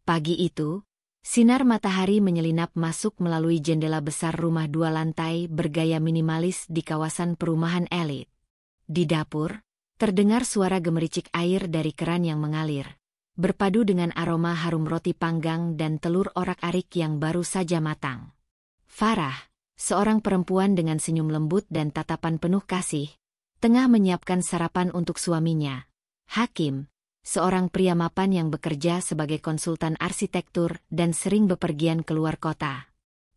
Pagi itu, sinar matahari menyelinap masuk melalui jendela besar rumah 2 lantai bergaya minimalis di kawasan perumahan elit. Di dapur, terdengar suara gemericik air dari keran yang mengalir, berpadu dengan aroma harum roti panggang dan telur orak-arik yang baru saja matang. Farah, seorang perempuan dengan senyum lembut dan tatapan penuh kasih, tengah menyiapkan sarapan untuk suaminya, Hakim, seorang pria mapan yang bekerja sebagai konsultan arsitektur dan sering bepergian keluar kota.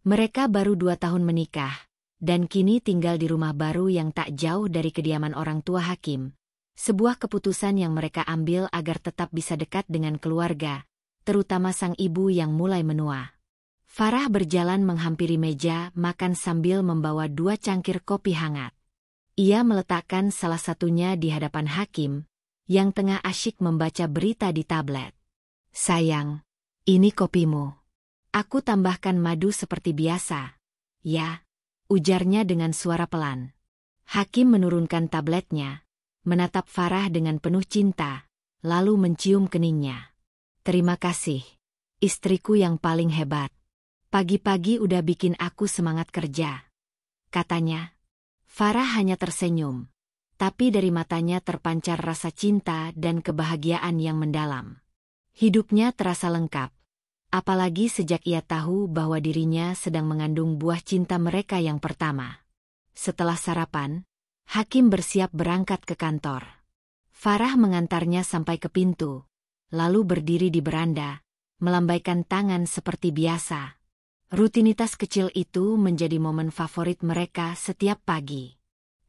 Mereka baru 2 tahun menikah, dan kini tinggal di rumah baru yang tak jauh dari kediaman orang tua Hakim. Sebuah keputusan yang mereka ambil agar tetap bisa dekat dengan keluarga, terutama sang ibu yang mulai menua. Farah berjalan menghampiri meja makan sambil membawa 2 cangkir kopi hangat. Ia meletakkan salah satunya di hadapan Hakim, yang tengah asyik membaca berita di tablet. "Sayang, ini kopimu. Aku tambahkan madu seperti biasa." "Ya," ujarnya dengan suara pelan. Hakim menurunkan tabletnya, menatap Farah dengan penuh cinta, lalu mencium keningnya. "Terima kasih, istriku yang paling hebat. Pagi-pagi udah bikin aku semangat kerja," katanya. Farah hanya tersenyum, tapi dari matanya terpancar rasa cinta dan kebahagiaan yang mendalam. Hidupnya terasa lengkap, apalagi sejak ia tahu bahwa dirinya sedang mengandung buah cinta mereka yang pertama. Setelah sarapan, Hakim bersiap berangkat ke kantor. Farah mengantarnya sampai ke pintu, lalu berdiri di beranda, melambaikan tangan seperti biasa. Rutinitas kecil itu menjadi momen favorit mereka setiap pagi.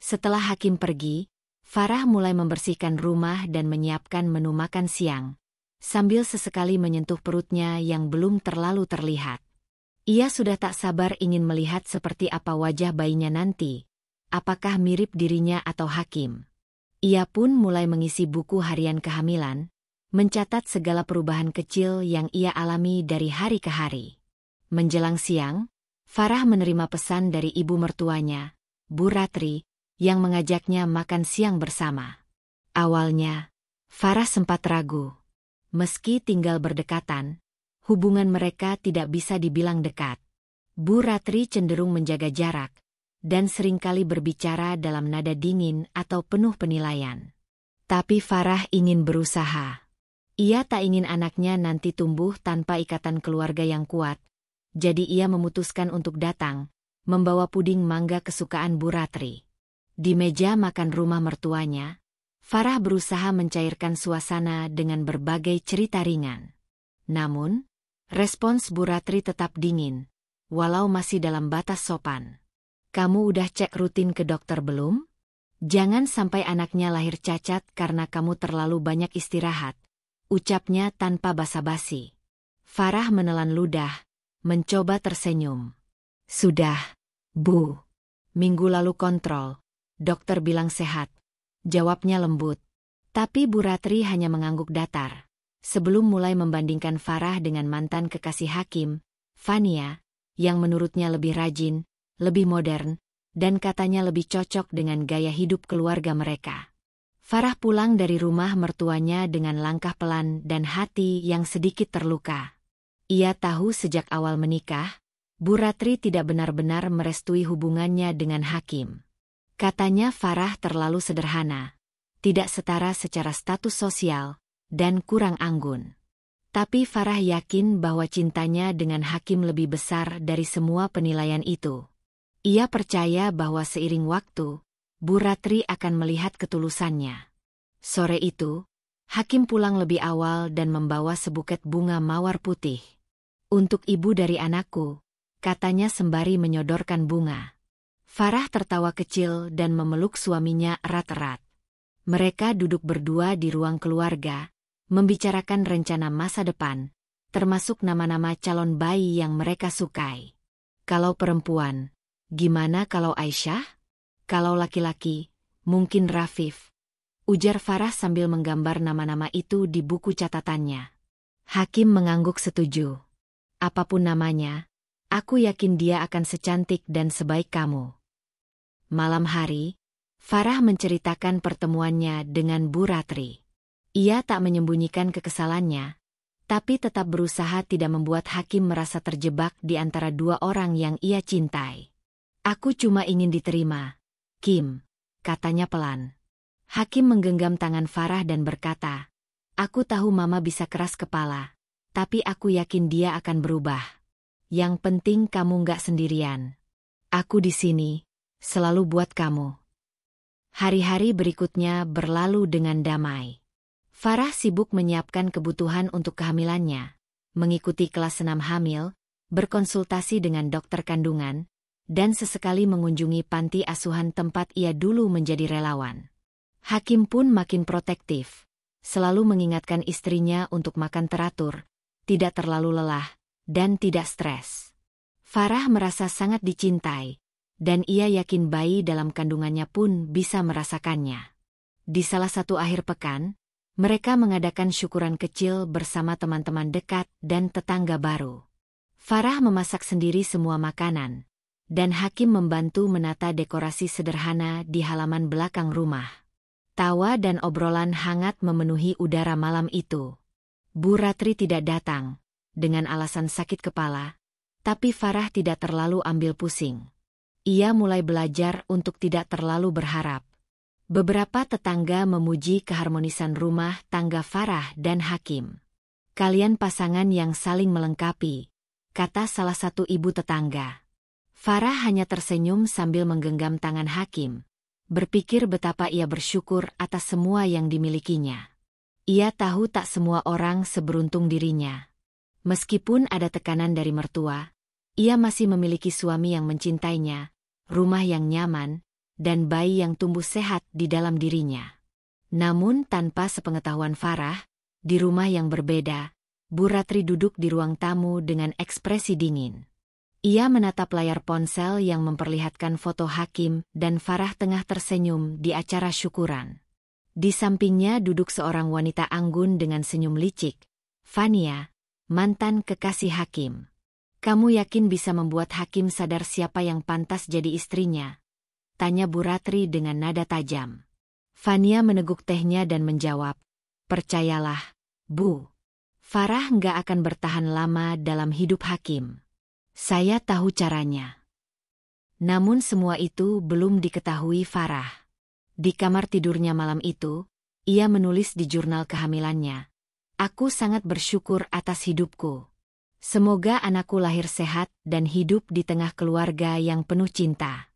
Setelah Hakim pergi, Farah mulai membersihkan rumah dan menyiapkan menu makan siang, sambil sesekali menyentuh perutnya yang belum terlalu terlihat. Ia sudah tak sabar ingin melihat seperti apa wajah bayinya nanti, apakah mirip dirinya atau Hakim. Ia pun mulai mengisi buku harian kehamilan, mencatat segala perubahan kecil yang ia alami dari hari ke hari. Menjelang siang, Farah menerima pesan dari ibu mertuanya, Bu Ratri, yang mengajaknya makan siang bersama. Awalnya, Farah sempat ragu. Meski tinggal berdekatan, hubungan mereka tidak bisa dibilang dekat. Bu Ratri cenderung menjaga jarak, dan seringkali berbicara dalam nada dingin atau penuh penilaian. Tapi Farah ingin berusaha. Ia tak ingin anaknya nanti tumbuh tanpa ikatan keluarga yang kuat, jadi ia memutuskan untuk datang, membawa puding mangga kesukaan Bu Ratri. Di meja makan rumah mertuanya, Farah berusaha mencairkan suasana dengan berbagai cerita ringan. Namun, respons Bu Ratri tetap dingin, walau masih dalam batas sopan. "Kamu udah cek rutin ke dokter belum? Jangan sampai anaknya lahir cacat karena kamu terlalu banyak istirahat," ucapnya tanpa basa-basi. Farah menelan ludah, mencoba tersenyum. "Sudah, Bu. Minggu lalu kontrol. Dokter bilang sehat," jawabnya lembut. Tapi Bu Ratri hanya mengangguk datar, sebelum mulai membandingkan Farah dengan mantan kekasih Hakim, Fania, yang menurutnya lebih rajin, lebih modern, dan katanya lebih cocok dengan gaya hidup keluarga mereka. Farah pulang dari rumah mertuanya dengan langkah pelan dan hati yang sedikit terluka. Ia tahu sejak awal menikah, Bu Ratri tidak benar-benar merestui hubungannya dengan Hakim. Katanya Farah terlalu sederhana, tidak setara secara status sosial, dan kurang anggun. Tapi Farah yakin bahwa cintanya dengan Hakim lebih besar dari semua penilaian itu. Ia percaya bahwa seiring waktu, Bu Ratri akan melihat ketulusannya. Sore itu, Hakim pulang lebih awal dan membawa sebuket bunga mawar putih. "Untuk ibu dari anakku," katanya sembari menyodorkan bunga. Farah tertawa kecil dan memeluk suaminya erat-erat. Mereka duduk berdua di ruang keluarga, membicarakan rencana masa depan, termasuk nama-nama calon bayi yang mereka sukai. "Kalau perempuan, gimana kalau Aisyah? Kalau laki-laki, mungkin Rafif," ujar Farah sambil menggambar nama-nama itu di buku catatannya. Hakim mengangguk setuju. "Apapun namanya, aku yakin dia akan secantik dan sebaik kamu." Malam hari, Farah menceritakan pertemuannya dengan Bu Ratri. Ia tak menyembunyikan kekesalannya, tapi tetap berusaha tidak membuat Hakim merasa terjebak di antara dua orang yang ia cintai. "Aku cuma ingin diterima, Kim," katanya pelan. Hakim menggenggam tangan Farah dan berkata, "Aku tahu Mama bisa keras kepala, tapi aku yakin dia akan berubah. Yang penting kamu nggak sendirian. Aku di sini, selalu buat kamu." Hari-hari berikutnya berlalu dengan damai. Farah sibuk menyiapkan kebutuhan untuk kehamilannya, mengikuti kelas senam hamil, berkonsultasi dengan dokter kandungan, dan sesekali mengunjungi panti asuhan tempat ia dulu menjadi relawan. Hakim pun makin protektif, selalu mengingatkan istrinya untuk makan teratur, tidak terlalu lelah, dan tidak stres. Farah merasa sangat dicintai, dan ia yakin bayi dalam kandungannya pun bisa merasakannya. Di salah satu akhir pekan, mereka mengadakan syukuran kecil bersama teman-teman dekat dan tetangga baru. Farah memasak sendiri semua makanan, dan Hakim membantu menata dekorasi sederhana di halaman belakang rumah. Tawa dan obrolan hangat memenuhi udara malam itu. Bu Ratri tidak datang, dengan alasan sakit kepala, tapi Farah tidak terlalu ambil pusing. Ia mulai belajar untuk tidak terlalu berharap. Beberapa tetangga memuji keharmonisan rumah tangga Farah dan Hakim. "Kalian pasangan yang saling melengkapi," kata salah satu ibu tetangga. Farah hanya tersenyum sambil menggenggam tangan Hakim, berpikir betapa ia bersyukur atas semua yang dimilikinya. Ia tahu tak semua orang seberuntung dirinya. Meskipun ada tekanan dari mertua, ia masih memiliki suami yang mencintainya, rumah yang nyaman, dan bayi yang tumbuh sehat di dalam dirinya. Namun tanpa sepengetahuan Farah, di rumah yang berbeda, Bu Ratri duduk di ruang tamu dengan ekspresi dingin. Ia menatap layar ponsel yang memperlihatkan foto Hakim dan Farah tengah tersenyum di acara syukuran. Di sampingnya duduk seorang wanita anggun dengan senyum licik, Fania, mantan kekasih Hakim. "Kamu yakin bisa membuat Hakim sadar siapa yang pantas jadi istrinya?" tanya Bu Ratri dengan nada tajam. Fania meneguk tehnya dan menjawab, "Percayalah, Bu. Farah nggak akan bertahan lama dalam hidup Hakim. Saya tahu caranya." Namun semua itu belum diketahui Farah. Di kamar tidurnya malam itu, ia menulis di jurnal kehamilannya, "Aku sangat bersyukur atas hidupku. Semoga anakku lahir sehat dan hidup di tengah keluarga yang penuh cinta.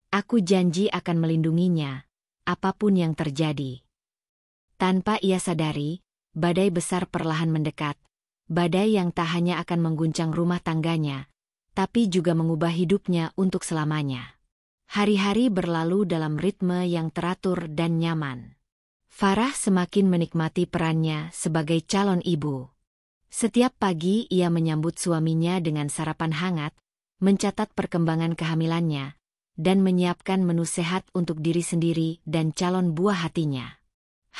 Aku janji akan melindunginya, apapun yang terjadi." Tanpa ia sadari, badai besar perlahan mendekat, badai yang tak hanya akan mengguncang rumah tangganya, tapi juga mengubah hidupnya untuk selamanya. Hari-hari berlalu dalam ritme yang teratur dan nyaman. Farah semakin menikmati perannya sebagai calon ibu. Setiap pagi ia menyambut suaminya dengan sarapan hangat, mencatat perkembangan kehamilannya, dan menyiapkan menu sehat untuk diri sendiri dan calon buah hatinya.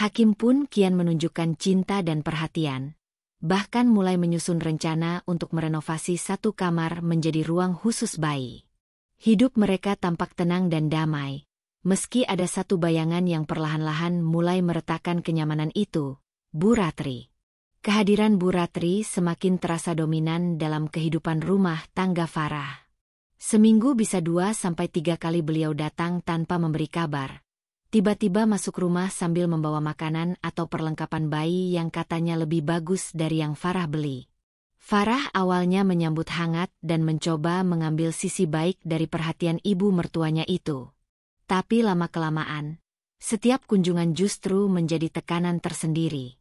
Hakim pun kian menunjukkan cinta dan perhatian, bahkan mulai menyusun rencana untuk merenovasi satu kamar menjadi ruang khusus bayi. Hidup mereka tampak tenang dan damai, meski ada satu bayangan yang perlahan-lahan mulai meretakkan kenyamanan itu, Bu Ratri. Kehadiran Bu Ratri semakin terasa dominan dalam kehidupan rumah tangga Farah. Seminggu bisa 2-3 kali beliau datang tanpa memberi kabar. Tiba-tiba masuk rumah sambil membawa makanan atau perlengkapan bayi yang katanya lebih bagus dari yang Farah beli. Farah awalnya menyambut hangat dan mencoba mengambil sisi baik dari perhatian ibu mertuanya itu. Tapi lama-kelamaan, setiap kunjungan justru menjadi tekanan tersendiri.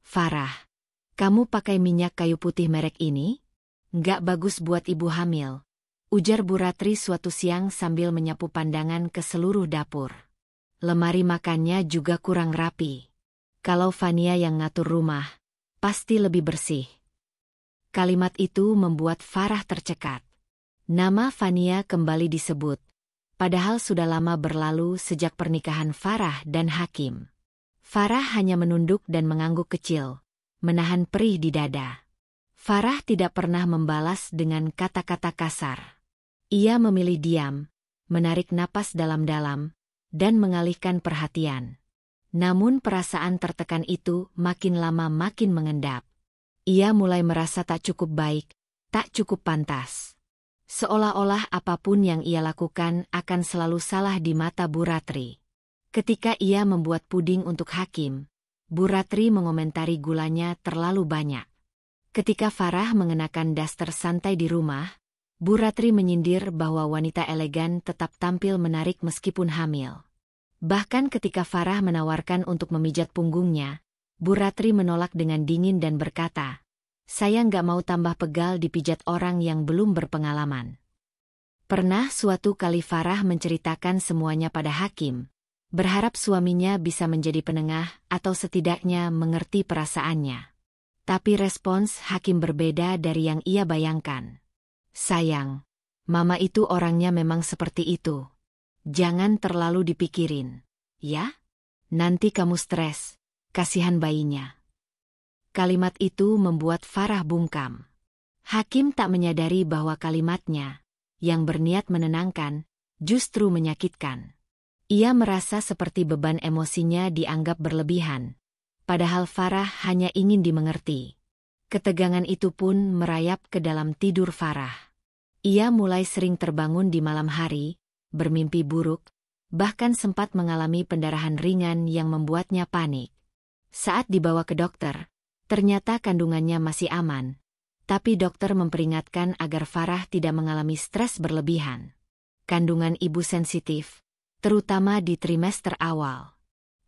"Farah, kamu pakai minyak kayu putih merek ini? Nggak bagus buat ibu hamil," ujar Bu Ratri suatu siang sambil menyapu pandangan ke seluruh dapur. Lemari makannya juga kurang rapi. "Kalau Fania yang ngatur rumah, pasti lebih bersih." Kalimat itu membuat Farah tercekat. Nama Fania kembali disebut, padahal sudah lama berlalu sejak pernikahan Farah dan Hakim. Farah hanya menunduk dan mengangguk kecil, menahan perih di dada. Farah tidak pernah membalas dengan kata-kata kasar. Ia memilih diam, menarik napas dalam-dalam, dan mengalihkan perhatian. Namun perasaan tertekan itu makin lama makin mengendap. Ia mulai merasa tak cukup baik, tak cukup pantas. Seolah-olah apapun yang ia lakukan akan selalu salah di mata Bu Ratri. Ketika ia membuat puding untuk Hakim, Bu Ratri mengomentari gulanya terlalu banyak. Ketika Farah mengenakan daster santai di rumah, Bu Ratri menyindir bahwa wanita elegan tetap tampil menarik meskipun hamil. Bahkan ketika Farah menawarkan untuk memijat punggungnya, Bu Ratri menolak dengan dingin dan berkata, "Saya nggak mau tambah pegal dipijat orang yang belum berpengalaman." Pernah suatu kali Farah menceritakan semuanya pada Hakim, berharap suaminya bisa menjadi penengah atau setidaknya mengerti perasaannya. Tapi respons Hakim berbeda dari yang ia bayangkan. "Sayang, Mama itu orangnya memang seperti itu. Jangan terlalu dipikirin, ya? Nanti kamu stres, kasihan bayinya." Kalimat itu membuat Farah bungkam. Hakim tak menyadari bahwa kalimatnya, yang berniat menenangkan, justru menyakitkan. Ia merasa seperti beban emosinya dianggap berlebihan, padahal Farah hanya ingin dimengerti. Ketegangan itu pun merayap ke dalam tidur Farah. Ia mulai sering terbangun di malam hari, bermimpi buruk, bahkan sempat mengalami pendarahan ringan yang membuatnya panik. Saat dibawa ke dokter, ternyata kandungannya masih aman, tapi dokter memperingatkan agar Farah tidak mengalami stres berlebihan. Kandungan ibu sensitif, terutama di trimester awal.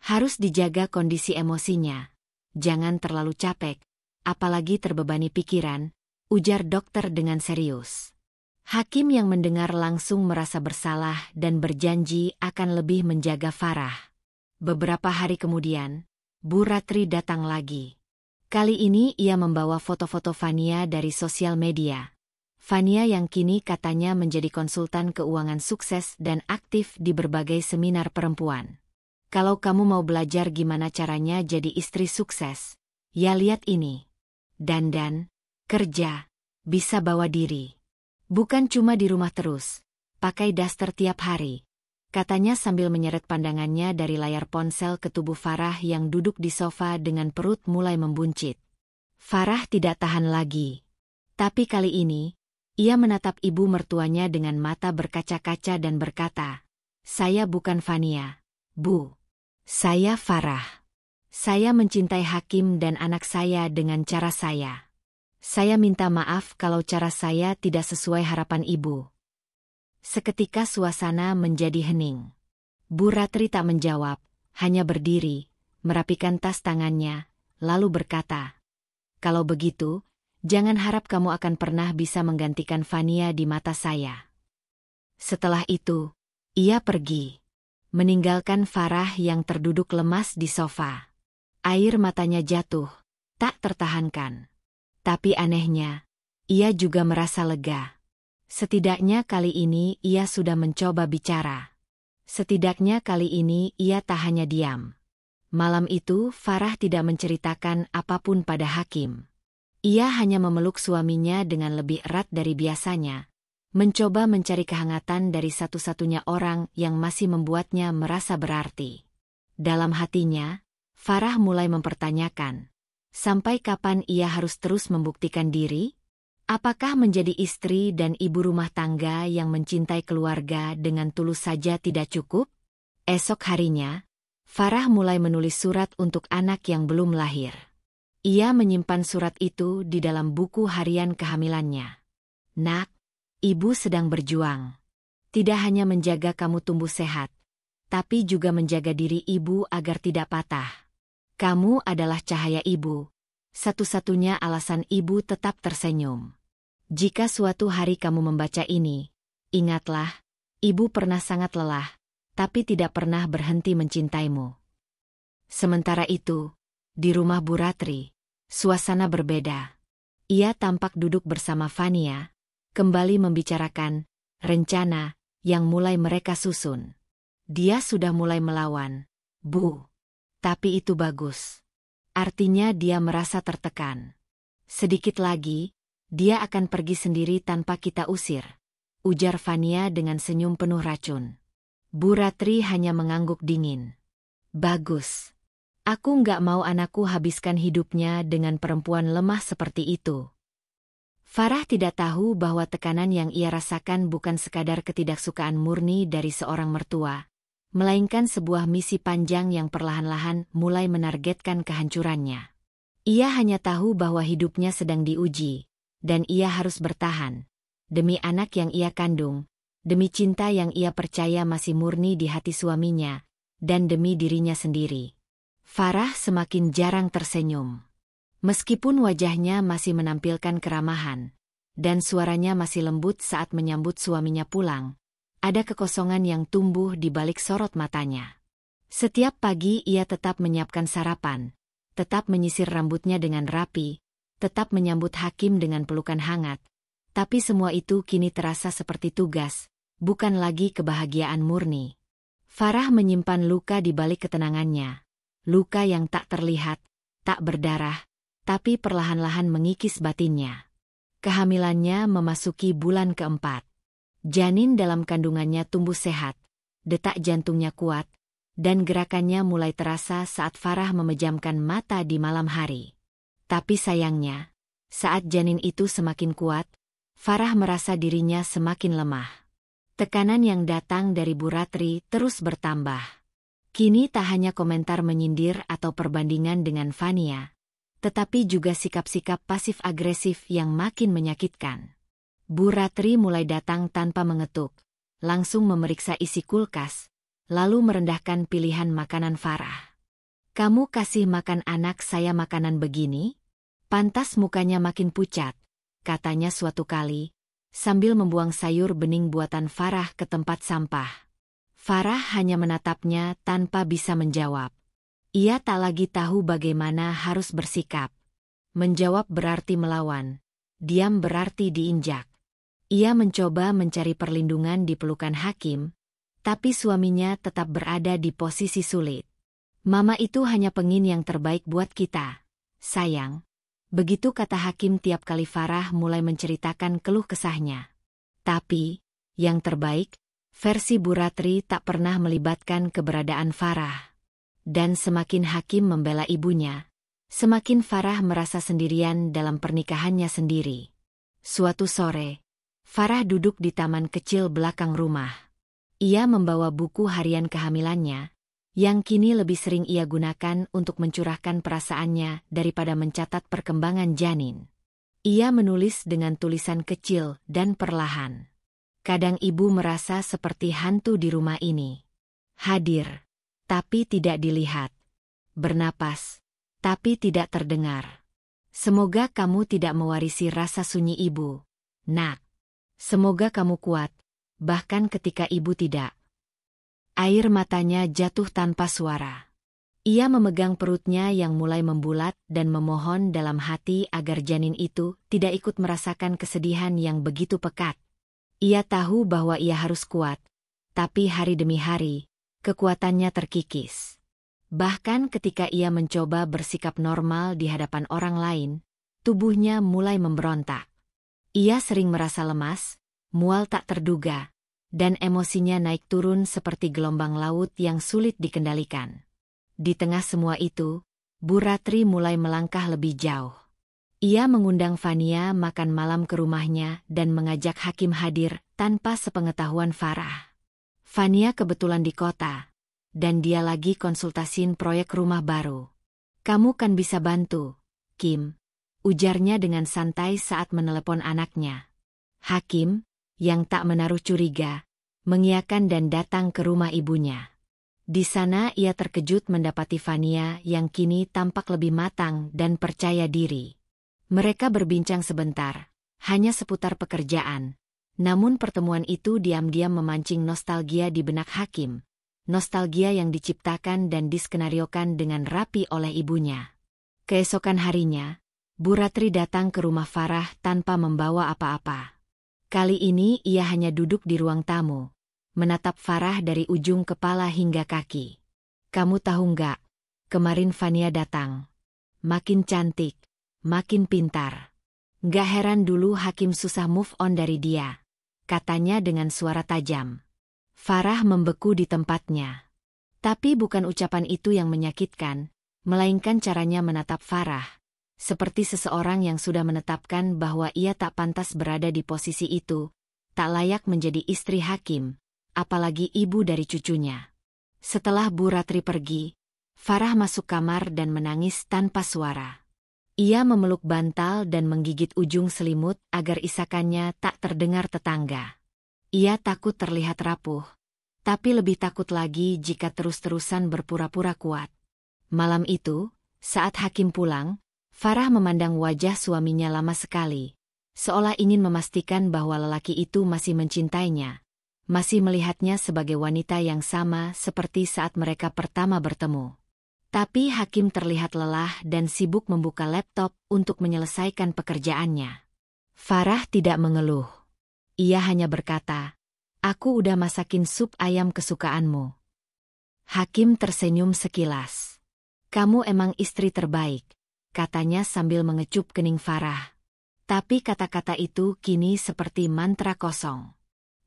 Harus dijaga kondisi emosinya, jangan terlalu capek, apalagi terbebani pikiran, ujar dokter dengan serius. Hakim yang mendengar langsung merasa bersalah dan berjanji akan lebih menjaga Farah. Beberapa hari kemudian, Bu Ratri datang lagi. Kali ini ia membawa foto-foto Fania dari sosial media. Fania yang kini katanya menjadi konsultan keuangan sukses dan aktif di berbagai seminar perempuan. "Kalau kamu mau belajar gimana caranya jadi istri sukses, ya lihat ini. Dandan, kerja, bisa bawa diri. Bukan cuma di rumah terus, pakai daster tiap hari," katanya sambil menyeret pandangannya dari layar ponsel ke tubuh Farah yang duduk di sofa dengan perut mulai membuncit. Farah tidak tahan lagi. Tapi kali ini, ia menatap ibu mertuanya dengan mata berkaca-kaca dan berkata, "Saya bukan Fania, Bu. Saya Farah. Saya mencintai Hakim dan anak saya dengan cara saya. Saya minta maaf kalau cara saya tidak sesuai harapan ibu." Seketika suasana menjadi hening. Bu Ratri tak menjawab, hanya berdiri, merapikan tas tangannya, lalu berkata, "Kalau begitu, jangan harap kamu akan pernah bisa menggantikan Fania di mata saya." Setelah itu, ia pergi, meninggalkan Farah yang terduduk lemas di sofa. Air matanya jatuh, tak tertahankan. Tapi anehnya, ia juga merasa lega. Setidaknya kali ini ia sudah mencoba bicara. Setidaknya kali ini ia tak hanya diam. Malam itu Farah tidak menceritakan apapun pada Hakim. Ia hanya memeluk suaminya dengan lebih erat dari biasanya, mencoba mencari kehangatan dari satu-satunya orang yang masih membuatnya merasa berarti. Dalam hatinya, Farah mulai mempertanyakan, sampai kapan ia harus terus membuktikan diri? Apakah menjadi istri dan ibu rumah tangga yang mencintai keluarga dengan tulus saja tidak cukup? Esok harinya, Farah mulai menulis surat untuk anak yang belum lahir. Ia menyimpan surat itu di dalam buku harian kehamilannya. "Nak, ibu sedang berjuang. Tidak hanya menjaga kamu tumbuh sehat, tapi juga menjaga diri ibu agar tidak patah. Kamu adalah cahaya ibu. Satu-satunya alasan ibu tetap tersenyum. Jika suatu hari kamu membaca ini, ingatlah, ibu pernah sangat lelah, tapi tidak pernah berhenti mencintaimu." Sementara itu, di rumah Bu Ratri, suasana berbeda. Ia tampak duduk bersama Fania, kembali membicarakan rencana yang mulai mereka susun. "Dia sudah mulai melawan, Bu. Tapi itu bagus. Artinya dia merasa tertekan. Sedikit lagi, dia akan pergi sendiri tanpa kita usir," ujar Fania dengan senyum penuh racun. Bu Ratri hanya mengangguk dingin. "Bagus. Aku nggak mau anakku habiskan hidupnya dengan perempuan lemah seperti itu. Farah tidak tahu bahwa tekanan yang ia rasakan bukan sekadar ketidaksukaan murni dari seorang mertua, melainkan sebuah misi panjang yang perlahan-lahan mulai menargetkan kehancurannya. Ia hanya tahu bahwa hidupnya sedang diuji, dan ia harus bertahan. Demi anak yang ia kandung, demi cinta yang ia percaya masih murni di hati suaminya, dan demi dirinya sendiri. Farah semakin jarang tersenyum. Meskipun wajahnya masih menampilkan keramahan, dan suaranya masih lembut saat menyambut suaminya pulang, ada kekosongan yang tumbuh di balik sorot matanya. Setiap pagi ia tetap menyiapkan sarapan, tetap menyisir rambutnya dengan rapi, tetap menyambut Hakim dengan pelukan hangat, tapi semua itu kini terasa seperti tugas, bukan lagi kebahagiaan murni. Farah menyimpan luka di balik ketenangannya. Luka yang tak terlihat, tak berdarah, tapi perlahan-lahan mengikis batinnya. Kehamilannya memasuki bulan keempat. Janin dalam kandungannya tumbuh sehat, detak jantungnya kuat, dan gerakannya mulai terasa saat Farah memejamkan mata di malam hari. Tapi sayangnya, saat janin itu semakin kuat, Farah merasa dirinya semakin lemah. Tekanan yang datang dari Bu Ratri terus bertambah. Kini tak hanya komentar menyindir atau perbandingan dengan Fania, tetapi juga sikap-sikap pasif-agresif yang makin menyakitkan. Bu Ratri mulai datang tanpa mengetuk, langsung memeriksa isi kulkas, lalu merendahkan pilihan makanan Farah. "Kamu kasih makan anak saya makanan begini?" Pantas mukanya makin pucat, katanya suatu kali, sambil membuang sayur bening buatan Farah ke tempat sampah. Farah hanya menatapnya tanpa bisa menjawab. Ia tak lagi tahu bagaimana harus bersikap. Menjawab berarti melawan, diam berarti diinjak. Ia mencoba mencari perlindungan di pelukan Hakim, tapi suaminya tetap berada di posisi sulit. "Mama itu hanya pengin yang terbaik buat kita, sayang." Begitu kata Hakim tiap kali Farah mulai menceritakan keluh kesahnya. Tapi, yang terbaik, versi Bu Ratri tak pernah melibatkan keberadaan Farah. Dan semakin Hakim membela ibunya, semakin Farah merasa sendirian dalam pernikahannya sendiri. Suatu sore, Farah duduk di taman kecil belakang rumah. Ia membawa buku harian kehamilannya, yang kini lebih sering ia gunakan untuk mencurahkan perasaannya daripada mencatat perkembangan janin. Ia menulis dengan tulisan kecil dan perlahan. "Kadang ibu merasa seperti hantu di rumah ini. Hadir, tapi tidak dilihat. Bernapas, tapi tidak terdengar. Semoga kamu tidak mewarisi rasa sunyi ibu, Nak. Semoga kamu kuat, bahkan ketika ibu tidak." Air matanya jatuh tanpa suara. Ia memegang perutnya yang mulai membulat dan memohon dalam hati agar janin itu tidak ikut merasakan kesedihan yang begitu pekat. Ia tahu bahwa ia harus kuat, tapi hari demi hari, kekuatannya terkikis. Bahkan ketika ia mencoba bersikap normal di hadapan orang lain, tubuhnya mulai memberontak. Ia sering merasa lemas, mual tak terduga, dan emosinya naik turun seperti gelombang laut yang sulit dikendalikan. Di tengah semua itu, Bu Ratri mulai melangkah lebih jauh. Ia mengundang Fania makan malam ke rumahnya dan mengajak Hakim hadir tanpa sepengetahuan Farah. Fania kebetulan di kota, dan dia lagi konsultasiin proyek rumah baru. "Kamu kan bisa bantu, Kim," ujarnya dengan santai saat menelepon anaknya. Hakim, yang tak menaruh curiga, mengiyakan dan datang ke rumah ibunya. Di sana ia terkejut mendapati Fania yang kini tampak lebih matang dan percaya diri. Mereka berbincang sebentar, hanya seputar pekerjaan. Namun pertemuan itu diam-diam memancing nostalgia di benak Hakim. Nostalgia yang diciptakan dan diskenariokan dengan rapi oleh ibunya. Keesokan harinya, Bu Ratri datang ke rumah Farah tanpa membawa apa-apa. Kali ini ia hanya duduk di ruang tamu, menatap Farah dari ujung kepala hingga kaki. "Kamu tahu nggak, kemarin Fania datang. Makin cantik, makin pintar. Nggak heran dulu Hakim susah move on dari dia," katanya dengan suara tajam. Farah membeku di tempatnya. Tapi bukan ucapan itu yang menyakitkan, melainkan caranya menatap Farah, seperti seseorang yang sudah menetapkan bahwa ia tak pantas berada di posisi itu, tak layak menjadi istri Hakim, apalagi ibu dari cucunya. Setelah Bu Ratri pergi, Farah masuk kamar dan menangis tanpa suara. Ia memeluk bantal dan menggigit ujung selimut agar isakannya tak terdengar tetangga. Ia takut terlihat rapuh, tapi lebih takut lagi jika terus-terusan berpura-pura kuat. Malam itu, saat Hakim pulang, Farah memandang wajah suaminya lama sekali, seolah ingin memastikan bahwa lelaki itu masih mencintainya, masih melihatnya sebagai wanita yang sama seperti saat mereka pertama bertemu. Tapi Hakim terlihat lelah dan sibuk membuka laptop untuk menyelesaikan pekerjaannya. Farah tidak mengeluh. Ia hanya berkata, "Aku udah masakin sup ayam kesukaanmu." Hakim tersenyum sekilas. "Kamu emang istri terbaik," katanya sambil mengecup kening Farah. Tapi kata-kata itu kini seperti mantra kosong.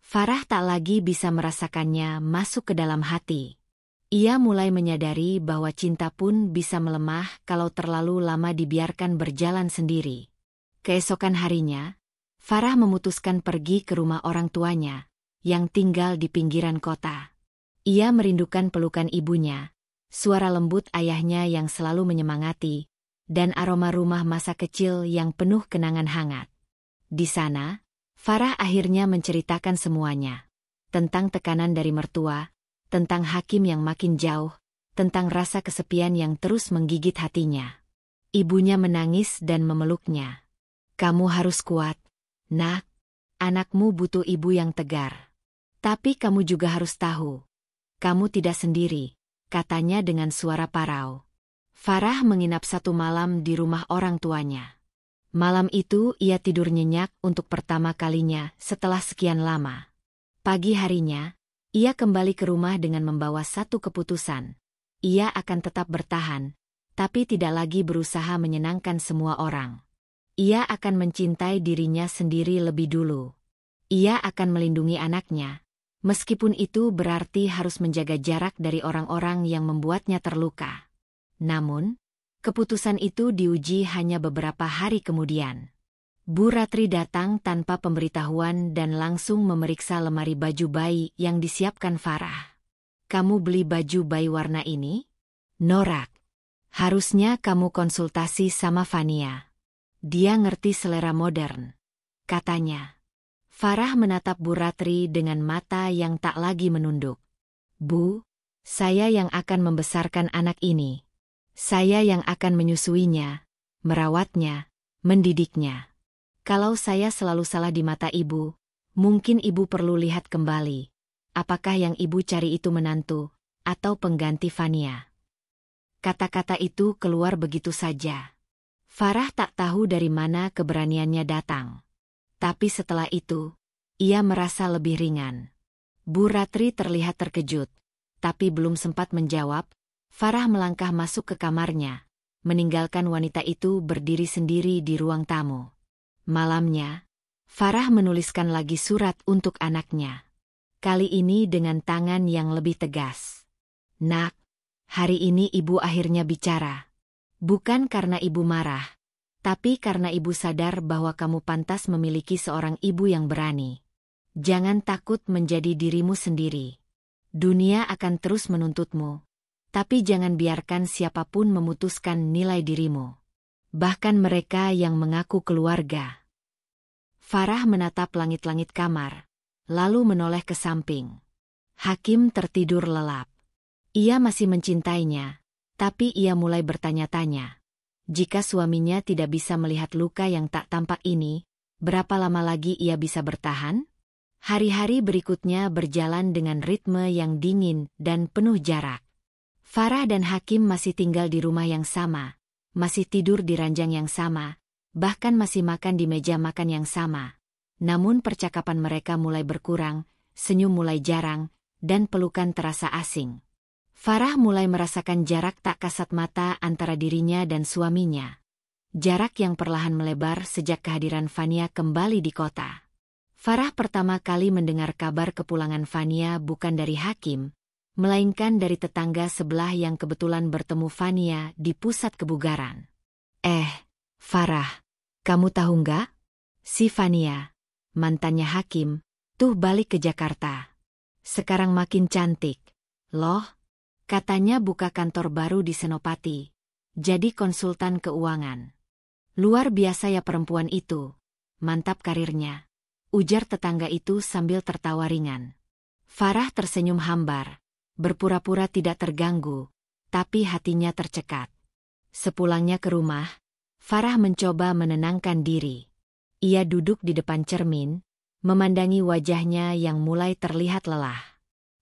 Farah tak lagi bisa merasakannya masuk ke dalam hati. Ia mulai menyadari bahwa cinta pun bisa melemah kalau terlalu lama dibiarkan berjalan sendiri. Keesokan harinya, Farah memutuskan pergi ke rumah orang tuanya, yang tinggal di pinggiran kota. Ia merindukan pelukan ibunya, suara lembut ayahnya yang selalu menyemangati, dan aroma rumah masa kecil yang penuh kenangan hangat. Di sana, Farah akhirnya menceritakan semuanya. Tentang tekanan dari mertua, tentang Hakim yang makin jauh, tentang rasa kesepian yang terus menggigit hatinya. Ibunya menangis dan memeluknya. "Kamu harus kuat, Nak. Anakmu butuh ibu yang tegar. Tapi kamu juga harus tahu, kamu tidak sendiri," katanya dengan suara parau. Farah menginap satu malam di rumah orang tuanya. Malam itu ia tidur nyenyak untuk pertama kalinya setelah sekian lama. Pagi harinya, ia kembali ke rumah dengan membawa satu keputusan. Ia akan tetap bertahan, tapi tidak lagi berusaha menyenangkan semua orang. Ia akan mencintai dirinya sendiri lebih dulu. Ia akan melindungi anaknya, meskipun itu berarti harus menjaga jarak dari orang-orang yang membuatnya terluka. Namun, keputusan itu diuji hanya beberapa hari kemudian. Bu Ratri datang tanpa pemberitahuan dan langsung memeriksa lemari baju bayi yang disiapkan Farah. "Kamu beli baju bayi warna ini?" "Norak. Harusnya kamu konsultasi sama Fania. Dia ngerti selera modern," katanya. Farah menatap Bu Ratri dengan mata yang tak lagi menunduk. "Bu, saya yang akan membesarkan anak ini. Saya yang akan menyusuinya, merawatnya, mendidiknya. Kalau saya selalu salah di mata ibu, mungkin ibu perlu lihat kembali. Apakah yang ibu cari itu menantu, atau pengganti Fania?" Kata-kata itu keluar begitu saja. Farah tak tahu dari mana keberaniannya datang. Tapi setelah itu, ia merasa lebih ringan. Bu Ratri terlihat terkejut, tapi belum sempat menjawab, Farah melangkah masuk ke kamarnya, meninggalkan wanita itu berdiri sendiri di ruang tamu. Malamnya, Farah menuliskan lagi surat untuk anaknya. Kali ini dengan tangan yang lebih tegas. "Nak, hari ini ibu akhirnya bicara. Bukan karena ibu marah, tapi karena ibu sadar bahwa kamu pantas memiliki seorang ibu yang berani. Jangan takut menjadi dirimu sendiri. Dunia akan terus menuntutmu, tapi jangan biarkan siapapun memutuskan nilai dirimu. Bahkan mereka yang mengaku keluarga." Farah menatap langit-langit kamar, lalu menoleh ke samping. Hakim tertidur lelap. Ia masih mencintainya, tapi ia mulai bertanya-tanya. Jika suaminya tidak bisa melihat luka yang tak tampak ini, berapa lama lagi ia bisa bertahan? Hari-hari berikutnya berjalan dengan ritme yang dingin dan penuh jarak. Farah dan Hakim masih tinggal di rumah yang sama, masih tidur di ranjang yang sama, bahkan masih makan di meja makan yang sama. Namun percakapan mereka mulai berkurang, senyum mulai jarang, dan pelukan terasa asing. Farah mulai merasakan jarak tak kasat mata antara dirinya dan suaminya. Jarak yang perlahan melebar sejak kehadiran Fania kembali di kota. Farah pertama kali mendengar kabar kepulangan Fania bukan dari Hakim, melainkan dari tetangga sebelah yang kebetulan bertemu Fania di pusat kebugaran. Farah, kamu tahu nggak? Si Fania, mantannya Hakim, tuh balik ke Jakarta. Sekarang makin cantik. Loh, katanya buka kantor baru di Senopati. Jadi konsultan keuangan. Luar biasa ya perempuan itu. Mantap karirnya. Ujar tetangga itu sambil tertawa ringan. Farah tersenyum hambar. Berpura-pura tidak terganggu. Tapi hatinya tercekat. Sepulangnya ke rumah, Farah mencoba menenangkan diri. Ia duduk di depan cermin, memandangi wajahnya yang mulai terlihat lelah.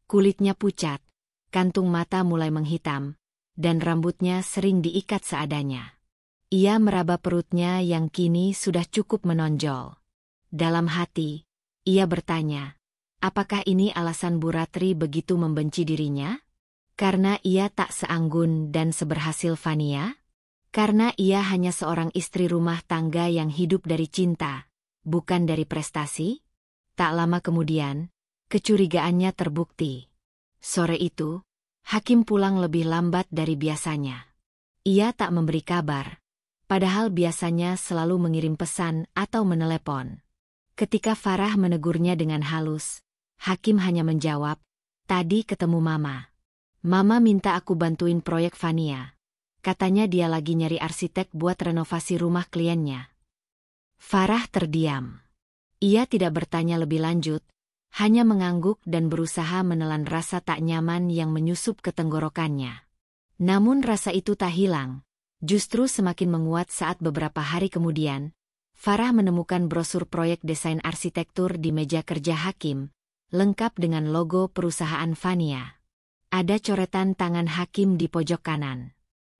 Kulitnya pucat, kantung mata mulai menghitam, dan rambutnya sering diikat seadanya. Ia meraba perutnya yang kini sudah cukup menonjol. Dalam hati, ia bertanya, apakah ini alasan Bu Ratri begitu membenci dirinya? Karena ia tak seanggun dan seberhasil Fania? Karena ia hanya seorang istri rumah tangga yang hidup dari cinta, bukan dari prestasi? Tak lama kemudian, kecurigaannya terbukti. Sore itu, Hakim pulang lebih lambat dari biasanya. Ia tak memberi kabar, padahal biasanya selalu mengirim pesan atau menelepon. Ketika Farah menegurnya dengan halus, Hakim hanya menjawab, "Tadi ketemu Mama. Mama minta aku bantuin proyek Fania. Katanya dia lagi nyari arsitek buat renovasi rumah kliennya." Farah terdiam. Ia tidak bertanya lebih lanjut, hanya mengangguk dan berusaha menelan rasa tak nyaman yang menyusup ke tenggorokannya. Namun rasa itu tak hilang, justru semakin menguat saat beberapa hari kemudian, Farah menemukan brosur proyek desain arsitektur di meja kerja Hakim, lengkap dengan logo perusahaan Fania. Ada coretan tangan Hakim di pojok kanan.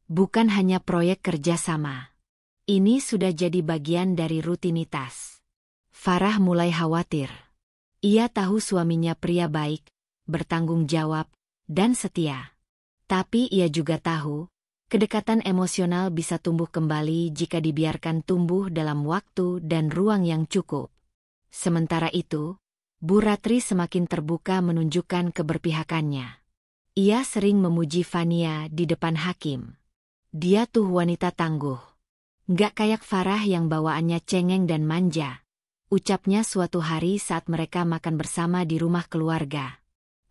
Bukan hanya proyek kerjasama. Ini sudah jadi bagian dari rutinitas. Farah mulai khawatir. Ia tahu suaminya pria baik, bertanggung jawab, dan setia. Tapi ia juga tahu, kedekatan emosional bisa tumbuh kembali jika dibiarkan tumbuh dalam waktu dan ruang yang cukup. Sementara itu, Bu Ratri semakin terbuka menunjukkan keberpihakannya. Ia sering memuji Fania di depan Hakim. Dia tuh wanita tangguh. Nggak kayak Farah yang bawaannya cengeng dan manja. Ucapnya suatu hari saat mereka makan bersama di rumah keluarga.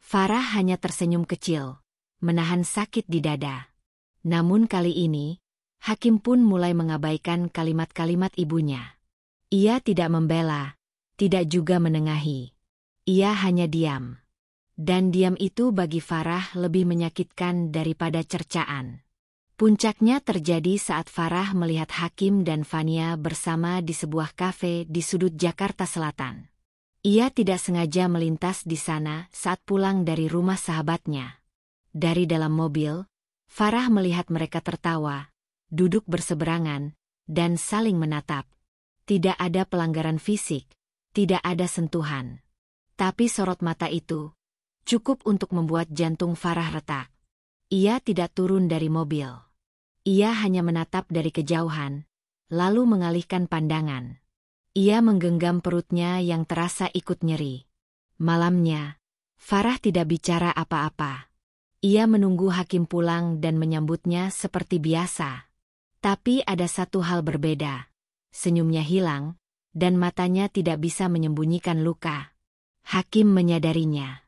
Farah hanya tersenyum kecil, menahan sakit di dada. Namun kali ini, Hakim pun mulai mengabaikan kalimat-kalimat ibunya. Ia tidak membela, tidak juga menengahi. Ia hanya diam. Dan diam itu bagi Farah lebih menyakitkan daripada cercaan. Puncaknya terjadi saat Farah melihat Hakim dan Fania bersama di sebuah kafe di sudut Jakarta Selatan. Ia tidak sengaja melintas di sana saat pulang dari rumah sahabatnya. Dari dalam mobil, Farah melihat mereka tertawa, duduk berseberangan, dan saling menatap. Tidak ada pelanggaran fisik, tidak ada sentuhan. Tapi sorot mata itu cukup untuk membuat jantung Farah retak. Ia tidak turun dari mobil. Ia hanya menatap dari kejauhan, lalu mengalihkan pandangan. Ia menggenggam perutnya yang terasa ikut nyeri. Malamnya, Farah tidak bicara apa-apa. Ia menunggu Hakim pulang dan menyambutnya seperti biasa. Tapi ada satu hal berbeda. Senyumnya hilang, dan matanya tidak bisa menyembunyikan luka. Hakim menyadarinya.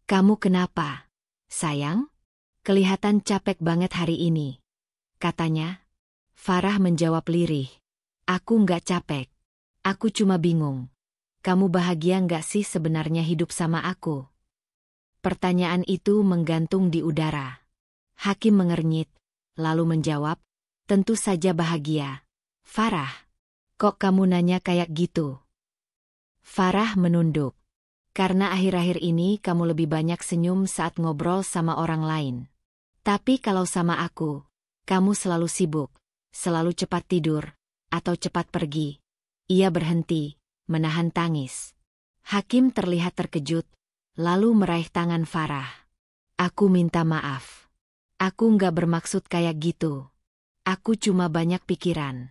"Kamu kenapa, sayang? Kelihatan capek banget hari ini," katanya. Farah menjawab lirih. "Aku nggak capek. Aku cuma bingung. Kamu bahagia nggak sih sebenarnya hidup sama aku?" Pertanyaan itu menggantung di udara. Hakim mengernyit, lalu menjawab, "Tentu saja bahagia. Farah, kok kamu nanya kayak gitu?" Farah menunduk. "Karena akhir-akhir ini kamu lebih banyak senyum saat ngobrol sama orang lain. Tapi kalau sama aku, kamu selalu sibuk, selalu cepat tidur, atau cepat pergi." Ia berhenti, menahan tangis. Hakim terlihat terkejut, lalu meraih tangan Farah. "Aku minta maaf. Aku nggak bermaksud kayak gitu. Aku cuma banyak pikiran.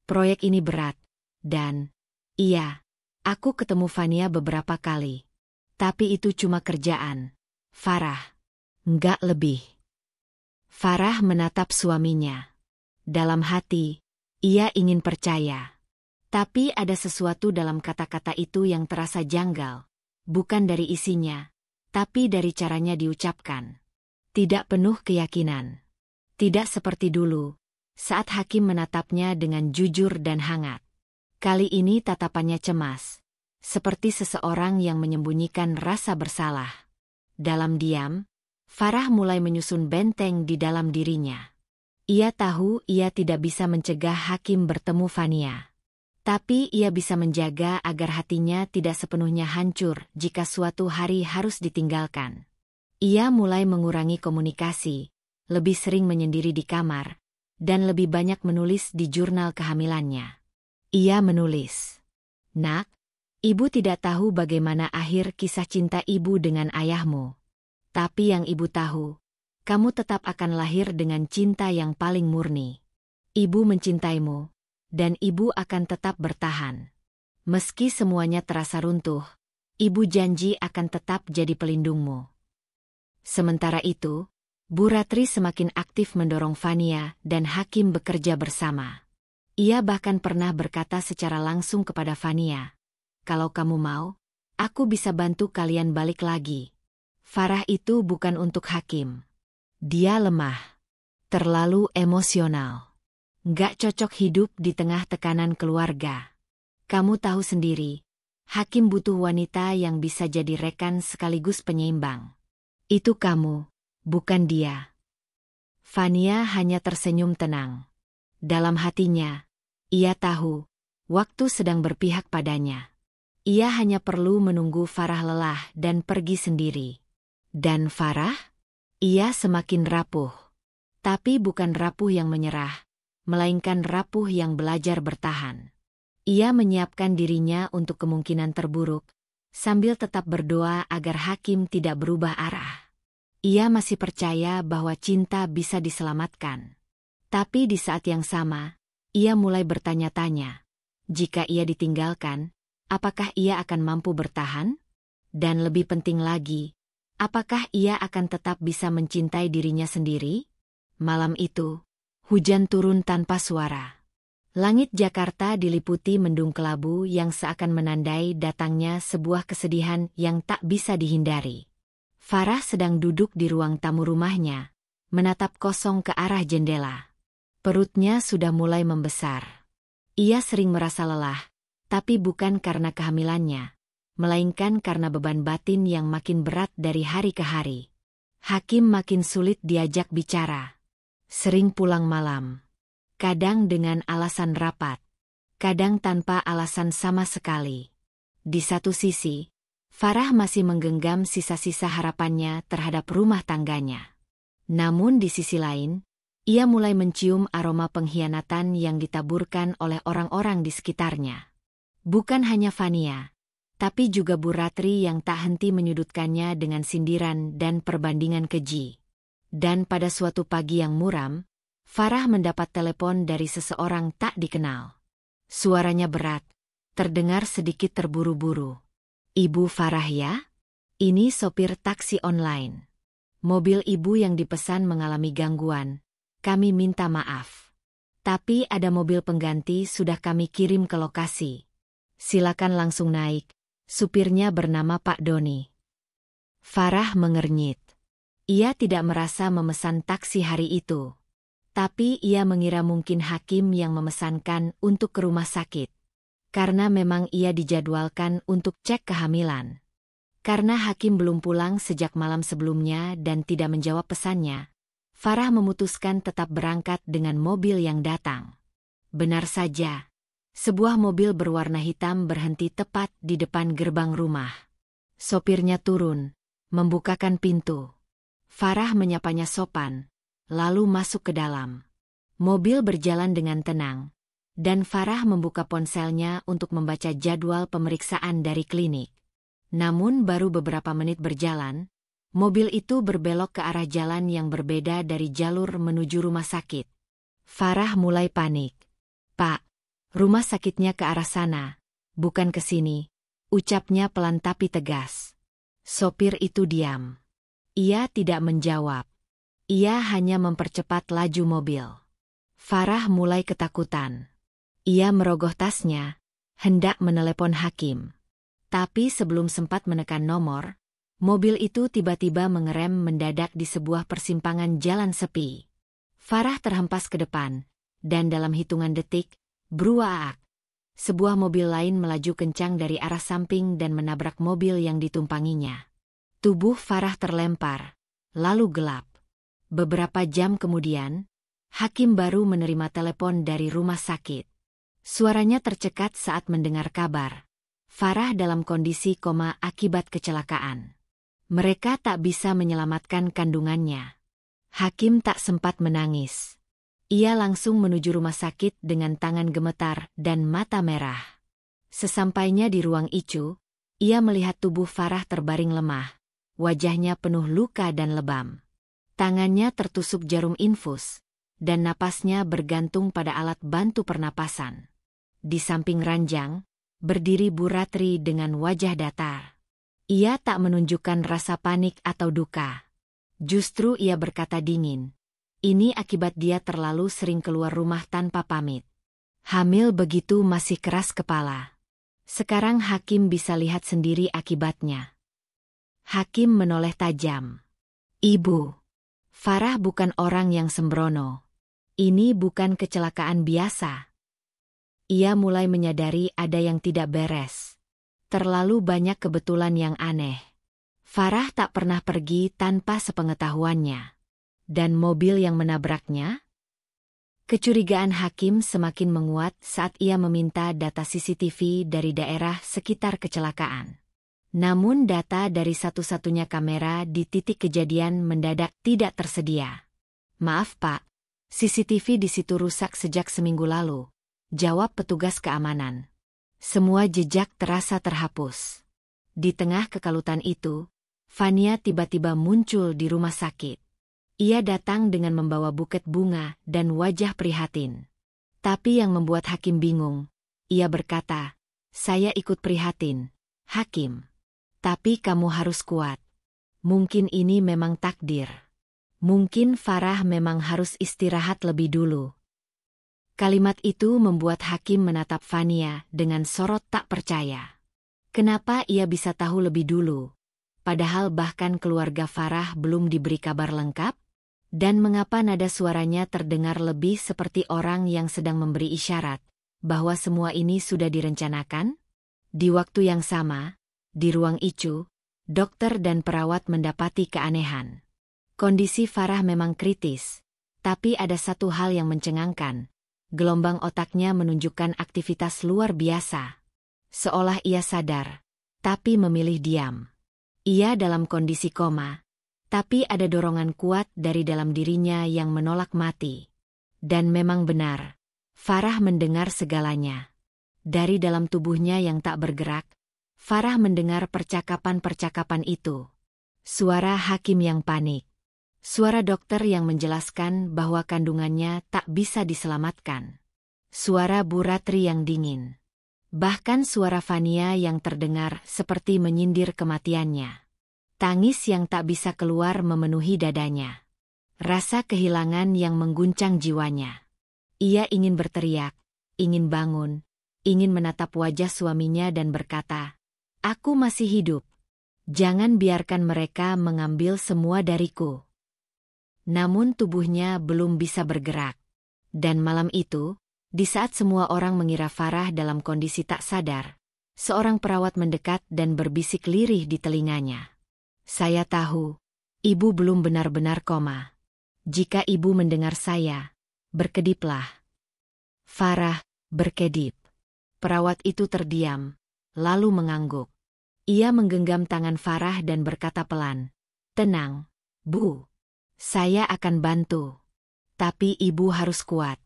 Proyek ini berat, dan iya, aku ketemu Fania beberapa kali. Tapi itu cuma kerjaan. Farah, Enggak lebih. Farah menatap suaminya. Dalam hati, ia ingin percaya. Tapi ada sesuatu dalam kata-kata itu yang terasa janggal. Bukan dari isinya, tapi dari caranya diucapkan. Tidak penuh keyakinan. Tidak seperti dulu, saat Hakim menatapnya dengan jujur dan hangat. Kali ini tatapannya cemas, seperti seseorang yang menyembunyikan rasa bersalah. Dalam diam, Farah mulai menyusun benteng di dalam dirinya. Ia tahu ia tidak bisa mencegah Hakim bertemu Fania. Tapi ia bisa menjaga agar hatinya tidak sepenuhnya hancur jika suatu hari harus ditinggalkan. Ia mulai mengurangi komunikasi, lebih sering menyendiri di kamar, dan lebih banyak menulis di jurnal kehamilannya. Ia menulis, "Nak, ibu tidak tahu bagaimana akhir kisah cinta ibu dengan ayahmu. Tapi yang ibu tahu, kamu tetap akan lahir dengan cinta yang paling murni. Ibu mencintaimu, dan ibu akan tetap bertahan. Meski semuanya terasa runtuh, ibu janji akan tetap jadi pelindungmu." Sementara itu, Bu Ratri semakin aktif mendorong Fania dan Hakim bekerja bersama. Ia bahkan pernah berkata secara langsung kepada Fania, "Kalau kamu mau, aku bisa bantu kalian balik lagi." Farah itu bukan untuk Hakim. Dia lemah, terlalu emosional. Nggak cocok hidup di tengah tekanan keluarga. Kamu tahu sendiri, Hakim butuh wanita yang bisa jadi rekan sekaligus penyeimbang. Itu kamu, bukan dia. Fania hanya tersenyum tenang. Dalam hatinya, ia tahu, waktu sedang berpihak padanya. Ia hanya perlu menunggu Farah lelah dan pergi sendiri. Dan Farah? Ia semakin rapuh. Tapi bukan rapuh yang menyerah, melainkan rapuh yang belajar bertahan. Ia menyiapkan dirinya untuk kemungkinan terburuk, sambil tetap berdoa agar Hakim tidak berubah arah. Ia masih percaya bahwa cinta bisa diselamatkan. Tapi di saat yang sama, ia mulai bertanya-tanya, jika ia ditinggalkan, apakah ia akan mampu bertahan? Dan lebih penting lagi, apakah ia akan tetap bisa mencintai dirinya sendiri? Malam itu, hujan turun tanpa suara. Langit Jakarta diliputi mendung kelabu yang seakan menandai datangnya sebuah kesedihan yang tak bisa dihindari. Farah sedang duduk di ruang tamu rumahnya, menatap kosong ke arah jendela. Perutnya sudah mulai membesar. Ia sering merasa lelah, tapi bukan karena kehamilannya, melainkan karena beban batin yang makin berat dari hari ke hari. Hakim makin sulit diajak bicara. Sering pulang malam. Kadang dengan alasan rapat. Kadang tanpa alasan sama sekali. Di satu sisi, Farah masih menggenggam sisa-sisa harapannya terhadap rumah tangganya. Namun di sisi lain, ia mulai mencium aroma pengkhianatan yang ditaburkan oleh orang-orang di sekitarnya. Bukan hanya Fania, tapi juga Bu Ratri yang tak henti menyudutkannya dengan sindiran dan perbandingan keji. Dan pada suatu pagi yang muram, Farah mendapat telepon dari seseorang tak dikenal. Suaranya berat, terdengar sedikit terburu-buru. "Ibu Farah ya? Ini sopir taksi online. Mobil ibu yang dipesan mengalami gangguan. Kami minta maaf. Tapi ada mobil pengganti sudah kami kirim ke lokasi. Silakan langsung naik." Supirnya bernama Pak Doni. Farah mengernyit. Ia tidak merasa memesan taksi hari itu. Tapi ia mengira mungkin Hakim yang memesankan untuk ke rumah sakit. Karena memang ia dijadwalkan untuk cek kehamilan. Karena Hakim belum pulang sejak malam sebelumnya dan tidak menjawab pesannya, Farah memutuskan tetap berangkat dengan mobil yang datang. Benar saja. Sebuah mobil berwarna hitam berhenti tepat di depan gerbang rumah. Sopirnya turun, membukakan pintu. Farah menyapanya sopan, lalu masuk ke dalam. Mobil berjalan dengan tenang, dan Farah membuka ponselnya untuk membaca jadwal pemeriksaan dari klinik. Namun baru beberapa menit berjalan, mobil itu berbelok ke arah jalan yang berbeda dari jalur menuju rumah sakit. Farah mulai panik. "Pak, rumah sakitnya ke arah sana, bukan ke sini," ucapnya pelan tapi tegas. Sopir itu diam. Ia tidak menjawab. Ia hanya mempercepat laju mobil. Farah mulai ketakutan. Ia merogoh tasnya, hendak menelepon Hakim. Tapi sebelum sempat menekan nomor, mobil itu tiba-tiba mengerem mendadak di sebuah persimpangan jalan sepi. Farah terhempas ke depan, dan dalam hitungan detik, bruaak. Sebuah mobil lain melaju kencang dari arah samping dan menabrak mobil yang ditumpanginya. Tubuh Farah terlempar, lalu gelap. Beberapa jam kemudian, Hakim baru menerima telepon dari rumah sakit. Suaranya tercekat saat mendengar kabar. Farah dalam kondisi koma akibat kecelakaan. Mereka tak bisa menyelamatkan kandungannya. Hakim tak sempat menangis. Ia langsung menuju rumah sakit dengan tangan gemetar dan mata merah. Sesampainya di ruang ICU, ia melihat tubuh Farah terbaring lemah. Wajahnya penuh luka dan lebam. Tangannya tertusuk jarum infus, dan napasnya bergantung pada alat bantu pernapasan. Di samping ranjang, berdiri Bu Ratri dengan wajah datar. Ia tak menunjukkan rasa panik atau duka. Justru ia berkata dingin. Ini akibat dia terlalu sering keluar rumah tanpa pamit. Hamil begitu masih keras kepala. Sekarang Hakim bisa lihat sendiri akibatnya. Hakim menoleh tajam. Ibu, Farah bukan orang yang sembrono. Ini bukan kecelakaan biasa. Ia mulai menyadari ada yang tidak beres. Terlalu banyak kebetulan yang aneh. Farah tak pernah pergi tanpa sepengetahuannya. Dan mobil yang menabraknya? Kecurigaan Hakim semakin menguat saat ia meminta data CCTV dari daerah sekitar kecelakaan. Namun data dari satu-satunya kamera di titik kejadian mendadak tidak tersedia. Maaf Pak, CCTV di situ rusak sejak seminggu lalu, jawab petugas keamanan. Semua jejak terasa terhapus. Di tengah kekalutan itu, Fania tiba-tiba muncul di rumah sakit. Ia datang dengan membawa buket bunga dan wajah prihatin. Tapi yang membuat Hakim bingung, ia berkata, "Saya ikut prihatin, Hakim. Tapi kamu harus kuat. Mungkin ini memang takdir. Mungkin Farah memang harus istirahat lebih dulu." Kalimat itu membuat Hakim menatap Fania dengan sorot tak percaya. Kenapa ia bisa tahu lebih dulu? Padahal bahkan keluarga Farah belum diberi kabar lengkap? Dan mengapa nada suaranya terdengar lebih seperti orang yang sedang memberi isyarat bahwa semua ini sudah direncanakan? Di waktu yang sama, di ruang ICU, dokter dan perawat mendapati keanehan. Kondisi Farah memang kritis, tapi ada satu hal yang mencengangkan. Gelombang otaknya menunjukkan aktivitas luar biasa. Seolah ia sadar, tapi memilih diam. Ia dalam kondisi koma, tapi ada dorongan kuat dari dalam dirinya yang menolak mati. Dan memang benar, Farah mendengar segalanya. Dari dalam tubuhnya yang tak bergerak, Farah mendengar percakapan-percakapan itu. Suara Hakim yang panik. Suara dokter yang menjelaskan bahwa kandungannya tak bisa diselamatkan. Suara Bu Ratri yang dingin. Bahkan suara Fania yang terdengar seperti menyindir kematiannya. Tangis yang tak bisa keluar memenuhi dadanya. Rasa kehilangan yang mengguncang jiwanya. Ia ingin berteriak, ingin bangun, ingin menatap wajah suaminya dan berkata, "Aku masih hidup. Jangan biarkan mereka mengambil semua dariku." Namun tubuhnya belum bisa bergerak. Dan malam itu, di saat semua orang mengira Farah dalam kondisi tak sadar, seorang perawat mendekat dan berbisik lirih di telinganya. "Saya tahu, ibu belum benar-benar koma. Jika ibu mendengar saya, berkediplah." Farah berkedip. Perawat itu terdiam, lalu mengangguk. Ia menggenggam tangan Farah dan berkata pelan, "Tenang, Bu. Saya akan bantu. Tapi ibu harus kuat.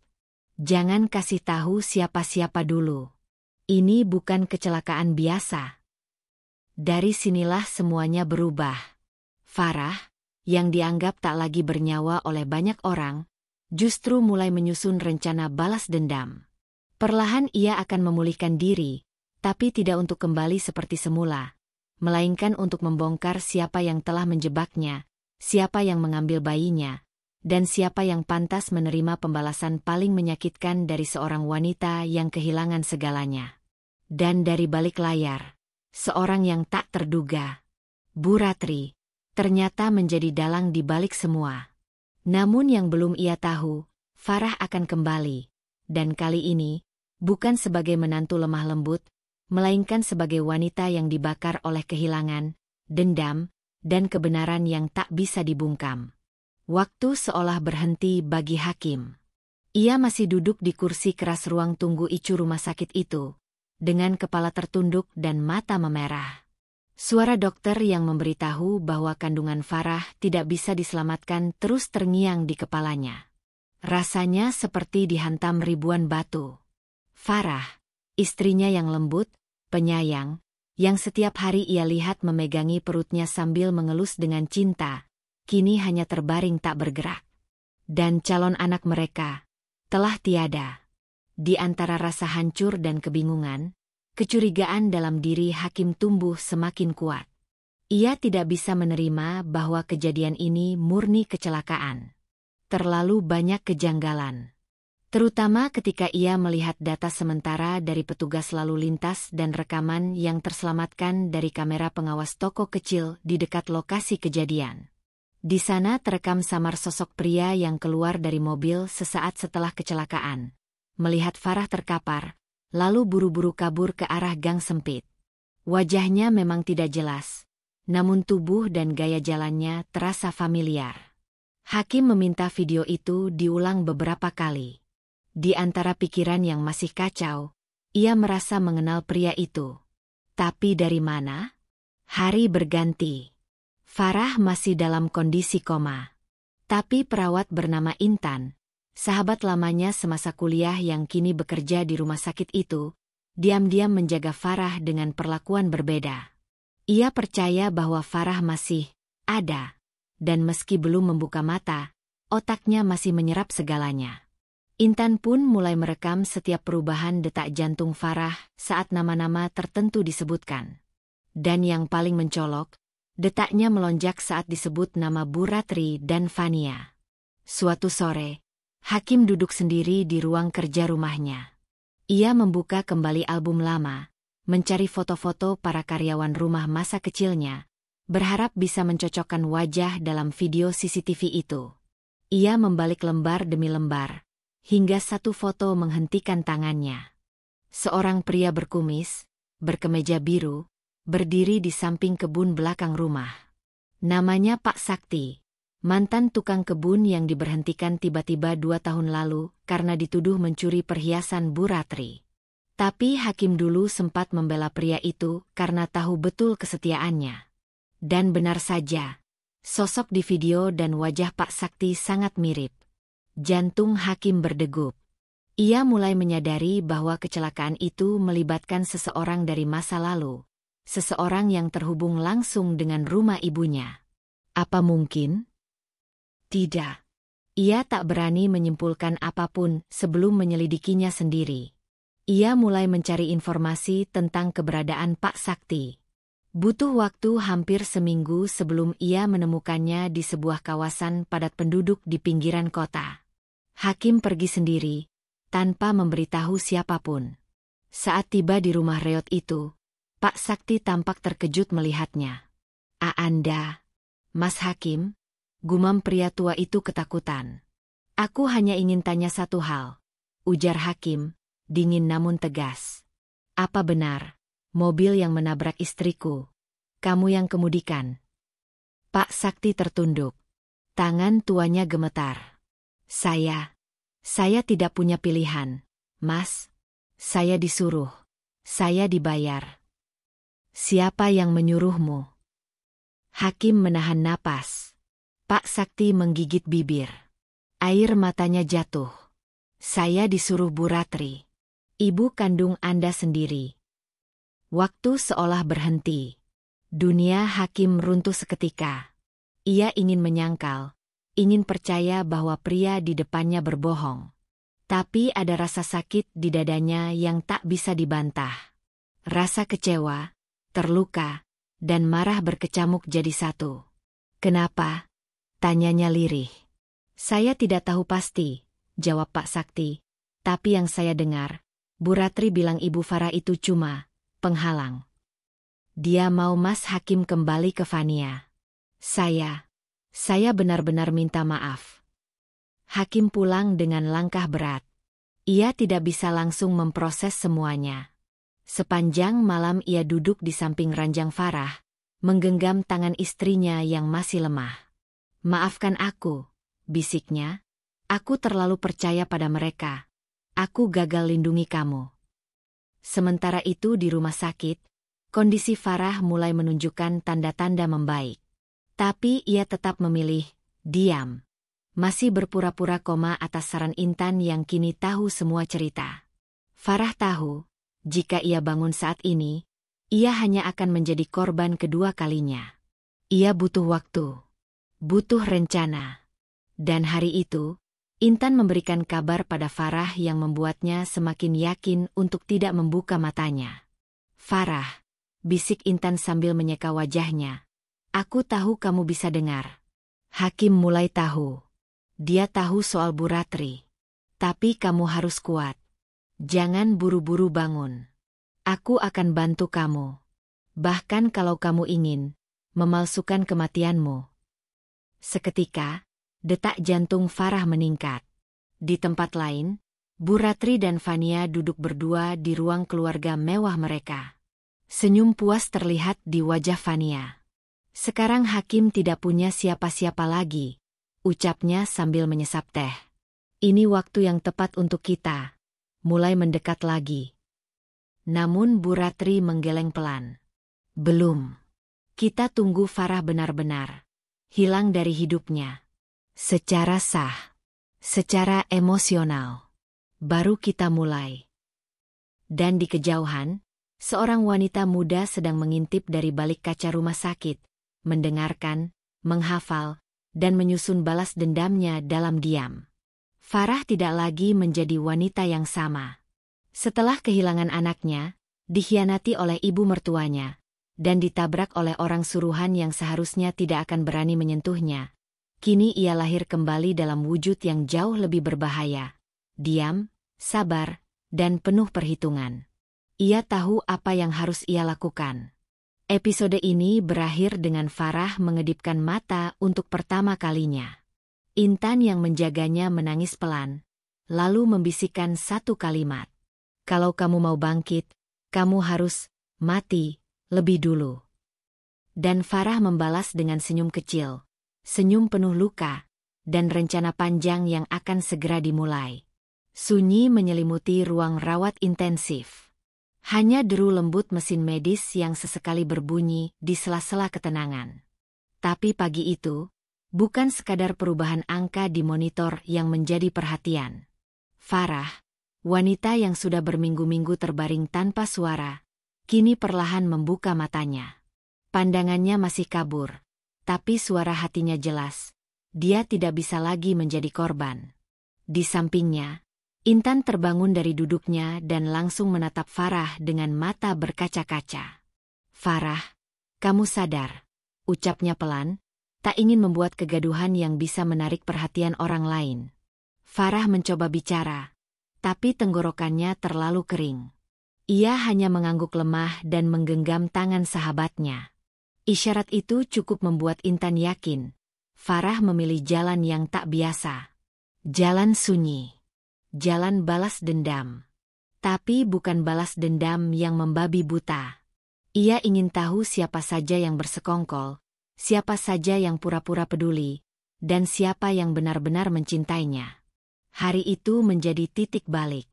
Jangan kasih tahu siapa-siapa dulu. Ini bukan kecelakaan biasa." Dari sinilah semuanya berubah. Farah, yang dianggap tak lagi bernyawa oleh banyak orang, justru mulai menyusun rencana balas dendam. Perlahan ia akan memulihkan diri, tapi tidak untuk kembali seperti semula, melainkan untuk membongkar siapa yang telah menjebaknya siapa yang mengambil bayinya, dan siapa yang pantas menerima pembalasan paling menyakitkan dari seorang wanita yang kehilangan segalanya. Dan dari balik layar, seorang yang tak terduga, Bu Ratri, ternyata menjadi dalang di balik semua. Namun yang belum ia tahu, Farah akan kembali, dan kali ini, bukan sebagai menantu lemah lembut, melainkan sebagai wanita yang dibakar oleh kehilangan, dendam, dan kebenaran yang tak bisa dibungkam. Waktu seolah berhenti bagi Hakim. Ia masih duduk di kursi keras ruang tunggu ICU rumah sakit itu, dengan kepala tertunduk dan mata memerah. Suara dokter yang memberitahu bahwa kandungan Farah tidak bisa diselamatkan terus terngiang di kepalanya. Rasanya seperti dihantam ribuan batu. Farah, istrinya yang lembut, penyayang, yang setiap hari ia lihat memegangi perutnya sambil mengelus dengan cinta, kini hanya terbaring tak bergerak. Dan calon anak mereka telah tiada. Di antara rasa hancur dan kebingungan, kecurigaan dalam diri Hakim tumbuh semakin kuat. Ia tidak bisa menerima bahwa kejadian ini murni kecelakaan. Terlalu banyak kejanggalan. Terutama ketika ia melihat data sementara dari petugas lalu lintas dan rekaman yang terselamatkan dari kamera pengawas toko kecil di dekat lokasi kejadian. Di sana terekam samar sosok pria yang keluar dari mobil sesaat setelah kecelakaan. Melihat Farah terkapar, lalu buru-buru kabur ke arah gang sempit. Wajahnya memang tidak jelas, namun tubuh dan gaya jalannya terasa familiar. Hakim meminta video itu diulang beberapa kali. Di antara pikiran yang masih kacau, ia merasa mengenal pria itu. Tapi dari mana? Hari berganti. Farah masih dalam kondisi koma. Tapi perawat bernama Intan, sahabat lamanya semasa kuliah yang kini bekerja di rumah sakit itu, diam-diam menjaga Farah dengan perlakuan berbeda. Ia percaya bahwa Farah masih ada, dan meski belum membuka mata, otaknya masih menyerap segalanya. Intan pun mulai merekam setiap perubahan detak jantung Farah saat nama-nama tertentu disebutkan. Dan yang paling mencolok, detaknya melonjak saat disebut nama Bu Ratri dan Fania. Suatu sore, Hakim duduk sendiri di ruang kerja rumahnya. Ia membuka kembali album lama, mencari foto-foto para karyawan rumah masa kecilnya, berharap bisa mencocokkan wajah dalam video CCTV itu. Ia membalik lembar demi lembar, hingga satu foto menghentikan tangannya. Seorang pria berkumis, berkemeja biru, berdiri di samping kebun belakang rumah. Namanya Pak Sakti, mantan tukang kebun yang diberhentikan tiba-tiba 2 tahun lalu karena dituduh mencuri perhiasan Bu Ratri. Tapi Hakim dulu sempat membela pria itu karena tahu betul kesetiaannya. Dan benar saja, sosok di video dan wajah Pak Sakti sangat mirip. Jantung Hakim berdegup. Ia mulai menyadari bahwa kecelakaan itu melibatkan seseorang dari masa lalu. Seseorang yang terhubung langsung dengan rumah ibunya. Apa mungkin? Tidak. Ia tak berani menyimpulkan apapun sebelum menyelidikinya sendiri. Ia mulai mencari informasi tentang keberadaan Pak Sakti. Butuh waktu hampir seminggu sebelum ia menemukannya di sebuah kawasan padat penduduk di pinggiran kota. Hakim pergi sendiri, tanpa memberitahu siapapun. Saat tiba di rumah reot itu, Pak Sakti tampak terkejut melihatnya. Anda, Mas Hakim?" gumam pria tua itu ketakutan. "Aku hanya ingin tanya satu hal," ujar Hakim, dingin namun tegas. "Apa benar, mobil yang menabrak istriku, kamu yang kemudikan?" Pak Sakti tertunduk. Tangan tuanya gemetar. Saya tidak punya pilihan, Mas. Saya disuruh. Saya dibayar." "Siapa yang menyuruhmu?" Hakim menahan napas. Pak Sakti menggigit bibir. Air matanya jatuh. "Saya disuruh Bu Ratri. Ibu kandung Anda sendiri." Waktu seolah berhenti. Dunia Hakim runtuh seketika. Ia ingin menyangkal, ingin percaya bahwa pria di depannya berbohong. Tapi ada rasa sakit di dadanya yang tak bisa dibantah. Rasa kecewa, terluka, dan marah berkecamuk jadi satu. Kenapa? Tanyanya lirih. Saya tidak tahu pasti, jawab Pak Sakti. Tapi yang saya dengar, Bu Ratri bilang Ibu Farah itu cuma penghalang. Dia mau Mas Hakim kembali ke Fania. Saya benar-benar minta maaf. Hakim pulang dengan langkah berat. Ia tidak bisa langsung memproses semuanya. Sepanjang malam ia duduk di samping ranjang Farah, menggenggam tangan istrinya yang masih lemah. Maafkan aku, bisiknya. Aku terlalu percaya pada mereka. Aku gagal lindungi kamu. Sementara itu di rumah sakit, kondisi Farah mulai menunjukkan tanda-tanda membaik. Tapi ia tetap memilih diam. Masih berpura-pura koma atas saran Intan yang kini tahu semua cerita. Farah tahu, jika ia bangun saat ini, ia hanya akan menjadi korban kedua kalinya. Ia butuh waktu, butuh rencana. Dan hari itu, Intan memberikan kabar pada Farah yang membuatnya semakin yakin untuk tidak membuka matanya. Farah, bisik Intan sambil menyeka wajahnya. Aku tahu kamu bisa dengar. Hakim mulai tahu. Dia tahu soal Bu Ratri. Tapi kamu harus kuat. Jangan buru-buru bangun. Aku akan bantu kamu. Bahkan kalau kamu ingin memalsukan kematianmu. Seketika, detak jantung Farah meningkat. Di tempat lain, Bu Ratri dan Fania duduk berdua di ruang keluarga mewah mereka. Senyum puas terlihat di wajah Fania. Sekarang Hakim tidak punya siapa-siapa lagi, ucapnya sambil menyesap teh. Ini waktu yang tepat untuk kita. Mulai mendekat lagi. Namun Bu Ratri menggeleng pelan. Belum. Kita tunggu Farah benar-benar hilang dari hidupnya. Secara sah. Secara emosional. Baru kita mulai. Dan di kejauhan, seorang wanita muda sedang mengintip dari balik kaca rumah sakit, mendengarkan, menghafal, dan menyusun balas dendamnya dalam diam. Farah tidak lagi menjadi wanita yang sama. Setelah kehilangan anaknya, dikhianati oleh ibu mertuanya, dan ditabrak oleh orang suruhan yang seharusnya tidak akan berani menyentuhnya, kini ia lahir kembali dalam wujud yang jauh lebih berbahaya. Diam, sabar, dan penuh perhitungan. Ia tahu apa yang harus ia lakukan. Episode ini berakhir dengan Farah mengedipkan mata untuk pertama kalinya. Intan yang menjaganya menangis pelan, lalu membisikkan satu kalimat. Kalau kamu mau bangkit, kamu harus mati lebih dulu. Dan Farah membalas dengan senyum kecil, senyum penuh luka, dan rencana panjang yang akan segera dimulai. Sunyi menyelimuti ruang rawat intensif. Hanya deru lembut mesin medis yang sesekali berbunyi di sela-sela ketenangan. Tapi pagi itu, bukan sekadar perubahan angka di monitor yang menjadi perhatian. Farah, wanita yang sudah berminggu-minggu terbaring tanpa suara, kini perlahan membuka matanya. Pandangannya masih kabur, tapi suara hatinya jelas. Dia tidak bisa lagi menjadi korban. Di sampingnya, Intan terbangun dari duduknya dan langsung menatap Farah dengan mata berkaca-kaca. Farah, kamu sadar, ucapnya pelan, tak ingin membuat kegaduhan yang bisa menarik perhatian orang lain. Farah mencoba bicara, tapi tenggorokannya terlalu kering. Ia hanya mengangguk lemah dan menggenggam tangan sahabatnya. Isyarat itu cukup membuat Intan yakin, Farah memilih jalan yang tak biasa. Jalan sunyi. Jalan balas dendam. Tapi bukan balas dendam yang membabi buta. Ia ingin tahu siapa saja yang bersekongkol, siapa saja yang pura-pura peduli, dan siapa yang benar-benar mencintainya. Hari itu menjadi titik balik.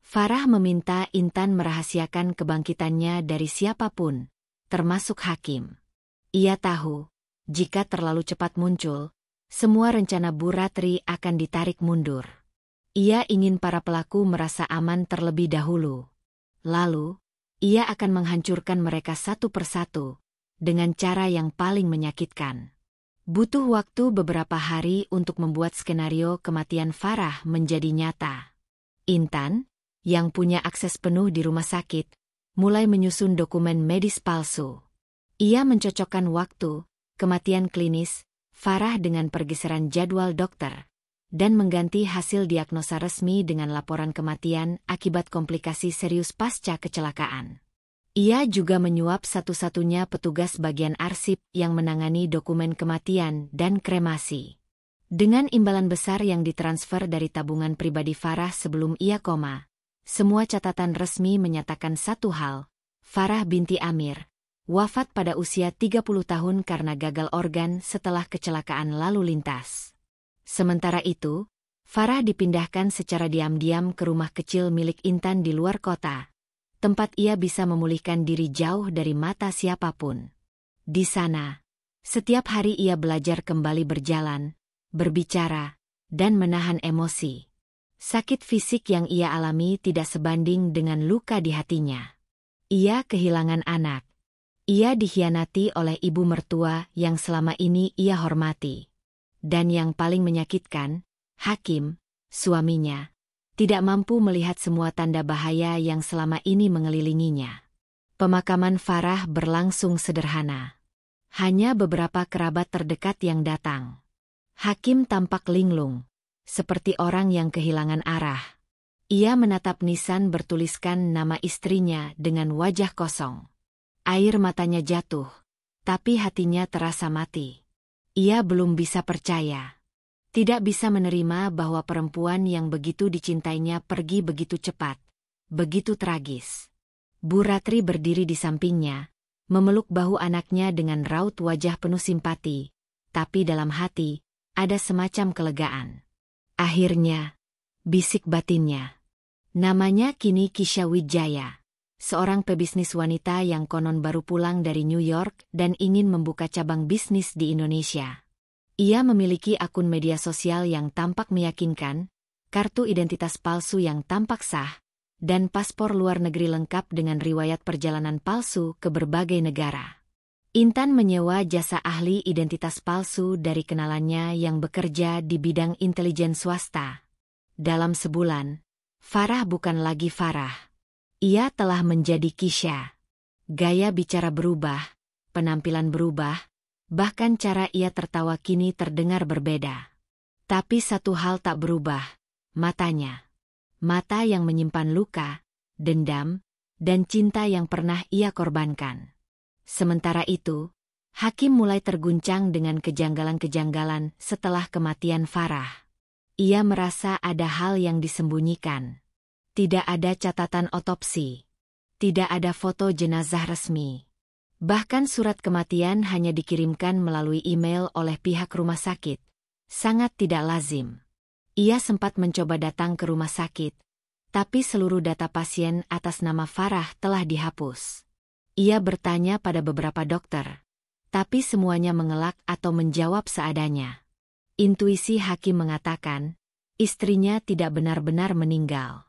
Farah meminta Intan merahasiakan kebangkitannya dari siapapun, termasuk Hakim. Ia tahu, jika terlalu cepat muncul, semua rencana Bu Ratri akan ditarik mundur. Ia ingin para pelaku merasa aman terlebih dahulu. Lalu, ia akan menghancurkan mereka satu persatu, dengan cara yang paling menyakitkan. Butuh waktu beberapa hari untuk membuat skenario kematian Farah menjadi nyata. Intan, yang punya akses penuh di rumah sakit, mulai menyusun dokumen medis palsu. Ia mencocokkan waktu, kematian klinis, Farah dengan pergeseran jadwal dokter, dan mengganti hasil diagnosa resmi dengan laporan kematian akibat komplikasi serius pasca kecelakaan. Ia juga menyuap satu-satunya petugas bagian arsip yang menangani dokumen kematian dan kremasi. Dengan imbalan besar yang ditransfer dari tabungan pribadi Farah sebelum ia koma, semua catatan resmi menyatakan satu hal, Farah binti Amir, wafat pada usia 30 tahun karena gagal organ setelah kecelakaan lalu lintas. Sementara itu, Farah dipindahkan secara diam-diam ke rumah kecil milik Intan di luar kota, tempat ia bisa memulihkan diri jauh dari mata siapapun. Di sana, setiap hari ia belajar kembali berjalan, berbicara, dan menahan emosi. Sakit fisik yang ia alami tidak sebanding dengan luka di hatinya. Ia kehilangan anak. Ia dikhianati oleh ibu mertua yang selama ini ia hormati. Dan yang paling menyakitkan, Hakim, suaminya, tidak mampu melihat semua tanda bahaya yang selama ini mengelilinginya. Pemakaman Farah berlangsung sederhana. Hanya beberapa kerabat terdekat yang datang. Hakim tampak linglung, seperti orang yang kehilangan arah. Ia menatap nisan bertuliskan nama istrinya dengan wajah kosong. Air matanya jatuh, tapi hatinya terasa mati. Ia belum bisa percaya. Tidak bisa menerima bahwa perempuan yang begitu dicintainya pergi begitu cepat, begitu tragis. Bu Ratri berdiri di sampingnya, memeluk bahu anaknya dengan raut wajah penuh simpati, tapi dalam hati, ada semacam kelegaan. Akhirnya, bisik batinnya. Namanya kini Kisha Wijaya, seorang pebisnis wanita yang konon baru pulang dari New York dan ingin membuka cabang bisnis di Indonesia. Ia memiliki akun media sosial yang tampak meyakinkan, kartu identitas palsu yang tampak sah, dan paspor luar negeri lengkap dengan riwayat perjalanan palsu ke berbagai negara. Intan menyewa jasa ahli identitas palsu dari kenalannya yang bekerja di bidang intelijen swasta. Dalam sebulan, Farah bukan lagi Farah. Ia telah menjadi Kisha. Gaya bicara berubah, penampilan berubah, bahkan cara ia tertawa kini terdengar berbeda. Tapi satu hal tak berubah, matanya. Mata yang menyimpan luka, dendam, dan cinta yang pernah ia korbankan. Sementara itu, Hakim mulai terguncang dengan kejanggalan-kejanggalan setelah kematian Farah. Ia merasa ada hal yang disembunyikan. Tidak ada catatan otopsi. Tidak ada foto jenazah resmi. Bahkan surat kematian hanya dikirimkan melalui email oleh pihak rumah sakit. Sangat tidak lazim. Ia sempat mencoba datang ke rumah sakit, tapi seluruh data pasien atas nama Farah telah dihapus. Ia bertanya pada beberapa dokter, tapi semuanya mengelak atau menjawab seadanya. Intuisi Hakim mengatakan, istrinya tidak benar-benar meninggal.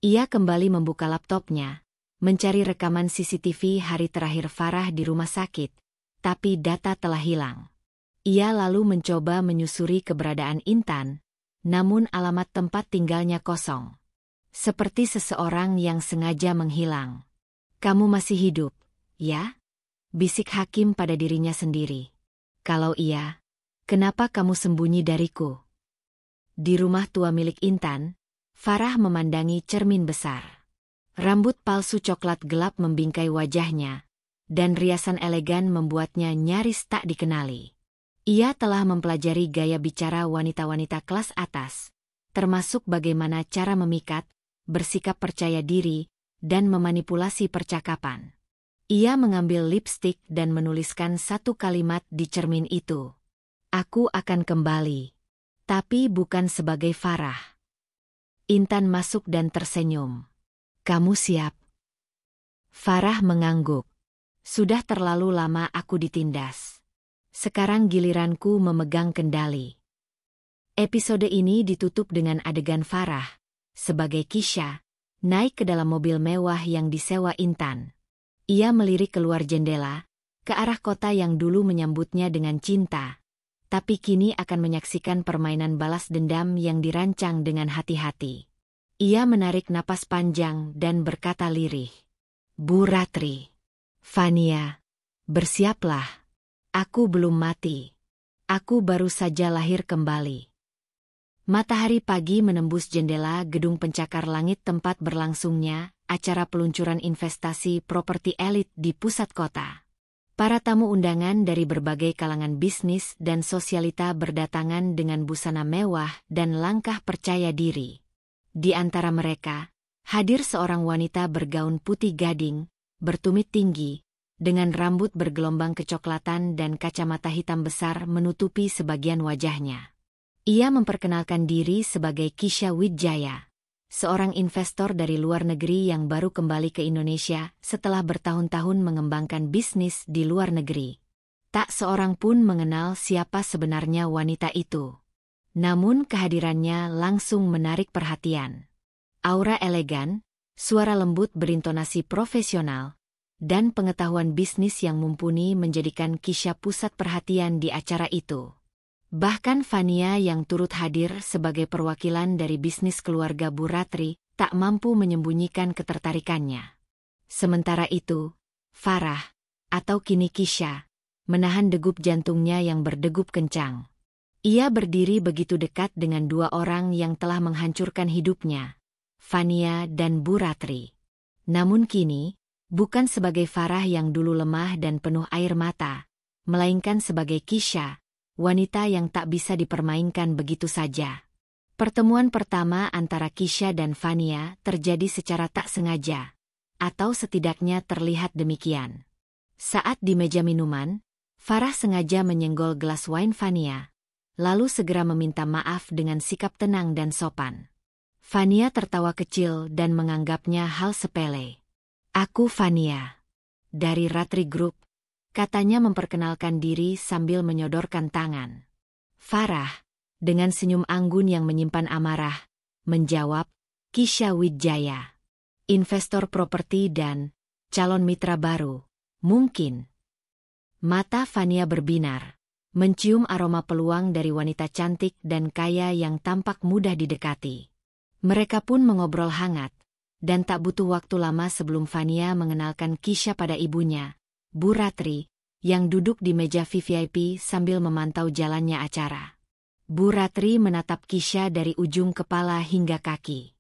Ia kembali membuka laptopnya, mencari rekaman CCTV hari terakhir Farah di rumah sakit, tapi data telah hilang. Ia lalu mencoba menyusuri keberadaan Intan, namun alamat tempat tinggalnya kosong. Seperti seseorang yang sengaja menghilang. Kamu masih hidup, ya? Bisik Hakim pada dirinya sendiri. Kalau iya, kenapa kamu sembunyi dariku? Di rumah tua milik Intan, Farah memandangi cermin besar. Rambut palsu coklat gelap membingkai wajahnya, dan riasan elegan membuatnya nyaris tak dikenali. Ia telah mempelajari gaya bicara wanita-wanita kelas atas, termasuk bagaimana cara memikat, bersikap percaya diri, dan memanipulasi percakapan. Ia mengambil lipstik dan menuliskan satu kalimat di cermin itu. Aku akan kembali. Tapi bukan sebagai Farah. Intan masuk dan tersenyum. Kamu siap? Farah mengangguk. Sudah terlalu lama aku ditindas. Sekarang giliranku memegang kendali. Episode ini ditutup dengan adegan Farah, sebagai Kisha, naik ke dalam mobil mewah yang disewa Intan. Ia melirik keluar jendela, ke arah kota yang dulu menyambutnya dengan cinta, tapi kini akan menyaksikan permainan balas dendam yang dirancang dengan hati-hati. Ia menarik napas panjang dan berkata lirih, Bu Ratri, Fania, bersiaplah. Aku belum mati. Aku baru saja lahir kembali. Matahari pagi menembus jendela gedung pencakar langit tempat berlangsungnya acara peluncuran investasi properti elit di pusat kota. Para tamu undangan dari berbagai kalangan bisnis dan sosialita berdatangan dengan busana mewah dan langkah percaya diri. Di antara mereka, hadir seorang wanita bergaun putih gading, bertumit tinggi, dengan rambut bergelombang kecoklatan dan kacamata hitam besar menutupi sebagian wajahnya. Ia memperkenalkan diri sebagai Kisha Wijaya, seorang investor dari luar negeri yang baru kembali ke Indonesia setelah bertahun-tahun mengembangkan bisnis di luar negeri. Tak seorang pun mengenal siapa sebenarnya wanita itu. Namun kehadirannya langsung menarik perhatian. Aura elegan, suara lembut berintonasi profesional, dan pengetahuan bisnis yang mumpuni menjadikan Kisha pusat perhatian di acara itu. Bahkan Fania yang turut hadir sebagai perwakilan dari bisnis keluarga Bu Ratri tak mampu menyembunyikan ketertarikannya. Sementara itu, Farah, atau kini Kisha, menahan degup jantungnya yang berdegup kencang. Ia berdiri begitu dekat dengan dua orang yang telah menghancurkan hidupnya, Fania dan Bu Ratri. Namun kini, bukan sebagai Farah yang dulu lemah dan penuh air mata, melainkan sebagai Kisha, wanita yang tak bisa dipermainkan begitu saja. Pertemuan pertama antara Kisha dan Fania terjadi secara tak sengaja, atau setidaknya terlihat demikian. Saat di meja minuman, Farah sengaja menyenggol gelas wine Fania, lalu segera meminta maaf dengan sikap tenang dan sopan. Fania tertawa kecil dan menganggapnya hal sepele. "Aku Fania, dari Ratri Group," katanya memperkenalkan diri sambil menyodorkan tangan. Farah, dengan senyum anggun yang menyimpan amarah, menjawab, "Kisha Wijaya, investor properti dan calon mitra baru, mungkin." Mata Fania berbinar, mencium aroma peluang dari wanita cantik dan kaya yang tampak mudah didekati. Mereka pun mengobrol hangat, dan tak butuh waktu lama sebelum Fania mengenalkan Kisha pada ibunya, Bu Ratri, yang duduk di meja VIP sambil memantau jalannya acara. Bu Ratri menatap Kisha dari ujung kepala hingga kaki.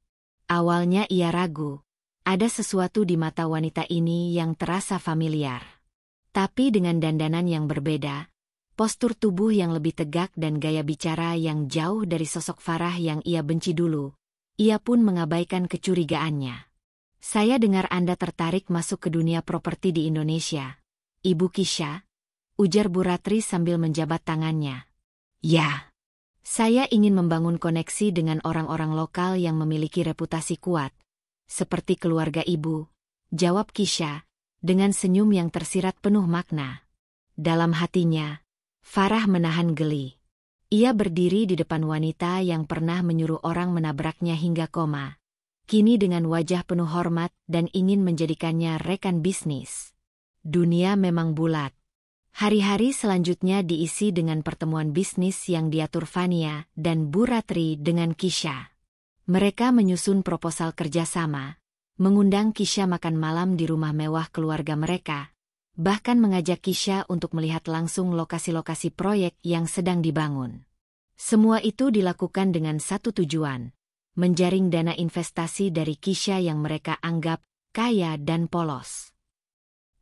Awalnya ia ragu, ada sesuatu di mata wanita ini yang terasa familiar. Tapi dengan dandanan yang berbeda, postur tubuh yang lebih tegak dan gaya bicara yang jauh dari sosok Farah yang ia benci dulu, ia pun mengabaikan kecurigaannya. "Saya dengar Anda tertarik masuk ke dunia properti di Indonesia, Ibu Kisha," ujar Bu Ratri sambil menjabat tangannya. "Ya, saya ingin membangun koneksi dengan orang-orang lokal yang memiliki reputasi kuat, seperti keluarga Ibu," jawab Kisha, dengan senyum yang tersirat penuh makna. Dalam hatinya, Farah menahan geli. Ia berdiri di depan wanita yang pernah menyuruh orang menabraknya hingga koma, kini dengan wajah penuh hormat dan ingin menjadikannya rekan bisnis. Dunia memang bulat. Hari-hari selanjutnya diisi dengan pertemuan bisnis yang diatur Fania dan Bu Ratri dengan Kisha. Mereka menyusun proposal kerjasama, mengundang Kisha makan malam di rumah mewah keluarga mereka, bahkan mengajak Kisha untuk melihat langsung lokasi-lokasi proyek yang sedang dibangun. Semua itu dilakukan dengan satu tujuan, menjaring dana investasi dari Kisha yang mereka anggap kaya dan polos.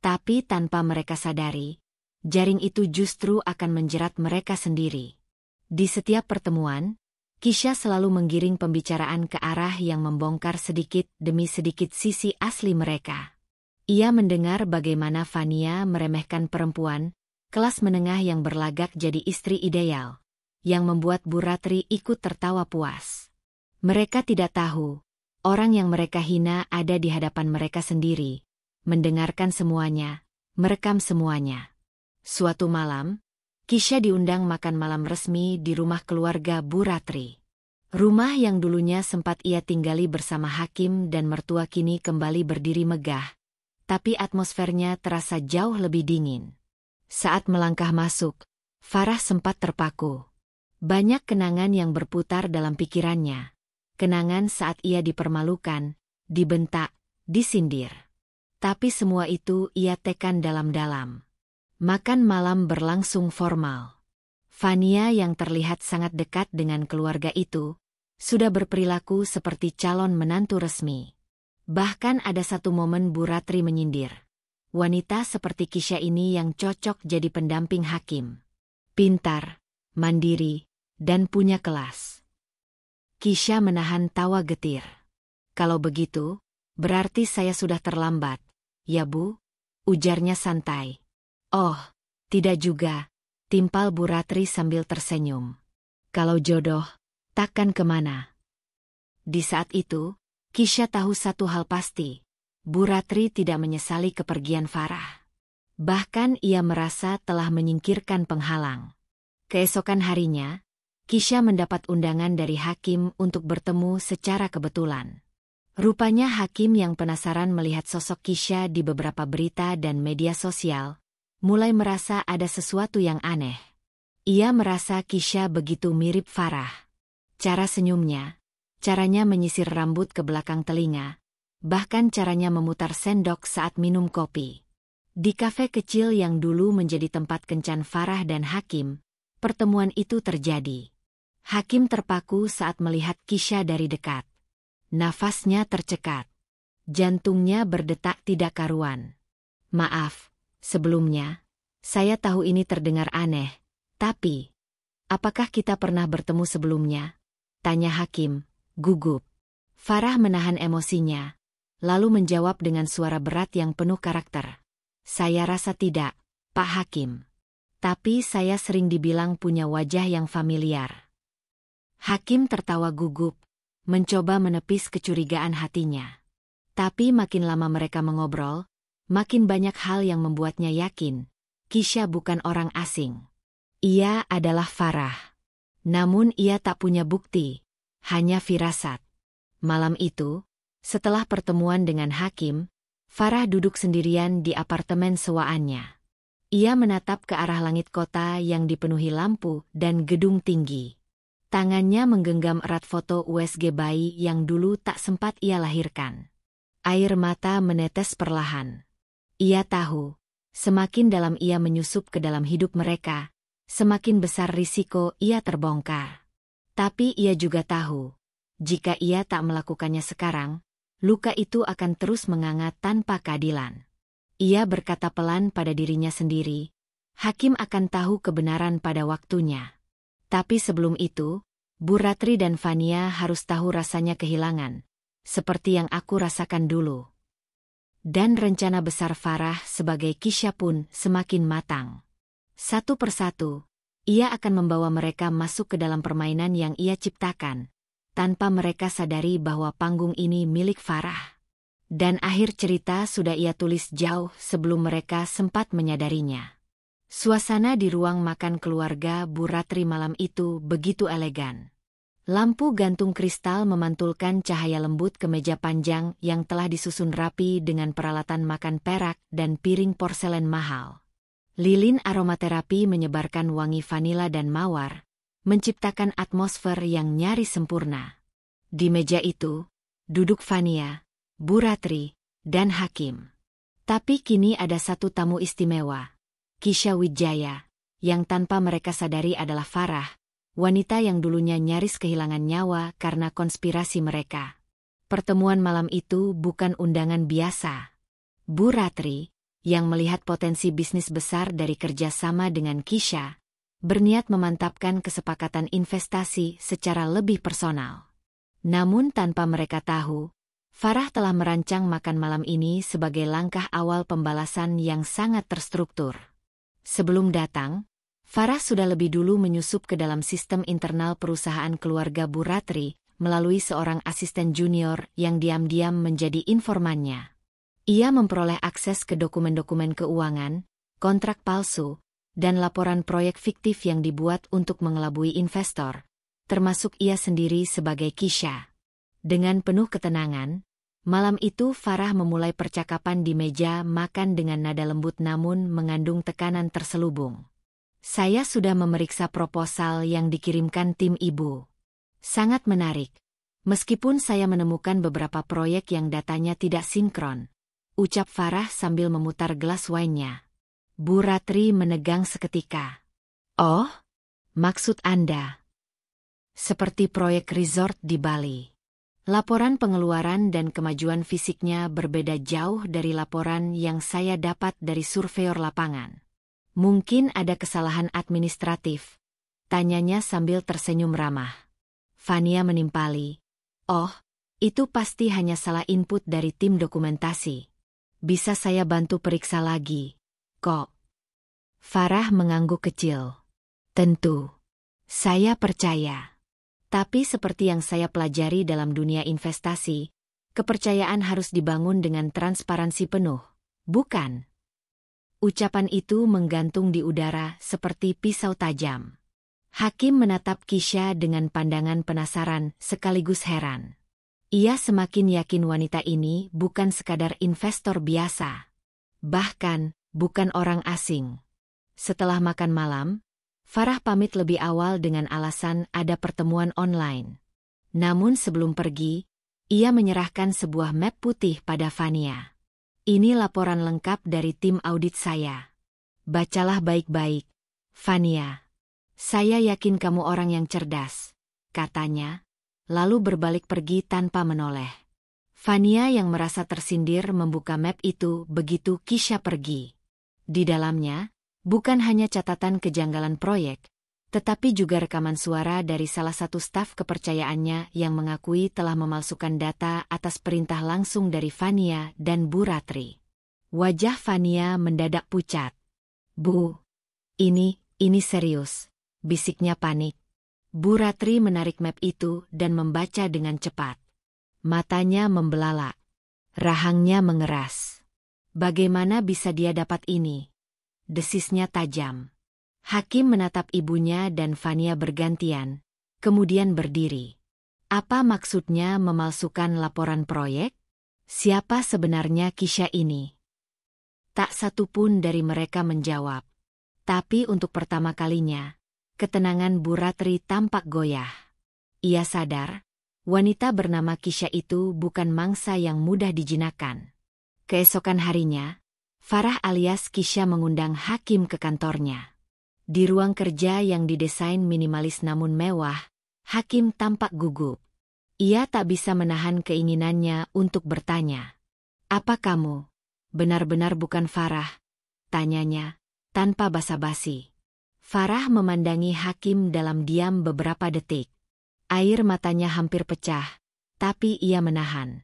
Tapi tanpa mereka sadari, jaring itu justru akan menjerat mereka sendiri. Di setiap pertemuan, Kisha selalu menggiring pembicaraan ke arah yang membongkar sedikit demi sedikit sisi asli mereka. Ia mendengar bagaimana Fania meremehkan perempuan, kelas menengah yang berlagak jadi istri ideal, yang membuat Bu Ratri ikut tertawa puas. Mereka tidak tahu, orang yang mereka hina ada di hadapan mereka sendiri, mendengarkan semuanya, merekam semuanya. Suatu malam, Kisha diundang makan malam resmi di rumah keluarga Bu Ratri. Rumah yang dulunya sempat ia tinggali bersama hakim dan mertua kini kembali berdiri megah, tapi atmosfernya terasa jauh lebih dingin. Saat melangkah masuk, Farah sempat terpaku. Banyak kenangan yang berputar dalam pikirannya. Kenangan saat ia dipermalukan, dibentak, disindir. Tapi semua itu ia tekan dalam-dalam. Makan malam berlangsung formal. Fania yang terlihat sangat dekat dengan keluarga itu, sudah berperilaku seperti calon menantu resmi. Bahkan ada satu momen Bu Ratri menyindir. Wanita seperti Kisha ini yang cocok jadi pendamping hakim. Pintar, mandiri, dan punya kelas. Kisha menahan tawa getir. Kalau begitu, berarti saya sudah terlambat. Ya Bu, ujarnya santai. Oh, tidak juga, timpal Bu Ratri sambil tersenyum. Kalau jodoh, takkan kemana. Di saat itu, Kisha tahu satu hal pasti. Bu Ratri tidak menyesali kepergian Farah. Bahkan ia merasa telah menyingkirkan penghalang. Keesokan harinya, Kisha mendapat undangan dari hakim untuk bertemu secara kebetulan. Rupanya hakim yang penasaran melihat sosok Kisha di beberapa berita dan media sosial, mulai merasa ada sesuatu yang aneh. Ia merasa Kisha begitu mirip Farah. Cara senyumnya, caranya menyisir rambut ke belakang telinga, bahkan caranya memutar sendok saat minum kopi. Di kafe kecil yang dulu menjadi tempat kencan Farah dan Hakim, pertemuan itu terjadi. Hakim terpaku saat melihat Kisha dari dekat. Nafasnya tercekat. Jantungnya berdetak tidak karuan. Maaf, sebelumnya, saya tahu ini terdengar aneh, tapi, apakah kita pernah bertemu sebelumnya? Tanya Hakim, gugup. Farah menahan emosinya, lalu menjawab dengan suara berat yang penuh karakter. Saya rasa tidak, Pak Hakim. Tapi saya sering dibilang punya wajah yang familiar. Hakim tertawa gugup, mencoba menepis kecurigaan hatinya. Tapi makin lama mereka mengobrol, makin banyak hal yang membuatnya yakin, Kisha bukan orang asing. Ia adalah Farah. Namun ia tak punya bukti, hanya firasat. Malam itu, setelah pertemuan dengan Hakim, Farah duduk sendirian di apartemen sewaannya. Ia menatap ke arah langit kota yang dipenuhi lampu dan gedung tinggi. Tangannya menggenggam erat foto USG bayi yang dulu tak sempat ia lahirkan. Air mata menetes perlahan. Ia tahu, semakin dalam ia menyusup ke dalam hidup mereka, semakin besar risiko ia terbongkar. Tapi ia juga tahu, jika ia tak melakukannya sekarang, luka itu akan terus menganga tanpa keadilan. Ia berkata pelan pada dirinya sendiri, Hakim akan tahu kebenaran pada waktunya. Tapi sebelum itu, Bu Ratri dan Fania harus tahu rasanya kehilangan, seperti yang aku rasakan dulu. Dan rencana besar Farah sebagai Kisha pun semakin matang. Satu persatu, ia akan membawa mereka masuk ke dalam permainan yang ia ciptakan, tanpa mereka sadari bahwa panggung ini milik Farah. Dan akhir cerita sudah ia tulis jauh sebelum mereka sempat menyadarinya. Suasana di ruang makan keluarga Bu Ratri malam itu begitu elegan. Lampu gantung kristal memantulkan cahaya lembut ke meja panjang yang telah disusun rapi dengan peralatan makan perak dan piring porselen mahal. Lilin aromaterapi menyebarkan wangi vanila dan mawar, menciptakan atmosfer yang nyaris sempurna. Di meja itu, duduk Fania, Bu Ratri, dan Hakim. Tapi kini ada satu tamu istimewa, Kisha Wijaya, yang tanpa mereka sadari adalah Farah, wanita yang dulunya nyaris kehilangan nyawa karena konspirasi mereka. Pertemuan malam itu bukan undangan biasa. Bu Ratri, yang melihat potensi bisnis besar dari kerjasama dengan Kisha, berniat memantapkan kesepakatan investasi secara lebih personal. Namun tanpa mereka tahu, Farah telah merancang makan malam ini sebagai langkah awal pembalasan yang sangat terstruktur. Sebelum datang, Farah sudah lebih dulu menyusup ke dalam sistem internal perusahaan keluarga Bu Ratri melalui seorang asisten junior yang diam-diam menjadi informannya. Ia memperoleh akses ke dokumen-dokumen keuangan, kontrak palsu, dan laporan proyek fiktif yang dibuat untuk mengelabui investor, termasuk ia sendiri sebagai Kisha. Dengan penuh ketenangan, malam itu Farah memulai percakapan di meja makan dengan nada lembut namun mengandung tekanan terselubung. Saya sudah memeriksa proposal yang dikirimkan tim Ibu. Sangat menarik. Meskipun saya menemukan beberapa proyek yang datanya tidak sinkron, ucap Farah sambil memutar gelas wine-nya. Bu Ratri menegang seketika. Oh, Maksud Anda? Seperti proyek resort di Bali. Laporan pengeluaran dan kemajuan fisiknya berbeda jauh dari laporan yang saya dapat dari surveyor lapangan. Mungkin ada kesalahan administratif, tanyanya sambil tersenyum ramah. Fania menimpali. Oh, itu pasti hanya salah input dari tim dokumentasi. Bisa saya bantu periksa lagi, kok? Farah mengangguk kecil. Tentu. Saya percaya. Tapi seperti yang saya pelajari dalam dunia investasi, kepercayaan harus dibangun dengan transparansi penuh, bukan? Ucapan itu menggantung di udara seperti pisau tajam. Hakim menatap Kisha dengan pandangan penasaran sekaligus heran. Ia semakin yakin wanita ini bukan sekadar investor biasa. Bahkan, bukan orang asing. Setelah makan malam, Farah pamit lebih awal dengan alasan ada pertemuan online. Namun sebelum pergi, ia menyerahkan sebuah map putih pada Fania. Ini laporan lengkap dari tim audit saya. Bacalah baik-baik, Fania. Saya yakin kamu orang yang cerdas, katanya, lalu berbalik pergi tanpa menoleh. Fania yang merasa tersindir membuka map itu begitu Kisha pergi. Di dalamnya, bukan hanya catatan kejanggalan proyek, tetapi juga rekaman suara dari salah satu staf kepercayaannya yang mengakui telah memalsukan data atas perintah langsung dari Fania dan Bu Ratri. Wajah Fania mendadak pucat. Bu, ini serius, bisiknya panik. Bu Ratri menarik map itu dan membaca dengan cepat. Matanya membelalak. Rahangnya mengeras. Bagaimana bisa dia dapat ini? Desisnya tajam. Hakim menatap ibunya dan Fania bergantian, kemudian berdiri. Apa maksudnya memalsukan laporan proyek? Siapa sebenarnya Kisha ini? Tak satu pun dari mereka menjawab. Tapi untuk pertama kalinya, ketenangan Bu Ratri tampak goyah. Ia sadar, wanita bernama Kisha itu bukan mangsa yang mudah dijinakkan. Keesokan harinya, Farah alias Kisha mengundang Hakim ke kantornya. Di ruang kerja yang didesain minimalis namun mewah, Hakim tampak gugup. Ia tak bisa menahan keinginannya untuk bertanya. Apa kamu? Benar-benar bukan Farah? Tanyanya, tanpa basa-basi. Farah memandangi Hakim dalam diam beberapa detik. Air matanya hampir pecah, tapi ia menahan.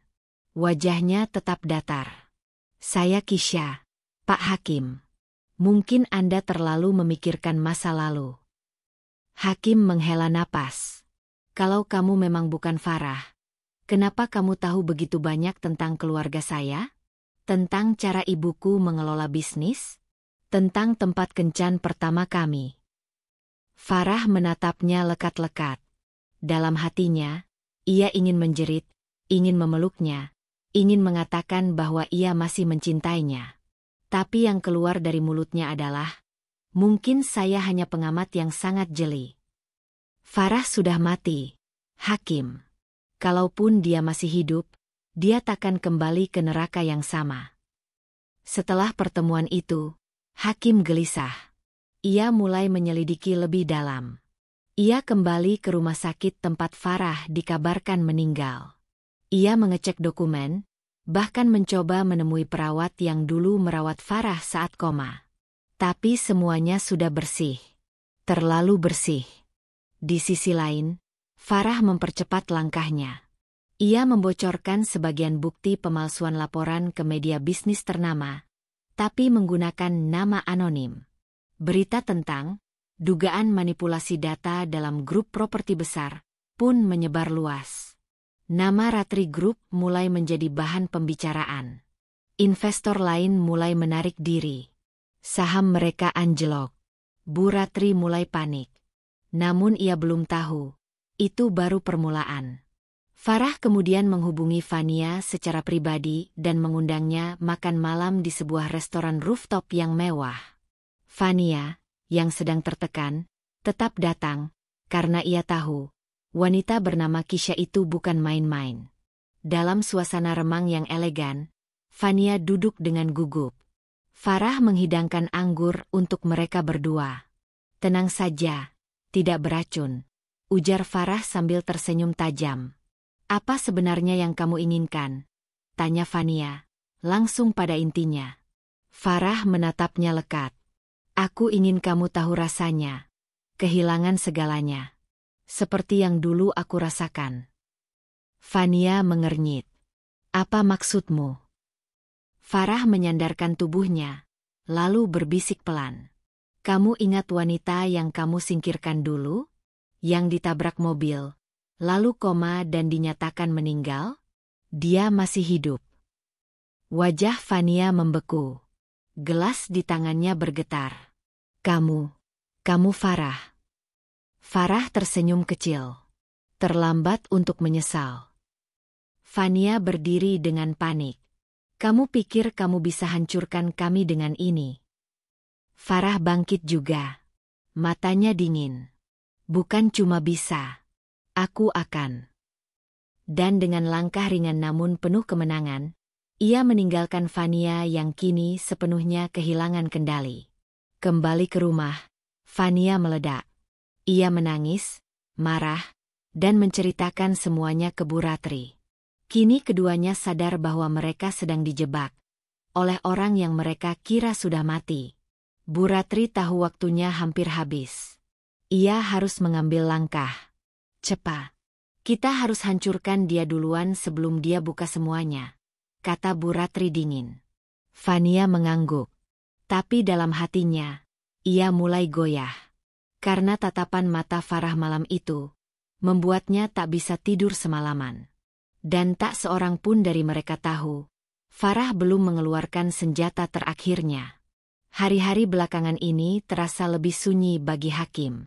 Wajahnya tetap datar. Saya Kisha, Pak Hakim. Mungkin Anda terlalu memikirkan masa lalu. Hakim menghela napas. Kalau kamu memang bukan Farah, kenapa kamu tahu begitu banyak tentang keluarga saya? Tentang cara ibuku mengelola bisnis? Tentang tempat kencan pertama kami? Farah menatapnya lekat-lekat. Dalam hatinya, ia ingin menjerit, ingin memeluknya, ingin mengatakan bahwa ia masih mencintainya. Tapi yang keluar dari mulutnya adalah, mungkin saya hanya pengamat yang sangat jeli. Farah sudah mati, Hakim. Kalaupun dia masih hidup, dia takkan kembali ke neraka yang sama. Setelah pertemuan itu, Hakim gelisah. Ia mulai menyelidiki lebih dalam. Ia kembali ke rumah sakit tempat Farah dikabarkan meninggal. Ia mengecek dokumen, bahkan mencoba menemui perawat yang dulu merawat Farah saat koma. Tapi semuanya sudah bersih. Terlalu bersih. Di sisi lain, Farah mempercepat langkahnya. Ia membocorkan sebagian bukti pemalsuan laporan ke media bisnis ternama, tapi menggunakan nama anonim. Berita tentang dugaan manipulasi data dalam grup properti besar pun menyebar luas. Nama Ratri Group mulai menjadi bahan pembicaraan. Investor lain mulai menarik diri. Saham mereka anjlok. Bu Ratri mulai panik. Namun ia belum tahu, itu baru permulaan. Farah kemudian menghubungi Fania secara pribadi dan mengundangnya makan malam di sebuah restoran rooftop yang mewah. Fania, yang sedang tertekan, tetap datang, karena ia tahu, wanita bernama Kisha itu bukan main-main. Dalam suasana remang yang elegan, Fania duduk dengan gugup. Farah menghidangkan anggur untuk mereka berdua. Tenang saja, tidak beracun, ujar Farah sambil tersenyum tajam. Apa sebenarnya yang kamu inginkan? Tanya Fania, langsung pada intinya. Farah menatapnya lekat. Aku ingin kamu tahu rasanya. Kehilangan segalanya. Seperti yang dulu aku rasakan. Fania mengernyit. Apa maksudmu? Farah menyandarkan tubuhnya, lalu berbisik pelan. Kamu ingat wanita yang kamu singkirkan dulu? Yang ditabrak mobil, lalu koma dan dinyatakan meninggal? Dia masih hidup. Wajah Fania membeku. Gelas di tangannya bergetar. Kamu Farah. Farah tersenyum kecil. Terlambat untuk menyesal. Fania berdiri dengan panik. Kamu pikir kamu bisa hancurkan kami dengan ini? Farah bangkit juga. Matanya dingin. Bukan cuma bisa. Aku akan. Dan dengan langkah ringan namun penuh kemenangan, ia meninggalkan Fania yang kini sepenuhnya kehilangan kendali. Kembali ke rumah, Fania meledak. Ia menangis, marah, dan menceritakan semuanya ke Bu Ratri. Kini keduanya sadar bahwa mereka sedang dijebak oleh orang yang mereka kira sudah mati. Bu Ratri tahu waktunya hampir habis. Ia harus mengambil langkah. Cepat. Kita harus hancurkan dia duluan sebelum dia buka semuanya, kata Bu Ratri dingin. Fania mengangguk. Tapi dalam hatinya, ia mulai goyah. Karena tatapan mata Farah malam itu, membuatnya tak bisa tidur semalaman. Dan tak seorang pun dari mereka tahu, Farah belum mengeluarkan senjata terakhirnya. Hari-hari belakangan ini terasa lebih sunyi bagi Hakim.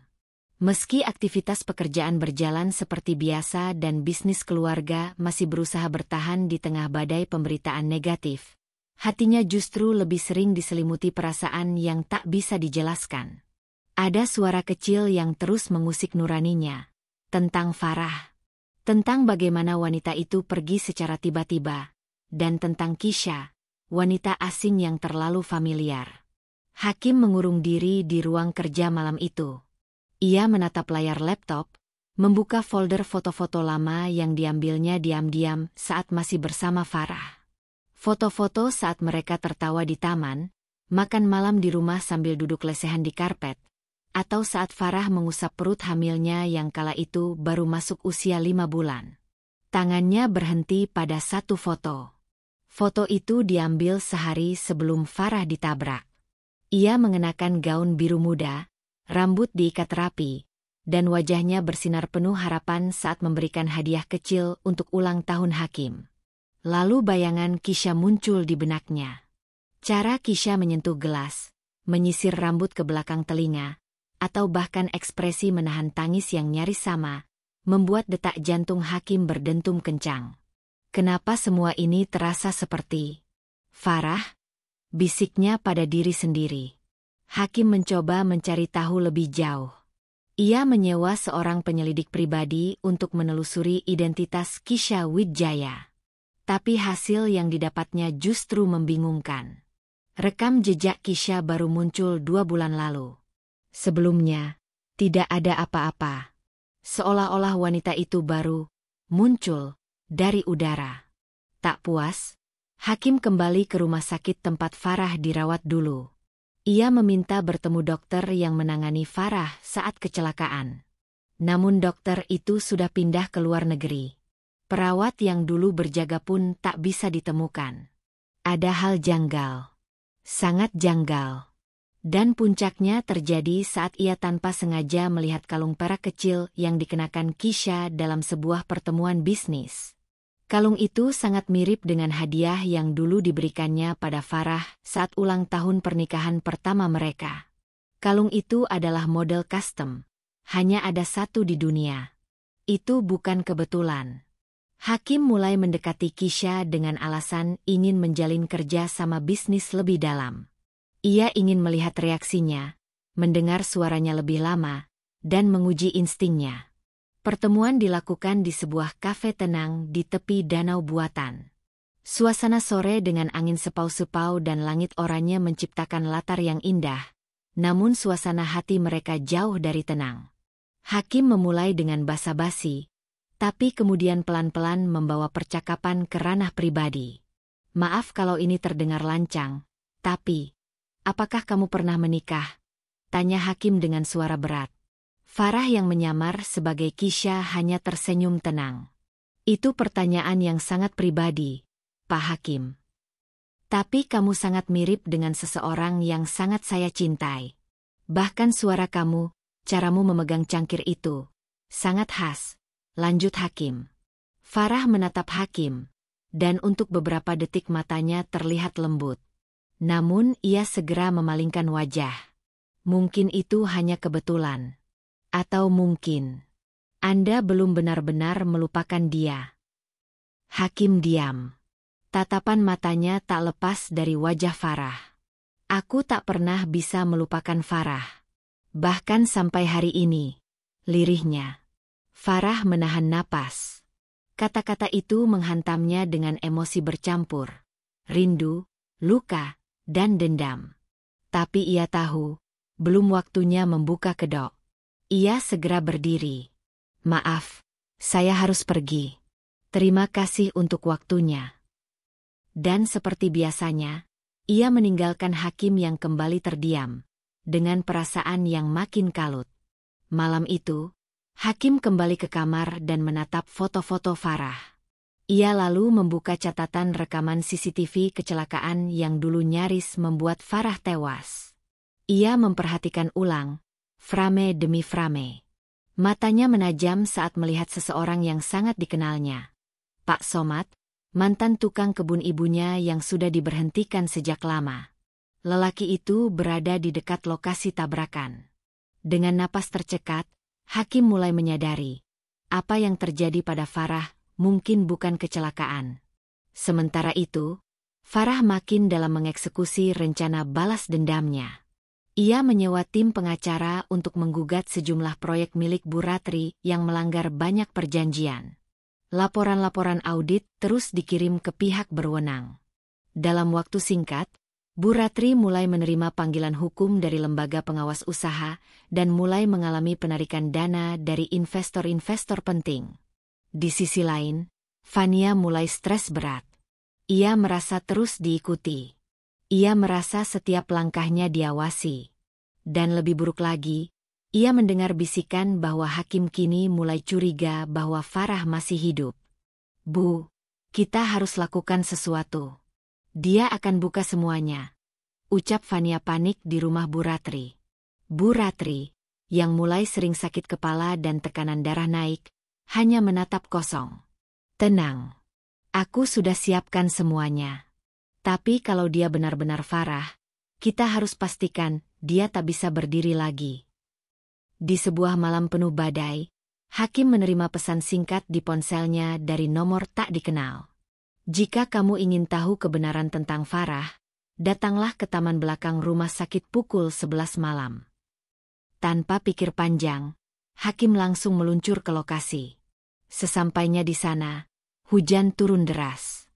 Meski aktivitas pekerjaan berjalan seperti biasa dan bisnis keluarga masih berusaha bertahan di tengah badai pemberitaan negatif, hatinya justru lebih sering diselimuti perasaan yang tak bisa dijelaskan. Ada suara kecil yang terus mengusik nuraninya, tentang Farah. Tentang bagaimana wanita itu pergi secara tiba-tiba, dan tentang Kisha, wanita asing yang terlalu familiar. Hakim mengurung diri di ruang kerja malam itu. Ia menatap layar laptop, membuka folder foto-foto lama yang diambilnya diam-diam saat masih bersama Farah. Foto-foto saat mereka tertawa di taman, makan malam di rumah sambil duduk lesehan di karpet, atau saat Farah mengusap perut hamilnya yang kala itu baru masuk usia 5 bulan. Tangannya berhenti pada satu foto. Foto itu diambil sehari sebelum Farah ditabrak. Ia mengenakan gaun biru muda, rambut diikat rapi, dan wajahnya bersinar penuh harapan saat memberikan hadiah kecil untuk ulang tahun Hakim. Lalu bayangan Kisha muncul di benaknya. Cara Kisha menyentuh gelas, menyisir rambut ke belakang telinga, atau bahkan ekspresi menahan tangis yang nyaris sama, membuat detak jantung Hakim berdentum kencang. Kenapa semua ini terasa seperti Farah? Bisiknya pada diri sendiri. Hakim mencoba mencari tahu lebih jauh. Ia menyewa seorang penyelidik pribadi untuk menelusuri identitas Kisha Wijaya. Tapi hasil yang didapatnya justru membingungkan. Rekam jejak Kisha baru muncul 2 bulan lalu. Sebelumnya, tidak ada apa-apa. Seolah-olah wanita itu baru muncul dari udara. Tak puas, Hakim kembali ke rumah sakit tempat Farah dirawat dulu. Ia meminta bertemu dokter yang menangani Farah saat kecelakaan. Namun dokter itu sudah pindah ke luar negeri. Perawat yang dulu berjaga pun tak bisa ditemukan. Ada hal janggal. Sangat janggal. Dan puncaknya terjadi saat ia tanpa sengaja melihat kalung perak kecil yang dikenakan Kisha dalam sebuah pertemuan bisnis. Kalung itu sangat mirip dengan hadiah yang dulu diberikannya pada Farah saat ulang tahun pernikahan pertama mereka. Kalung itu adalah model custom. Hanya ada satu di dunia. Itu bukan kebetulan. Hakim mulai mendekati Kisha dengan alasan ingin menjalin kerja sama bisnis lebih dalam. Ia ingin melihat reaksinya, mendengar suaranya lebih lama, dan menguji instingnya. Pertemuan dilakukan di sebuah kafe tenang di tepi danau buatan. Suasana sore dengan angin sepau-sepau dan langit oranye menciptakan latar yang indah, namun suasana hati mereka jauh dari tenang. Hakim memulai dengan basa-basi, tapi kemudian pelan-pelan membawa percakapan ke ranah pribadi. Maaf kalau ini terdengar lancang, tapi, apakah kamu pernah menikah? Tanya Hakim dengan suara berat. Farah yang menyamar sebagai Kisha hanya tersenyum tenang. Itu pertanyaan yang sangat pribadi, Pak Hakim. Tapi kamu sangat mirip dengan seseorang yang sangat saya cintai. Bahkan suara kamu, caramu memegang cangkir itu, sangat khas. Lanjut Hakim. Farah menatap Hakim, dan untuk beberapa detik matanya terlihat lembut. Namun ia segera memalingkan wajah. Mungkin itu hanya kebetulan. Atau mungkin Anda belum benar-benar melupakan dia. Hakim diam. Tatapan matanya tak lepas dari wajah Farah. Aku tak pernah bisa melupakan Farah. Bahkan sampai hari ini. Lirihnya. Farah menahan napas. Kata-kata itu menghantamnya dengan emosi bercampur. Rindu, luka, dan dendam. Tapi ia tahu, belum waktunya membuka kedok. Ia segera berdiri. Maaf, saya harus pergi. Terima kasih untuk waktunya. Dan seperti biasanya, ia meninggalkan Hakim yang kembali terdiam, dengan perasaan yang makin kalut. Malam itu, Hakim kembali ke kamar dan menatap foto-foto Farah. Ia lalu membuka catatan rekaman CCTV kecelakaan yang dulu nyaris membuat Farah tewas. Ia memperhatikan ulang, frame demi frame. Matanya menajam saat melihat seseorang yang sangat dikenalnya. Pak Somad, mantan tukang kebun ibunya yang sudah diberhentikan sejak lama. Lelaki itu berada di dekat lokasi tabrakan. Dengan napas tercekat, Hakim mulai menyadari, apa yang terjadi pada Farah mungkin bukan kecelakaan. Sementara itu, Farah makin dalam mengeksekusi rencana balas dendamnya. Ia menyewa tim pengacara untuk menggugat sejumlah proyek milik Bu Ratri yang melanggar banyak perjanjian. Laporan-laporan audit terus dikirim ke pihak berwenang. Dalam waktu singkat, Bu Ratri mulai menerima panggilan hukum dari lembaga pengawas usaha dan mulai mengalami penarikan dana dari investor-investor penting. Di sisi lain, Fania mulai stres berat. Ia merasa terus diikuti. Ia merasa setiap langkahnya diawasi. Dan lebih buruk lagi, ia mendengar bisikan bahwa Hakim kini mulai curiga bahwa Farah masih hidup. Bu, kita harus lakukan sesuatu. Dia akan buka semuanya, ucap Fania panik di rumah Bu Ratri. Bu Ratri, yang mulai sering sakit kepala dan tekanan darah naik, hanya menatap kosong. Tenang, aku sudah siapkan semuanya. Tapi kalau dia benar-benar Farah, kita harus pastikan dia tak bisa berdiri lagi. Di sebuah malam penuh badai, Hakim menerima pesan singkat di ponselnya dari nomor tak dikenal. Jika kamu ingin tahu kebenaran tentang Farah, datanglah ke taman belakang rumah sakit pukul 11 malam. Tanpa pikir panjang, Hakim langsung meluncur ke lokasi. Sesampainya di sana, hujan turun deras.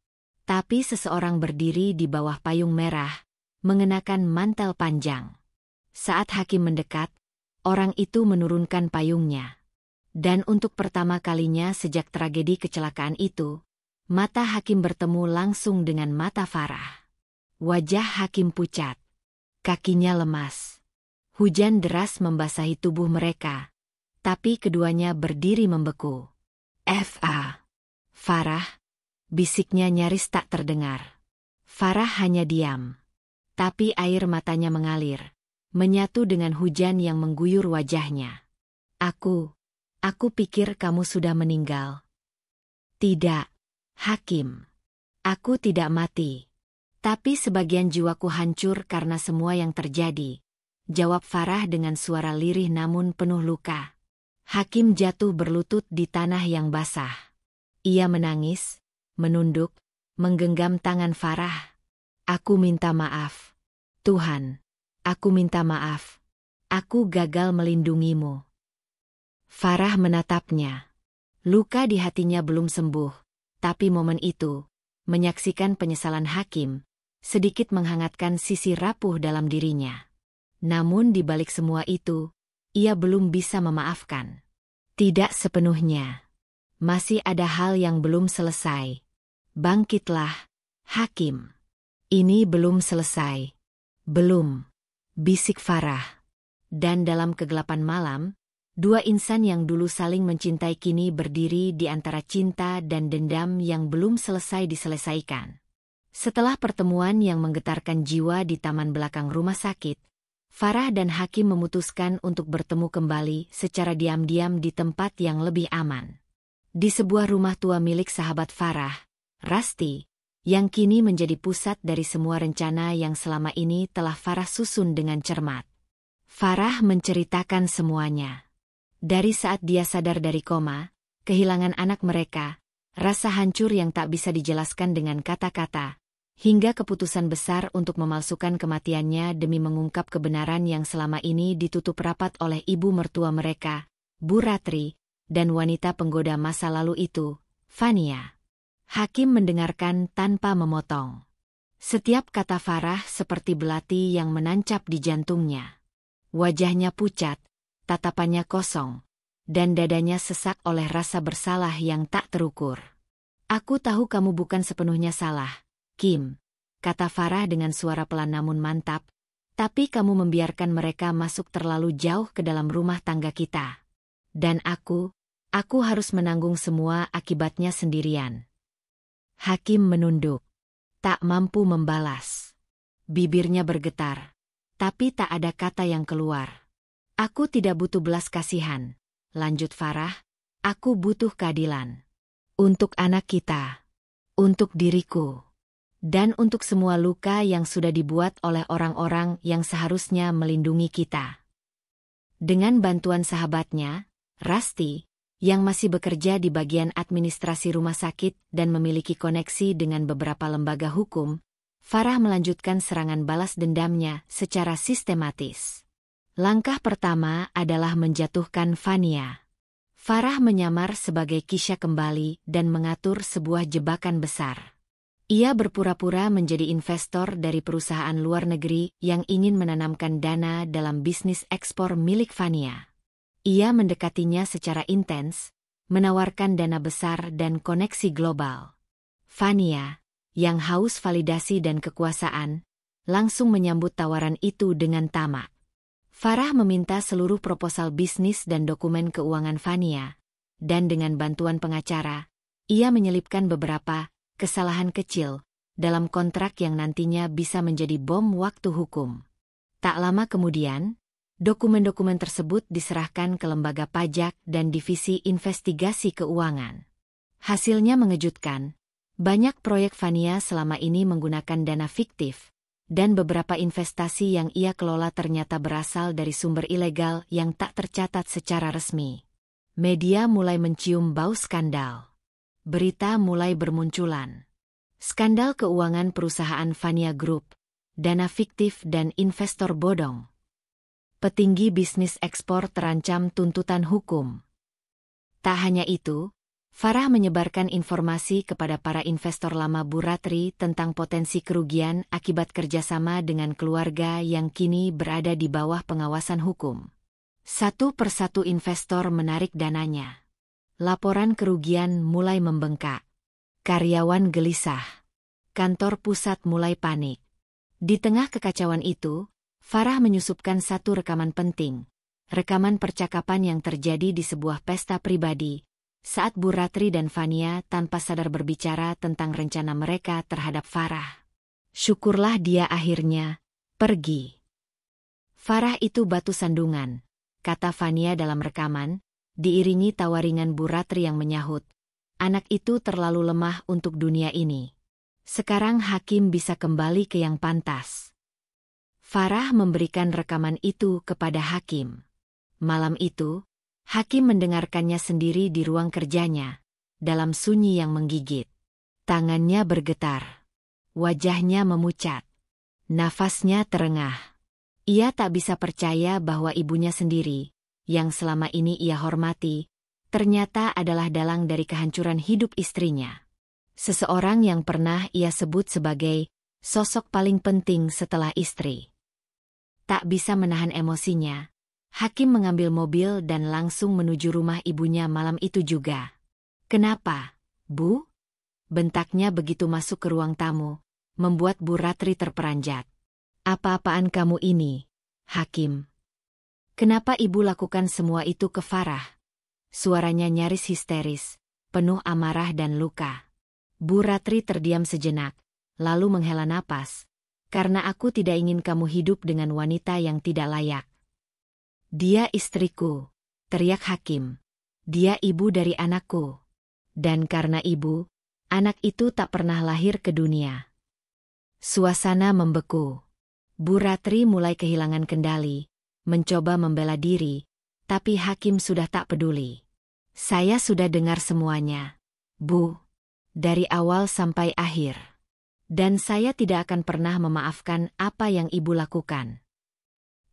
Tapi seseorang berdiri di bawah payung merah, mengenakan mantel panjang. Saat Hakim mendekat, orang itu menurunkan payungnya. Dan untuk pertama kalinya sejak tragedi kecelakaan itu, mata Hakim bertemu langsung dengan mata Farah. Wajah Hakim pucat. Kakinya lemas. Hujan deras membasahi tubuh mereka. Tapi keduanya berdiri membeku. F.A. Farah, bisiknya nyaris tak terdengar. Farah hanya diam. Tapi air matanya mengalir, menyatu dengan hujan yang mengguyur wajahnya. Aku pikir kamu sudah meninggal. Tidak. Hakim, aku tidak mati. Tapi sebagian jiwaku hancur karena semua yang terjadi, jawab Farah dengan suara lirih namun penuh luka. Hakim jatuh berlutut di tanah yang basah. Ia menangis, menunduk, menggenggam tangan Farah. Aku minta maaf. Tuhan, aku minta maaf. Aku gagal melindungimu. Farah menatapnya. Luka di hatinya belum sembuh. Tapi momen itu, menyaksikan penyesalan Hakim, sedikit menghangatkan sisi rapuh dalam dirinya. Namun di balik semua itu, ia belum bisa memaafkan. Tidak sepenuhnya. Masih ada hal yang belum selesai. Bangkitlah, Hakim. Ini belum selesai. Belum, bisik Farah. Dan dalam kegelapan malam, dua insan yang dulu saling mencintai kini berdiri di antara cinta dan dendam yang belum selesai diselesaikan. Setelah pertemuan yang menggetarkan jiwa di taman belakang rumah sakit, Farah dan Hakim memutuskan untuk bertemu kembali secara diam-diam di tempat yang lebih aman. Di sebuah rumah tua milik sahabat Farah, Rasti, yang kini menjadi pusat dari semua rencana yang selama ini telah Farah susun dengan cermat. Farah menceritakan semuanya. Dari saat dia sadar dari koma, kehilangan anak mereka, rasa hancur yang tak bisa dijelaskan dengan kata-kata, hingga keputusan besar untuk memalsukan kematiannya demi mengungkap kebenaran yang selama ini ditutup rapat oleh ibu mertua mereka, Bu Ratri, dan wanita penggoda masa lalu itu, Fania. Hakim mendengarkan tanpa memotong. Setiap kata Farah seperti belati yang menancap di jantungnya. Wajahnya pucat, tatapannya kosong, dan dadanya sesak oleh rasa bersalah yang tak terukur. Aku tahu kamu bukan sepenuhnya salah, Kim, kata Farah dengan suara pelan namun mantap, tapi kamu membiarkan mereka masuk terlalu jauh ke dalam rumah tangga kita. Dan aku harus menanggung semua akibatnya sendirian. Hakim menunduk, tak mampu membalas. Bibirnya bergetar, tapi tak ada kata yang keluar. Aku tidak butuh belas kasihan, lanjut Farah, aku butuh keadilan. Untuk anak kita, untuk diriku, dan untuk semua luka yang sudah dibuat oleh orang-orang yang seharusnya melindungi kita. Dengan bantuan sahabatnya, Rasti, yang masih bekerja di bagian administrasi rumah sakit dan memiliki koneksi dengan beberapa lembaga hukum, Farah melanjutkan serangan balas dendamnya secara sistematis. Langkah pertama adalah menjatuhkan Fania. Farah menyamar sebagai Kisha kembali dan mengatur sebuah jebakan besar. Ia berpura-pura menjadi investor dari perusahaan luar negeri yang ingin menanamkan dana dalam bisnis ekspor milik Fania. Ia mendekatinya secara intens, menawarkan dana besar dan koneksi global. Fania, yang haus validasi dan kekuasaan, langsung menyambut tawaran itu dengan tamak. Farah meminta seluruh proposal bisnis dan dokumen keuangan Fania, dan dengan bantuan pengacara, ia menyelipkan beberapa kesalahan kecil dalam kontrak yang nantinya bisa menjadi bom waktu hukum. Tak lama kemudian, dokumen-dokumen tersebut diserahkan ke lembaga pajak dan divisi investigasi keuangan. Hasilnya mengejutkan. Banyak proyek Fania selama ini menggunakan dana fiktif, dan beberapa investasi yang ia kelola ternyata berasal dari sumber ilegal yang tak tercatat secara resmi. Media mulai mencium bau skandal. Berita mulai bermunculan. Skandal keuangan perusahaan Fania Group, dana fiktif dan investor bodong. Petinggi bisnis ekspor terancam tuntutan hukum. Tak hanya itu, Farah menyebarkan informasi kepada para investor lama Bu Ratri tentang potensi kerugian akibat kerjasama dengan keluarga yang kini berada di bawah pengawasan hukum. Satu persatu investor menarik dananya. Laporan kerugian mulai membengkak. Karyawan gelisah. Kantor pusat mulai panik. Di tengah kekacauan itu, Farah menyusupkan satu rekaman penting, rekaman percakapan yang terjadi di sebuah pesta pribadi, saat Bu Ratri dan Fania tanpa sadar berbicara tentang rencana mereka terhadap Farah. Syukurlah dia akhirnya pergi. Farah itu batu sandungan, kata Fania dalam rekaman, diiringi tawa ringan Bu Ratri yang menyahut, anak itu terlalu lemah untuk dunia ini. Sekarang Hakim bisa kembali ke yang pantas. Farah memberikan rekaman itu kepada Hakim. Malam itu, Hakim mendengarkannya sendiri di ruang kerjanya, dalam sunyi yang menggigit. Tangannya bergetar. Wajahnya memucat. Nafasnya terengah. Ia tak bisa percaya bahwa ibunya sendiri, yang selama ini ia hormati, ternyata adalah dalang dari kehancuran hidup istrinya. Seseorang yang pernah ia sebut sebagai sosok paling penting setelah istri. Tak bisa menahan emosinya, Hakim mengambil mobil dan langsung menuju rumah ibunya malam itu juga. "Kenapa, Bu?" bentaknya begitu masuk ke ruang tamu, membuat Bu Ratri terperanjat. "Apa-apaan kamu ini, Hakim? Kenapa ibu lakukan semua itu ke Farah?" Suaranya nyaris histeris, penuh amarah dan luka. Bu Ratri terdiam sejenak, lalu menghela napas. "Karena aku tidak ingin kamu hidup dengan wanita yang tidak layak." "Dia istriku," teriak Hakim. "Dia ibu dari anakku. Dan karena ibu, anak itu tak pernah lahir ke dunia." Suasana membeku. Bu Ratri mulai kehilangan kendali, mencoba membela diri, tapi Hakim sudah tak peduli. "Saya sudah dengar semuanya, Bu. Dari awal sampai akhir. Dan saya tidak akan pernah memaafkan apa yang ibu lakukan."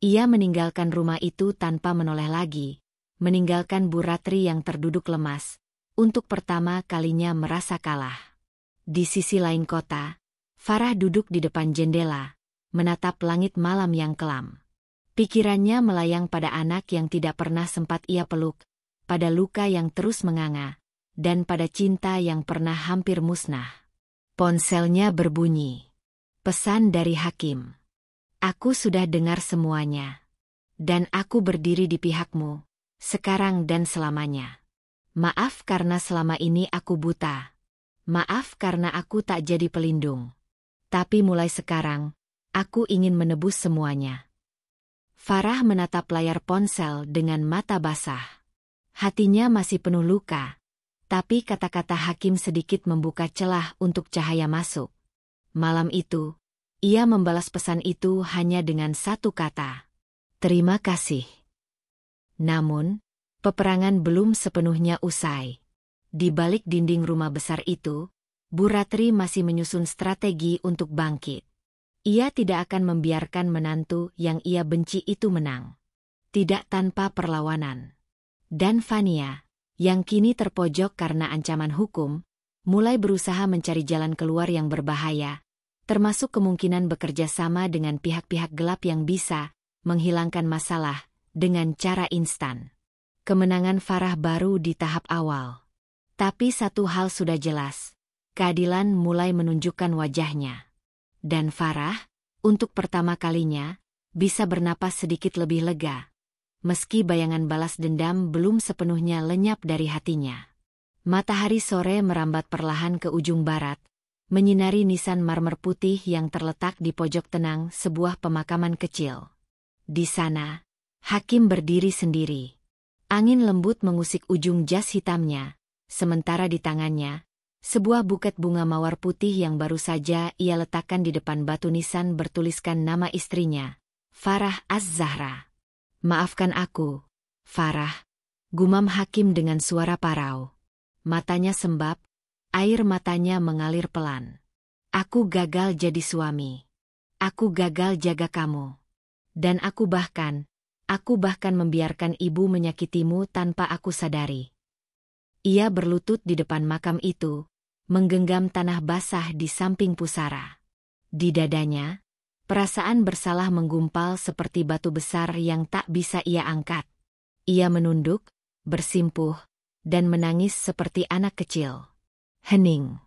Ia meninggalkan rumah itu tanpa menoleh lagi, meninggalkan Bu Ratri yang terduduk lemas, untuk pertama kalinya merasa kalah. Di sisi lain kota, Farah duduk di depan jendela, menatap langit malam yang kelam. Pikirannya melayang pada anak yang tidak pernah sempat ia peluk, pada luka yang terus menganga, dan pada cinta yang pernah hampir musnah. Ponselnya berbunyi. Pesan dari Hakim. "Aku sudah dengar semuanya. Dan aku berdiri di pihakmu, sekarang dan selamanya. Maaf karena selama ini aku buta. Maaf karena aku tak jadi pelindung. Tapi mulai sekarang, aku ingin menebus semuanya." Farah menatap layar ponsel dengan mata basah. Hatinya masih penuh luka, tapi kata-kata Hakim sedikit membuka celah untuk cahaya masuk. Malam itu, ia membalas pesan itu hanya dengan satu kata. "Terima kasih." Namun, peperangan belum sepenuhnya usai. Di balik dinding rumah besar itu, Bu Ratri masih menyusun strategi untuk bangkit. Ia tidak akan membiarkan menantu yang ia benci itu menang. Tidak tanpa perlawanan. Dan Fania, yang kini terpojok karena ancaman hukum, mulai berusaha mencari jalan keluar yang berbahaya, termasuk kemungkinan bekerja sama dengan pihak-pihak gelap yang bisa menghilangkan masalah dengan cara instan. Kemenangan Farah baru di tahap awal. Tapi satu hal sudah jelas, keadilan mulai menunjukkan wajahnya. Dan Farah, untuk pertama kalinya, bisa bernapas sedikit lebih lega, meski bayangan balas dendam belum sepenuhnya lenyap dari hatinya. Matahari sore merambat perlahan ke ujung barat, menyinari nisan marmer putih yang terletak di pojok tenang sebuah pemakaman kecil. Di sana, Hakim berdiri sendiri. Angin lembut mengusik ujung jas hitamnya, sementara di tangannya, sebuah buket bunga mawar putih yang baru saja ia letakkan di depan batu nisan bertuliskan nama istrinya, Farah Az-Zahra. "Maafkan aku, Farah," gumam Hakim dengan suara parau. Matanya sembab, air matanya mengalir pelan. "Aku gagal jadi suami. Aku gagal jaga kamu. Dan aku bahkan membiarkan ibu menyakitimu tanpa aku sadari." Ia berlutut di depan makam itu, menggenggam tanah basah di samping pusara. Di dadanya, perasaan bersalah menggumpal seperti batu besar yang tak bisa ia angkat. Ia menunduk, bersimpuh, dan menangis seperti anak kecil. Hening.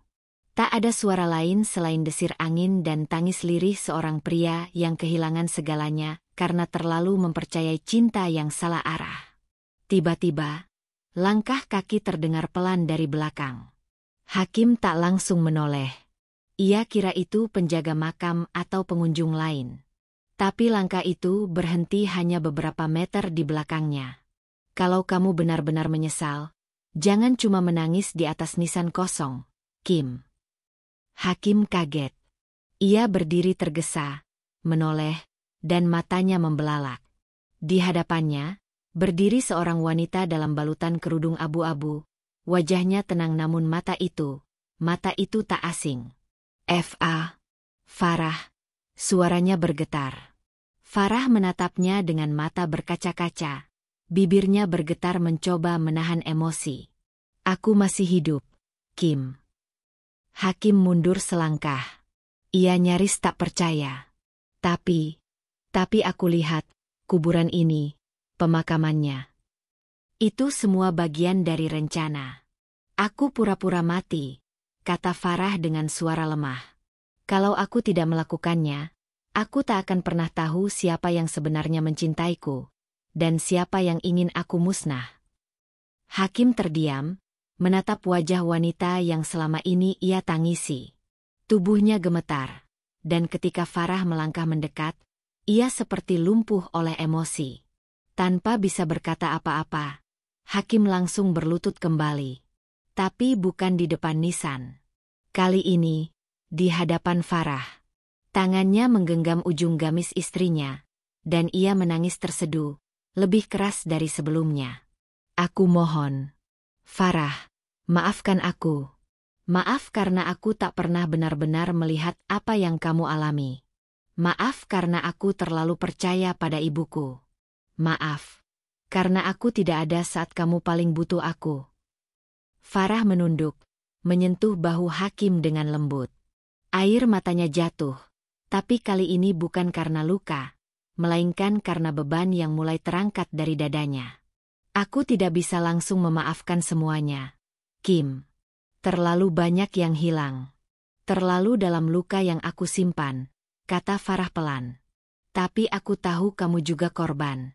Tak ada suara lain selain desir angin dan tangis lirih seorang pria yang kehilangan segalanya karena terlalu mempercayai cinta yang salah arah. Tiba-tiba, langkah kaki terdengar pelan dari belakang. Hakim tak langsung menoleh. Ia kira itu penjaga makam atau pengunjung lain. Tapi langkah itu berhenti hanya beberapa meter di belakangnya. "Kalau kamu benar-benar menyesal, jangan cuma menangis di atas nisan kosong, Kim." Hakim kaget. Ia berdiri tergesa, menoleh, dan matanya membelalak. Di hadapannya, berdiri seorang wanita dalam balutan kerudung abu-abu. Wajahnya tenang namun mata itu tak asing. Farah. Suaranya bergetar. Farah menatapnya dengan mata berkaca-kaca. Bibirnya bergetar mencoba menahan emosi. "Aku masih hidup, Kim." Hakim mundur selangkah. Ia nyaris tak percaya. Tapi aku lihat, kuburan ini, pemakamannya. Itu semua bagian dari rencana. Aku pura-pura mati, kata Farah dengan suara lemah. Kalau aku tidak melakukannya, aku tak akan pernah tahu siapa yang sebenarnya mencintaiku, dan siapa yang ingin aku musnah. Hakim terdiam, menatap wajah wanita yang selama ini ia tangisi. Tubuhnya gemetar, dan ketika Farah melangkah mendekat, ia seperti lumpuh oleh emosi. Tanpa bisa berkata apa-apa, Hakim langsung berlutut kembali. Tapi bukan di depan Nisan. Kali ini, di hadapan Farah. Tangannya menggenggam ujung gamis istrinya, dan ia menangis terseduh, lebih keras dari sebelumnya. Aku mohon. Farah, maafkan aku. Maaf karena aku tak pernah benar-benar melihat apa yang kamu alami. Maaf karena aku terlalu percaya pada ibuku. Maaf, karena aku tidak ada saat kamu paling butuh aku. Farah menunduk, menyentuh bahu Hakim dengan lembut. Air matanya jatuh, tapi kali ini bukan karena luka, melainkan karena beban yang mulai terangkat dari dadanya. Aku tidak bisa langsung memaafkan semuanya, Kim. Terlalu banyak yang hilang. Terlalu dalam luka yang aku simpan, kata Farah pelan. Tapi aku tahu kamu juga korban.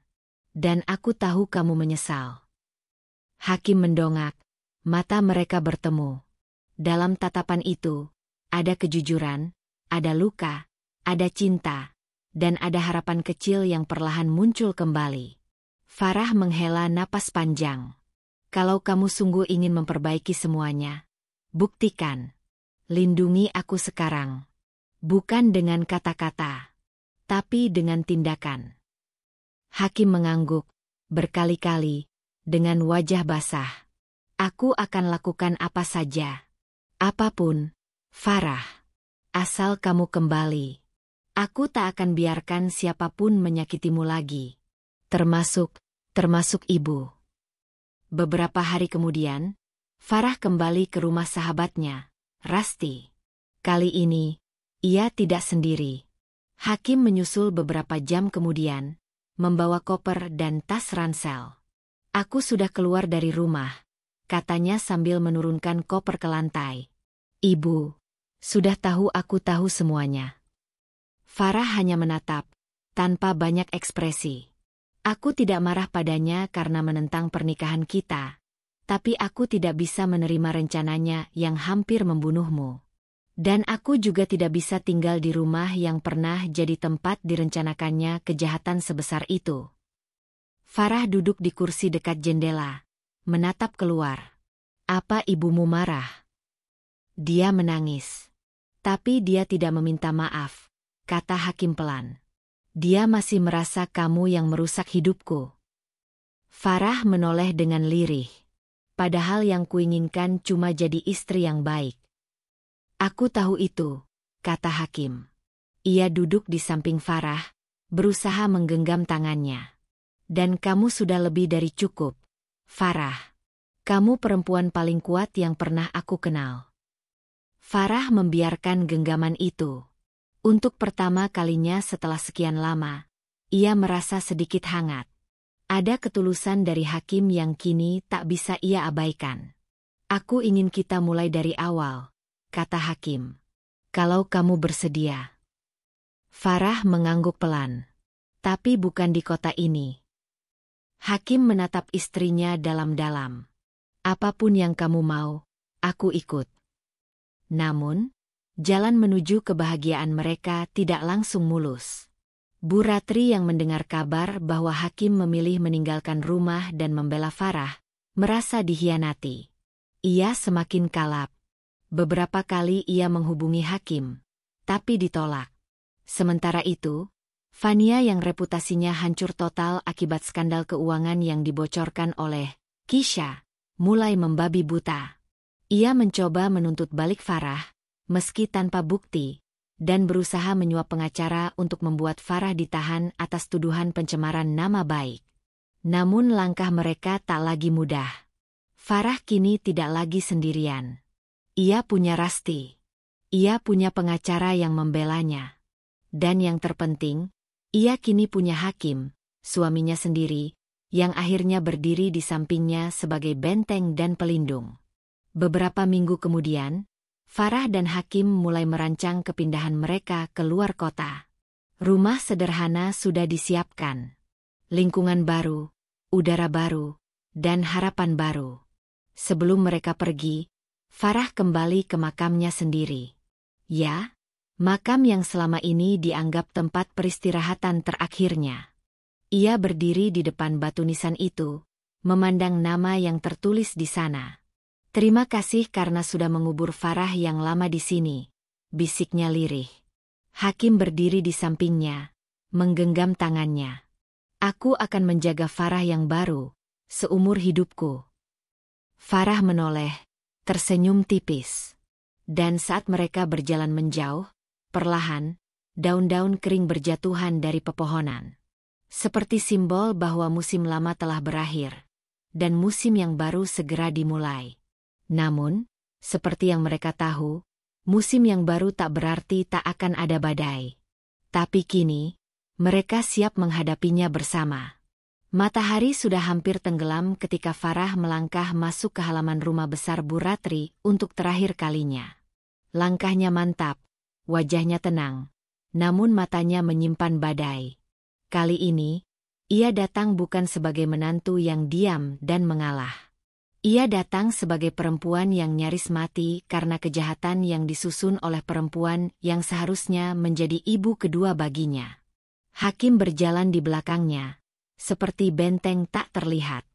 Dan aku tahu kamu menyesal. Hakim mendongak, mata mereka bertemu. Dalam tatapan itu, ada kejujuran, ada luka, ada cinta, dan ada harapan kecil yang perlahan muncul kembali. Farah menghela napas panjang. Kalau kamu sungguh ingin memperbaiki semuanya, buktikan. Lindungi aku sekarang. Bukan dengan kata-kata, tapi dengan tindakan. Hakim mengangguk, berkali-kali, dengan wajah basah. Aku akan lakukan apa saja. Apapun, Farah. Asal kamu kembali. Aku tak akan biarkan siapapun menyakitimu lagi. Termasuk ibu. Beberapa hari kemudian, Farah kembali ke rumah sahabatnya, Rasti. Kali ini, ia tidak sendiri. Hakim menyusul beberapa jam kemudian, membawa koper dan tas ransel. Aku sudah keluar dari rumah, katanya sambil menurunkan koper ke lantai. Ibu, sudah tahu aku tahu semuanya. Farah hanya menatap, tanpa banyak ekspresi. Aku tidak marah padanya karena menentang pernikahan kita, tapi aku tidak bisa menerima rencananya yang hampir membunuhmu. Dan aku juga tidak bisa tinggal di rumah yang pernah jadi tempat direncanakannya kejahatan sebesar itu. Farah duduk di kursi dekat jendela, menatap keluar. Apa ibumu marah? Dia menangis. Tapi dia tidak meminta maaf, kata Hakim pelan. Dia masih merasa kamu yang merusak hidupku. Farah menoleh dengan lirih. Padahal yang kuinginkan cuma jadi istri yang baik. Aku tahu itu, kata Hakim. Ia duduk di samping Farah, berusaha menggenggam tangannya. Dan kamu sudah lebih dari cukup, Farah. Kamu perempuan paling kuat yang pernah aku kenal. Farah membiarkan genggaman itu. Untuk pertama kalinya setelah sekian lama, ia merasa sedikit hangat. Ada ketulusan dari Hakim yang kini tak bisa ia abaikan. Aku ingin kita mulai dari awal, kata Hakim. Kalau kamu bersedia. Farah mengangguk pelan. Tapi bukan di kota ini. Hakim menatap istrinya dalam-dalam. Apapun yang kamu mau, aku ikut. Namun, jalan menuju kebahagiaan mereka tidak langsung mulus. Bu Ratri yang mendengar kabar bahwa Hakim memilih meninggalkan rumah dan membela Farah, merasa dihianati. Ia semakin kalap. Beberapa kali ia menghubungi Hakim, tapi ditolak. Sementara itu, Fania yang reputasinya hancur total akibat skandal keuangan yang dibocorkan oleh Kisha, mulai membabi buta. Ia mencoba menuntut balik Farah, meski tanpa bukti, dan berusaha menyuap pengacara untuk membuat Farah ditahan atas tuduhan pencemaran nama baik. Namun langkah mereka tak lagi mudah. Farah kini tidak lagi sendirian. Ia punya Rasti. Ia punya pengacara yang membelanya. Dan yang terpenting, ia kini punya Hakim, suaminya sendiri, yang akhirnya berdiri di sampingnya sebagai benteng dan pelindung. Beberapa minggu kemudian, Farah dan Hakim mulai merancang kepindahan mereka ke luar kota. Rumah sederhana sudah disiapkan. Lingkungan baru, udara baru, dan harapan baru. Sebelum mereka pergi, Farah kembali ke makamnya sendiri. Ya, makam yang selama ini dianggap tempat peristirahatan terakhirnya. Ia berdiri di depan batu nisan itu, memandang nama yang tertulis di sana. "Terima kasih karena sudah mengubur Farah yang lama di sini," bisiknya lirih. Hakim berdiri di sampingnya, menggenggam tangannya. "Aku akan menjaga Farah yang baru, seumur hidupku." Farah menoleh, tersenyum tipis. Dan saat mereka berjalan menjauh, perlahan, daun-daun kering berjatuhan dari pepohonan. Seperti simbol bahwa musim lama telah berakhir, dan musim yang baru segera dimulai. Namun, seperti yang mereka tahu, musim yang baru tak berarti tak akan ada badai. Tapi kini, mereka siap menghadapinya bersama. Matahari sudah hampir tenggelam ketika Farah melangkah masuk ke halaman rumah besar Bu Ratri untuk terakhir kalinya. Langkahnya mantap, wajahnya tenang, namun matanya menyimpan badai. Kali ini, ia datang bukan sebagai menantu yang diam dan mengalah. Ia datang sebagai perempuan yang nyaris mati karena kejahatan yang disusun oleh perempuan yang seharusnya menjadi ibu kedua baginya. Hakim berjalan di belakangnya, seperti benteng tak terlihat.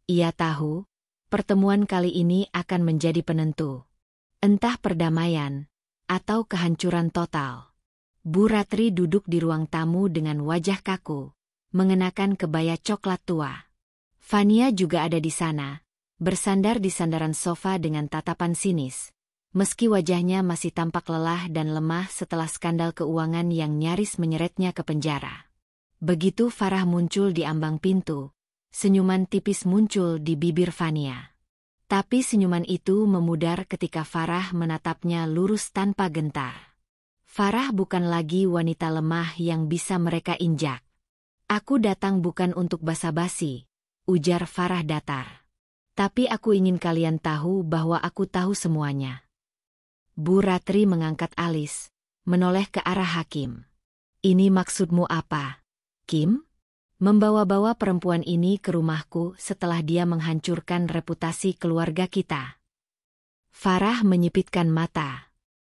Ia tahu, pertemuan kali ini akan menjadi penentu. Entah perdamaian, atau kehancuran total. Bu Ratri duduk di ruang tamu dengan wajah kaku, mengenakan kebaya coklat tua. Fania juga ada di sana, bersandar di sandaran sofa dengan tatapan sinis, meski wajahnya masih tampak lelah dan lemah setelah skandal keuangan yang nyaris menyeretnya ke penjara. Begitu Farah muncul di ambang pintu, senyuman tipis muncul di bibir Fania. Tapi senyuman itu memudar ketika Farah menatapnya lurus tanpa gentar. Farah bukan lagi wanita lemah yang bisa mereka injak. "Aku datang bukan untuk basa-basi," ujar Farah datar. "Tapi aku ingin kalian tahu bahwa aku tahu semuanya." Bu Ratri mengangkat alis, menoleh ke arah Hakim. "Ini maksudmu apa, Kim? Membawa-bawa perempuan ini ke rumahku setelah dia menghancurkan reputasi keluarga kita?" Farah menyipitkan mata.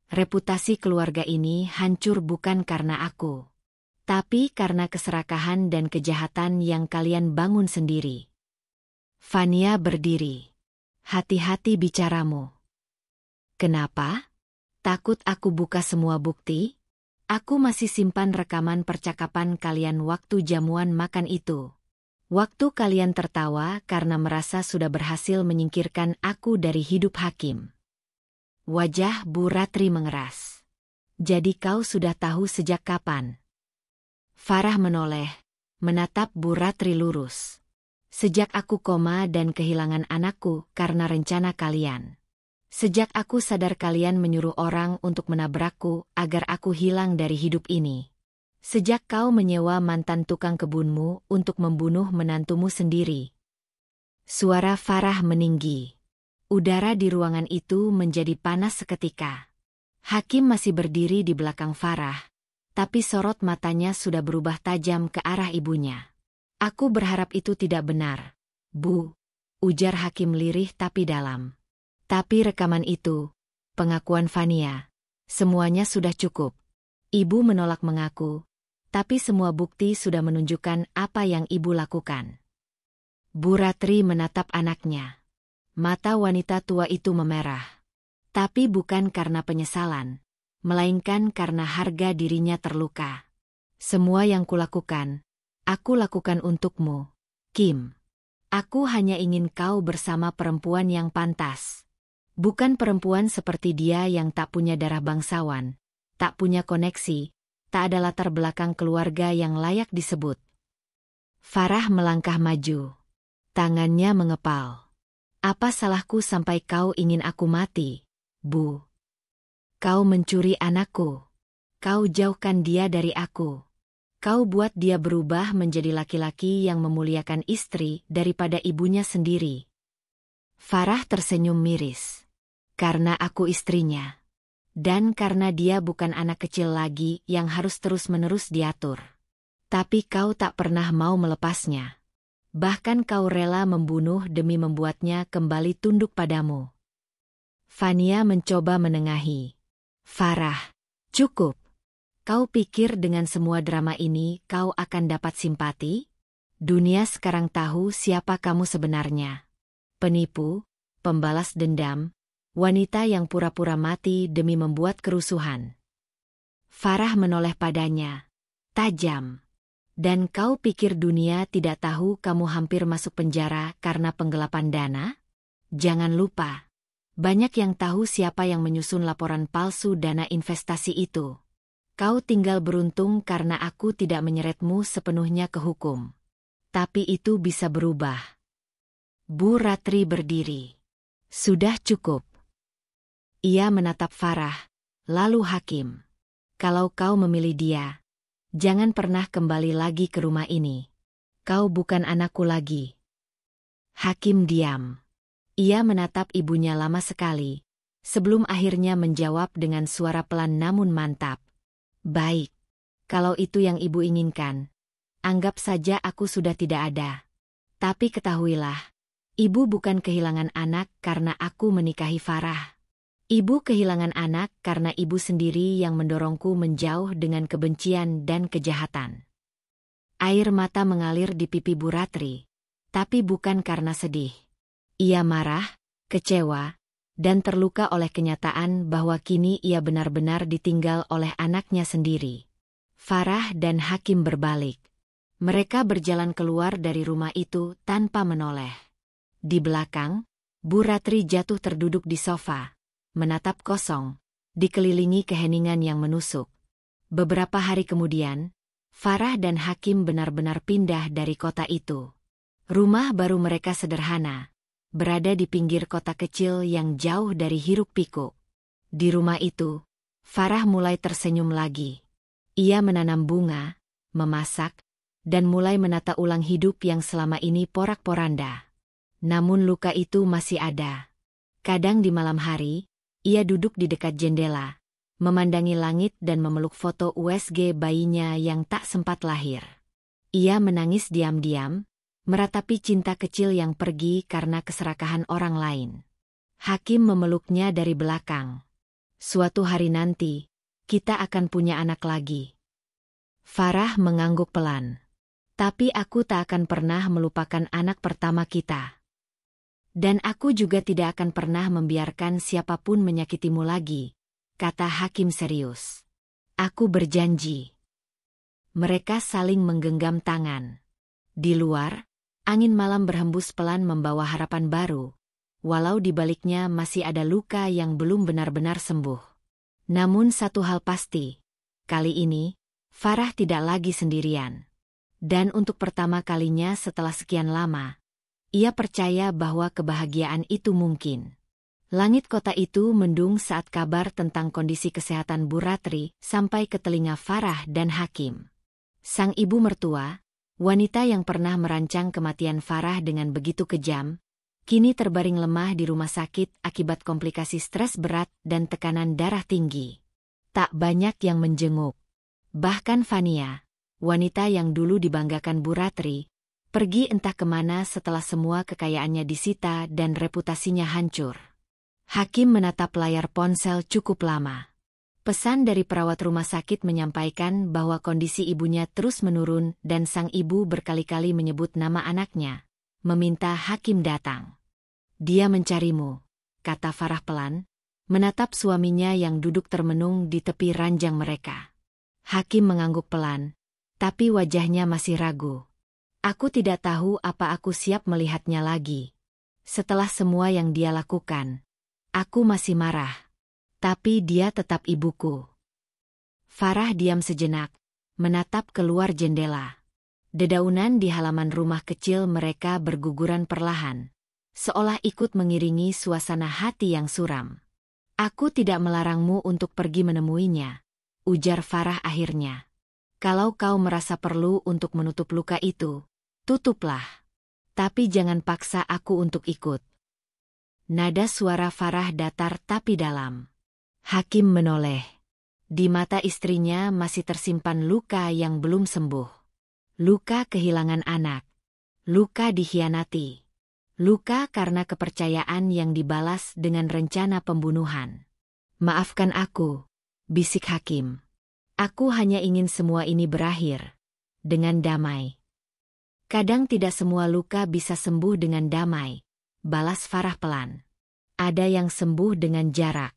"Reputasi keluarga ini hancur bukan karena aku, tapi karena keserakahan dan kejahatan yang kalian bangun sendiri." Fania berdiri. "Hati-hati bicaramu." "Kenapa? Takut aku buka semua bukti? Aku masih simpan rekaman percakapan kalian waktu jamuan makan itu. Waktu kalian tertawa karena merasa sudah berhasil menyingkirkan aku dari hidup Hakim." Wajah Bu Ratri mengeras. "Jadi kau sudah tahu sejak kapan?" Farah menoleh, menatap Bu Ratri lurus. "Sejak aku koma dan kehilangan anakku karena rencana kalian. Sejak aku sadar kalian menyuruh orang untuk menabrakku agar aku hilang dari hidup ini. Sejak kau menyewa mantan tukang kebunmu untuk membunuh menantumu sendiri." Suara Farah meninggi. Udara di ruangan itu menjadi panas seketika. Hakim masih berdiri di belakang Farah, tapi sorot matanya sudah berubah tajam ke arah ibunya. "Aku berharap itu tidak benar, Bu," ujar Hakim lirih tapi dalam. "Tapi rekaman itu, pengakuan Fania, semuanya sudah cukup." Ibu menolak mengaku, tapi semua bukti sudah menunjukkan apa yang ibu lakukan. Bu Ratri menatap anaknya. Mata wanita tua itu memerah. Tapi bukan karena penyesalan, melainkan karena harga dirinya terluka. "Semua yang kulakukan, aku lakukan untukmu, Kim. Aku hanya ingin kau bersama perempuan yang pantas. Bukan perempuan seperti dia yang tak punya darah bangsawan, tak punya koneksi, tak ada latar belakang keluarga yang layak disebut." Farah melangkah maju. Tangannya mengepal. "Apa salahku sampai kau ingin aku mati, Bu? Kau mencuri anakku. Kau jauhkan dia dari aku. Kau buat dia berubah menjadi laki-laki yang memuliakan istri daripada ibunya sendiri. Farah tersenyum miris. Karena aku istrinya. Dan karena dia bukan anak kecil lagi yang harus terus-menerus diatur. Tapi kau tak pernah mau melepasnya. Bahkan kau rela membunuh demi membuatnya kembali tunduk padamu. Fania mencoba menengahi. Farah, cukup. Kau pikir dengan semua drama ini kau akan dapat simpati? Dunia sekarang tahu siapa kamu sebenarnya. Penipu, pembalas dendam, wanita yang pura-pura mati demi membuat kerusuhan. Farah menoleh padanya. Tajam. Dan kau pikir dunia tidak tahu kamu hampir masuk penjara karena penggelapan dana? Jangan lupa. Banyak yang tahu siapa yang menyusun laporan palsu dana investasi itu. Kau tinggal beruntung karena aku tidak menyeretmu sepenuhnya ke hukum. Tapi itu bisa berubah. Bu Ratri berdiri. Sudah cukup. Ia menatap Farah, lalu Hakim. Kalau kau memilih dia, jangan pernah kembali lagi ke rumah ini. Kau bukan anakku lagi. Hakim diam. Ia menatap ibunya lama sekali, sebelum akhirnya menjawab dengan suara pelan namun mantap. Baik. Kalau itu yang ibu inginkan, anggap saja aku sudah tidak ada. Tapi ketahuilah, ibu bukan kehilangan anak karena aku menikahi Farah. Ibu kehilangan anak karena ibu sendiri yang mendorongku menjauh dengan kebencian dan kejahatan. Air mata mengalir di pipi Bu Ratri, tapi bukan karena sedih. Ia marah, kecewa, dan terluka oleh kenyataan bahwa kini ia benar-benar ditinggal oleh anaknya sendiri. Farah dan Hakim berbalik. Mereka berjalan keluar dari rumah itu tanpa menoleh. Di belakang, Bu Ratri jatuh terduduk di sofa, menatap kosong, dikelilingi keheningan yang menusuk. Beberapa hari kemudian, Farah dan Hakim benar-benar pindah dari kota itu. Rumah baru mereka sederhana, berada di pinggir kota kecil yang jauh dari hiruk-pikuk. Di rumah itu, Farah mulai tersenyum lagi. Ia menanam bunga, memasak, dan mulai menata ulang hidup yang selama ini porak-poranda. Namun luka itu masih ada. Kadang di malam hari, ia duduk di dekat jendela, memandangi langit dan memeluk foto USG bayinya yang tak sempat lahir. Ia menangis diam-diam, meratapi cinta kecil yang pergi karena keserakahan orang lain. Hakim memeluknya dari belakang. Suatu hari nanti, kita akan punya anak lagi. Farah mengangguk pelan. Tapi aku tak akan pernah melupakan anak pertama kita. Dan aku juga tidak akan pernah membiarkan siapapun menyakitimu lagi, kata Hakim serius. Aku berjanji. Mereka saling menggenggam tangan. Di luar, angin malam berhembus pelan membawa harapan baru, walau di baliknya masih ada luka yang belum benar-benar sembuh. Namun satu hal pasti, kali ini, Farah tidak lagi sendirian. Dan untuk pertama kalinya setelah sekian lama, ia percaya bahwa kebahagiaan itu mungkin. Langit kota itu mendung saat kabar tentang kondisi kesehatan Bu Ratri sampai ke telinga Farah dan Hakim. Sang ibu mertua, wanita yang pernah merancang kematian Farah dengan begitu kejam, kini terbaring lemah di rumah sakit akibat komplikasi stres berat dan tekanan darah tinggi. Tak banyak yang menjenguk. Bahkan Fania, wanita yang dulu dibanggakan Bu Ratri, pergi entah kemana setelah semua kekayaannya disita dan reputasinya hancur. Hakim menatap layar ponsel cukup lama. Pesan dari perawat rumah sakit menyampaikan bahwa kondisi ibunya terus menurun dan sang ibu berkali-kali menyebut nama anaknya, meminta Hakim datang. Dia mencarimu, kata Farah pelan, menatap suaminya yang duduk termenung di tepi ranjang mereka. Hakim mengangguk pelan, tapi wajahnya masih ragu. Aku tidak tahu apa aku siap melihatnya lagi. Setelah semua yang dia lakukan, aku masih marah. Tapi dia tetap ibuku. Farah diam sejenak, menatap keluar jendela. Dedaunan di halaman rumah kecil mereka berguguran perlahan, seolah ikut mengiringi suasana hati yang suram. Aku tidak melarangmu untuk pergi menemuinya, ujar Farah akhirnya. Kalau kau merasa perlu untuk menutup luka itu, tutuplah. Tapi jangan paksa aku untuk ikut. Nada suara Farah datar tapi dalam. Hakim menoleh. Di mata istrinya masih tersimpan luka yang belum sembuh. Luka kehilangan anak. Luka dikhianati. Luka karena kepercayaan yang dibalas dengan rencana pembunuhan. Maafkan aku, bisik Hakim. Aku hanya ingin semua ini berakhir. Dengan damai. Kadang tidak semua luka bisa sembuh dengan damai, balas Farah pelan. Ada yang sembuh dengan jarak.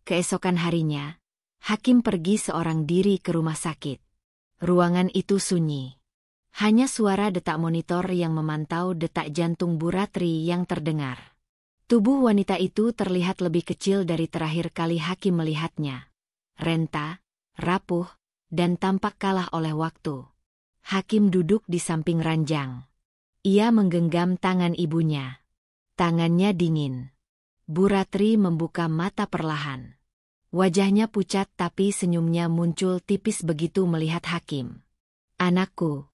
Keesokan harinya, Hakim pergi seorang diri ke rumah sakit. Ruangan itu sunyi. Hanya suara detak monitor yang memantau detak jantung Bu Ratri yang terdengar. Tubuh wanita itu terlihat lebih kecil dari terakhir kali Hakim melihatnya. Renta, rapuh, dan tampak kalah oleh waktu. Hakim duduk di samping ranjang. Ia menggenggam tangan ibunya. Tangannya dingin. Bu Ratri membuka mata perlahan. Wajahnya pucat tapi senyumnya muncul tipis begitu melihat Hakim. Anakku,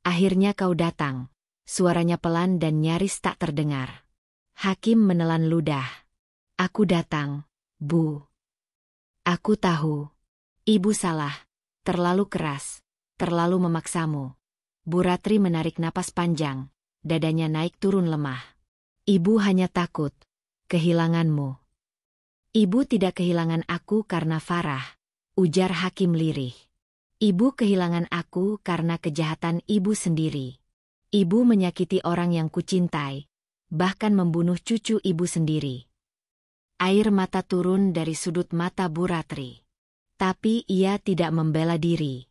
akhirnya kau datang. Suaranya pelan dan nyaris tak terdengar. Hakim menelan ludah. Aku datang, Bu. Aku tahu. Ibu salah. Terlalu keras. Terlalu memaksamu. Bu Ratri menarik napas panjang. Dadanya naik turun lemah. Ibu hanya takut. Kehilanganmu. Ibu tidak kehilangan aku karena Farah. Ujar Hakim lirih. Ibu kehilangan aku karena kejahatan ibu sendiri. Ibu menyakiti orang yang kucintai. Bahkan membunuh cucu ibu sendiri. Air mata turun dari sudut mata Bu Ratri. Tapi ia tidak membela diri.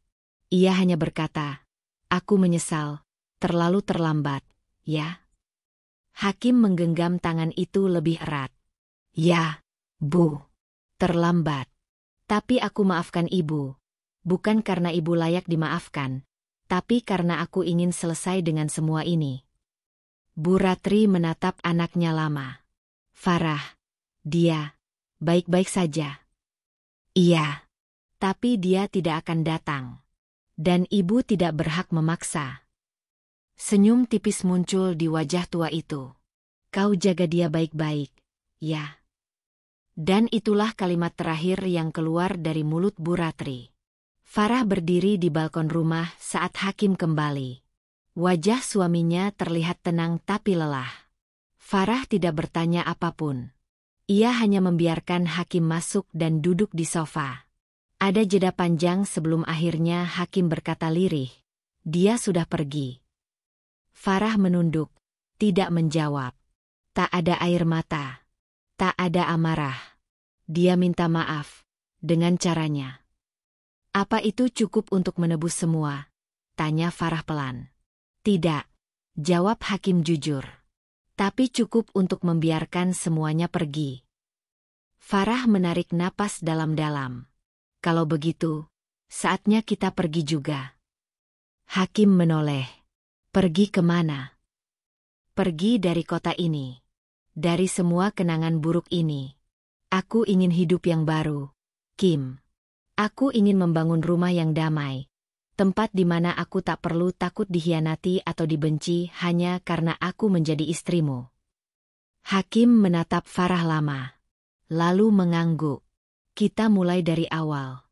Ia hanya berkata, aku menyesal, terlalu terlambat, ya. Hakim menggenggam tangan itu lebih erat. Ya, Bu. Terlambat. Tapi aku maafkan ibu. Bukan karena ibu layak dimaafkan, tapi karena aku ingin selesai dengan semua ini. Bu Ratri menatap anaknya lama. Farah, dia, baik-baik saja. Iya. Tapi dia tidak akan datang. Dan ibu tidak berhak memaksa. Senyum tipis muncul di wajah tua itu. Kau jaga dia baik-baik, ya. Dan itulah kalimat terakhir yang keluar dari mulut Bu Ratri. Farah berdiri di balkon rumah saat Hakim kembali. Wajah suaminya terlihat tenang tapi lelah. Farah tidak bertanya apapun. Ia hanya membiarkan Hakim masuk dan duduk di sofa. Ada jeda panjang sebelum akhirnya Hakim berkata lirih, dia sudah pergi. Farah menunduk, tidak menjawab. Tak ada air mata. Tak ada amarah. Dia minta maaf, dengan caranya. Apa itu cukup untuk menebus semua? Tanya Farah pelan. Tidak, jawab Hakim jujur. Tapi cukup untuk membiarkan semuanya pergi. Farah menarik napas dalam-dalam. Kalau begitu, saatnya kita pergi juga. Hakim menoleh. Pergi kemana? Pergi dari kota ini. Dari semua kenangan buruk ini. Aku ingin hidup yang baru, Kim. Aku ingin membangun rumah yang damai. Tempat di mana aku tak perlu takut dikhianati atau dibenci hanya karena aku menjadi istrimu. Hakim menatap Farah lama. Lalu mengangguk. Kita mulai dari awal.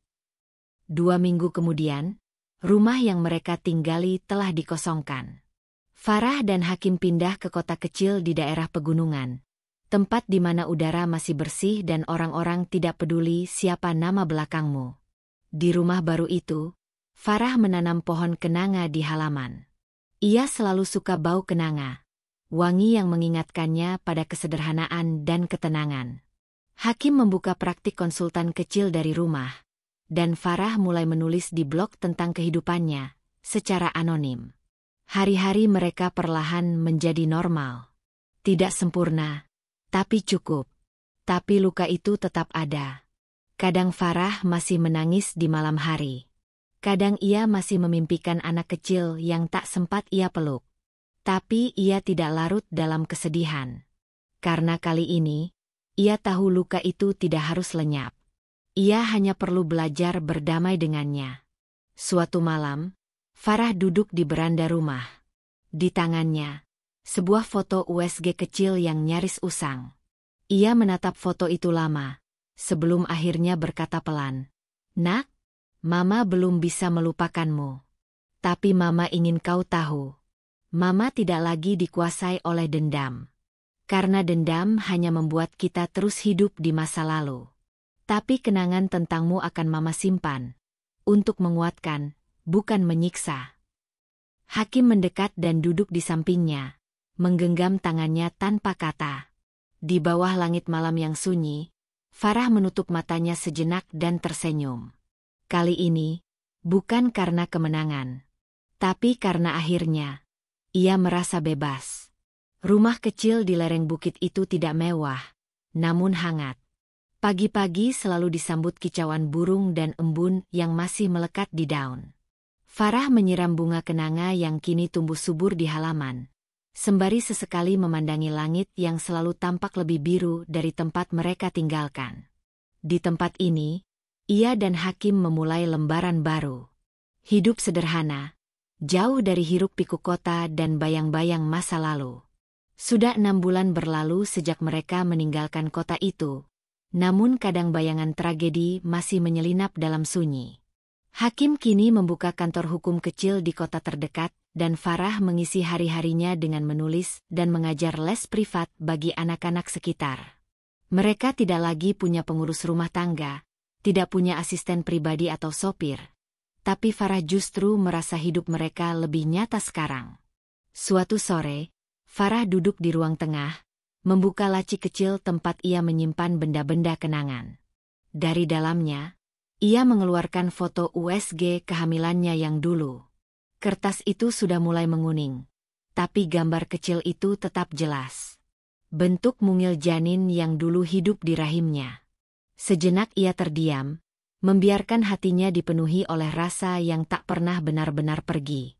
2 minggu kemudian, rumah yang mereka tinggali telah dikosongkan. Farah dan Hakim pindah ke kota kecil di daerah pegunungan. Tempat di mana udara masih bersih dan orang-orang tidak peduli siapa nama belakangmu. Di rumah baru itu, Farah menanam pohon kenanga di halaman. Ia selalu suka bau kenanga. Wangi yang mengingatkannya pada kesederhanaan dan ketenangan. Hakim membuka praktik konsultan kecil dari rumah, dan Farah mulai menulis di blog tentang kehidupannya, secara anonim. Hari-hari mereka perlahan menjadi normal. Tidak sempurna, tapi cukup. Tapi luka itu tetap ada. Kadang Farah masih menangis di malam hari. Kadang ia masih memimpikan anak kecil yang tak sempat ia peluk. Tapi ia tidak larut dalam kesedihan. Karena kali ini, ia tahu luka itu tidak harus lenyap. Ia hanya perlu belajar berdamai dengannya. Suatu malam, Farah duduk di beranda rumah. Di tangannya, sebuah foto USG kecil yang nyaris usang. Ia menatap foto itu lama, sebelum akhirnya berkata pelan, "Nak, Mama belum bisa melupakanmu. Tapi Mama ingin kau tahu. Mama tidak lagi dikuasai oleh dendam. Karena dendam hanya membuat kita terus hidup di masa lalu. Tapi kenangan tentangmu akan Mama simpan. Untuk menguatkan, bukan menyiksa." Hakim mendekat dan duduk di sampingnya, menggenggam tangannya tanpa kata. Di bawah langit malam yang sunyi, Farah menutup matanya sejenak dan tersenyum. Kali ini, bukan karena kemenangan, tapi karena akhirnya, ia merasa bebas. Rumah kecil di lereng bukit itu tidak mewah, namun hangat. Pagi-pagi selalu disambut kicauan burung dan embun yang masih melekat di daun. Farah menyiram bunga kenanga yang kini tumbuh subur di halaman, sembari sesekali memandangi langit yang selalu tampak lebih biru dari tempat mereka tinggalkan. Di tempat ini, ia dan Hakim memulai lembaran baru. Hidup sederhana, jauh dari hiruk-pikuk kota dan bayang-bayang masa lalu. Sudah 6 bulan berlalu sejak mereka meninggalkan kota itu, namun kadang bayangan tragedi masih menyelinap dalam sunyi. Hakim kini membuka kantor hukum kecil di kota terdekat, dan Farah mengisi hari-harinya dengan menulis dan mengajar les privat bagi anak-anak sekitar. Mereka tidak lagi punya pengurus rumah tangga, tidak punya asisten pribadi atau sopir. Tapi Farah justru merasa hidup mereka lebih nyata sekarang. Suatu sore, Farah duduk di ruang tengah, membuka laci kecil tempat ia menyimpan benda-benda kenangan. Dari dalamnya, ia mengeluarkan foto USG kehamilannya yang dulu. Kertas itu sudah mulai menguning, tapi gambar kecil itu tetap jelas. Bentuk mungil janin yang dulu hidup di rahimnya. Sejenak ia terdiam, membiarkan hatinya dipenuhi oleh rasa yang tak pernah benar-benar pergi.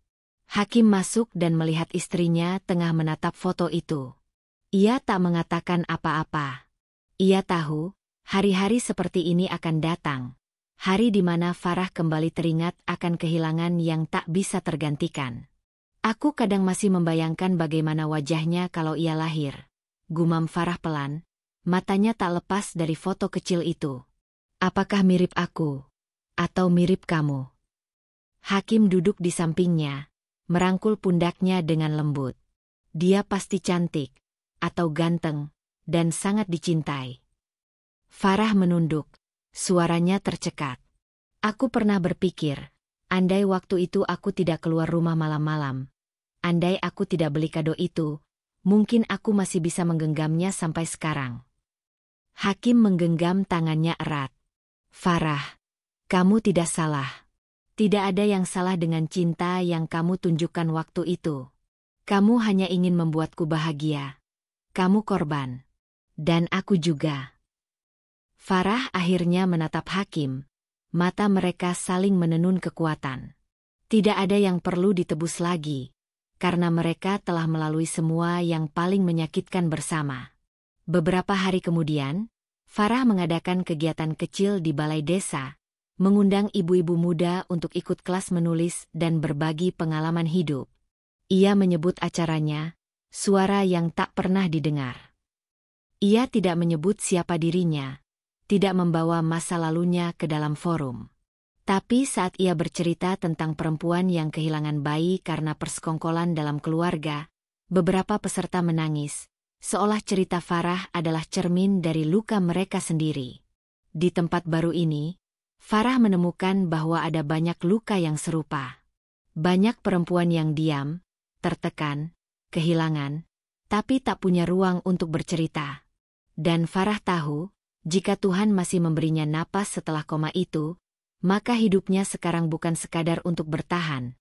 Hakim masuk dan melihat istrinya tengah menatap foto itu. Ia tak mengatakan apa-apa. Ia tahu, hari-hari seperti ini akan datang. Hari di mana Farah kembali teringat akan kehilangan yang tak bisa tergantikan. "Aku kadang masih membayangkan bagaimana wajahnya kalau ia lahir," gumam Farah pelan, matanya tak lepas dari foto kecil itu. "Apakah mirip aku? Atau mirip kamu?" Hakim duduk di sampingnya, merangkul pundaknya dengan lembut. Dia pasti cantik, atau ganteng, dan sangat dicintai. Farah menunduk. Suaranya tercekat. "Aku pernah berpikir, andai waktu itu aku tidak keluar rumah malam-malam, andai aku tidak beli kado itu, mungkin aku masih bisa menggenggamnya sampai sekarang." Hakim menggenggam tangannya erat. "Farah, kamu tidak salah. Tidak ada yang salah dengan cinta yang kamu tunjukkan waktu itu. Kamu hanya ingin membuatku bahagia. Kamu korban. Dan aku juga." Farah akhirnya menatap Hakim. Mata mereka saling menenun kekuatan. Tidak ada yang perlu ditebus lagi, karena mereka telah melalui semua yang paling menyakitkan bersama. Beberapa hari kemudian, Farah mengadakan kegiatan kecil di balai desa, mengundang ibu-ibu muda untuk ikut kelas menulis dan berbagi pengalaman hidup. Ia menyebut acaranya, "Suara yang tak pernah didengar." Ia tidak menyebut siapa dirinya, tidak membawa masa lalunya ke dalam forum. Tapi saat ia bercerita tentang perempuan yang kehilangan bayi karena persekongkolan dalam keluarga, beberapa peserta menangis, seolah cerita Farah adalah cermin dari luka mereka sendiri. Di tempat baru ini, Farah menemukan bahwa ada banyak luka yang serupa. Banyak perempuan yang diam, tertekan, kehilangan, tapi tak punya ruang untuk bercerita. Dan Farah tahu, jika Tuhan masih memberinya napas setelah koma itu, maka hidupnya sekarang bukan sekadar untuk bertahan,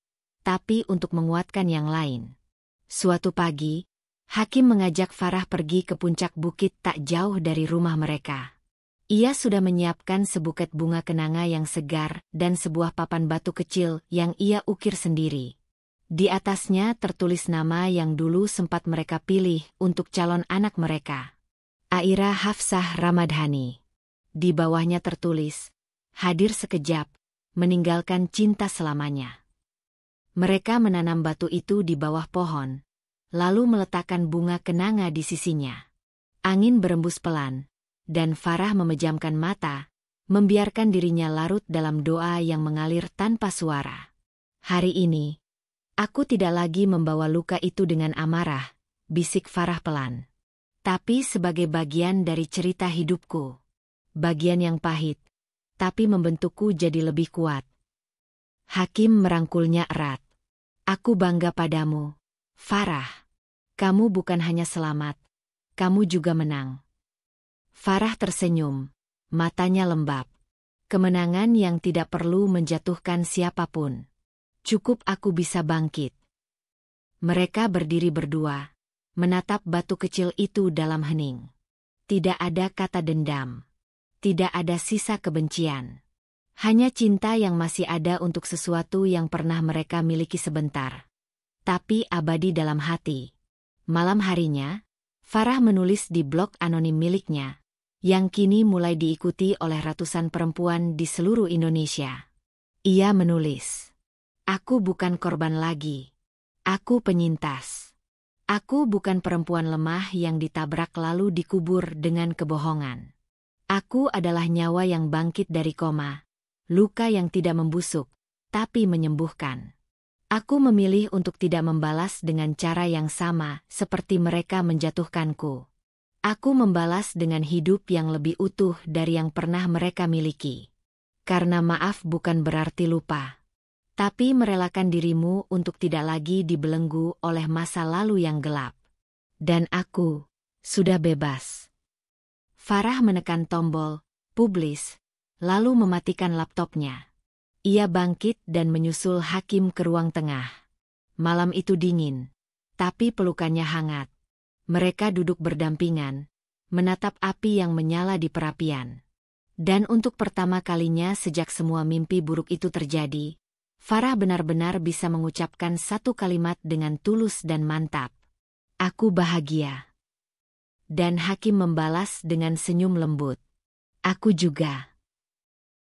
tapi untuk menguatkan yang lain. Suatu pagi, Hakim mengajak Farah pergi ke puncak bukit tak jauh dari rumah mereka. Ia sudah menyiapkan sebuket bunga kenanga yang segar dan sebuah papan batu kecil yang ia ukir sendiri. Di atasnya tertulis nama yang dulu sempat mereka pilih untuk calon anak mereka. Aira Hafsah Ramadhani. Di bawahnya tertulis, "Hadir sekejap, meninggalkan cinta selamanya. Mereka menanam batu itu di bawah pohon, lalu meletakkan bunga kenanga di sisinya. Angin berembus pelan, dan Farah memejamkan mata, membiarkan dirinya larut dalam doa yang mengalir tanpa suara. Hari ini, aku tidak lagi membawa luka itu dengan amarah, bisik Farah pelan. Tapi sebagai bagian dari cerita hidupku. Bagian yang pahit, tapi membentukku jadi lebih kuat. Hakim merangkulnya erat. Aku bangga padamu, Farah. Kamu bukan hanya selamat, kamu juga menang. Farah tersenyum, matanya lembab. Kemenangan yang tidak perlu menjatuhkan siapapun. Cukup aku bisa bangkit. Mereka berdiri berdua, menatap batu kecil itu dalam hening. Tidak ada kata dendam. Tidak ada sisa kebencian. Hanya cinta yang masih ada untuk sesuatu yang pernah mereka miliki sebentar. Tapi abadi dalam hati. Malam harinya, Farah menulis di blog anonim miliknya, yang kini mulai diikuti oleh ratusan perempuan di seluruh Indonesia. Ia menulis, "Aku bukan korban lagi. Aku penyintas. Aku bukan perempuan lemah yang ditabrak lalu dikubur dengan kebohongan. Aku adalah nyawa yang bangkit dari koma. Luka yang tidak membusuk, tapi menyembuhkan. Aku memilih untuk tidak membalas dengan cara yang sama seperti mereka menjatuhkanku. Aku membalas dengan hidup yang lebih utuh dari yang pernah mereka miliki. Karena maaf bukan berarti lupa. Tapi merelakan dirimu untuk tidak lagi dibelenggu oleh masa lalu yang gelap. Dan aku sudah bebas." Farah menekan tombol publish, lalu mematikan laptopnya. Ia bangkit dan menyusul Hakim ke ruang tengah. Malam itu dingin, tapi pelukannya hangat. Mereka duduk berdampingan, menatap api yang menyala di perapian. Dan untuk pertama kalinya sejak semua mimpi buruk itu terjadi, Farah benar-benar bisa mengucapkan satu kalimat dengan tulus dan mantap. "Aku bahagia." Dan Hakim membalas dengan senyum lembut. "Aku juga."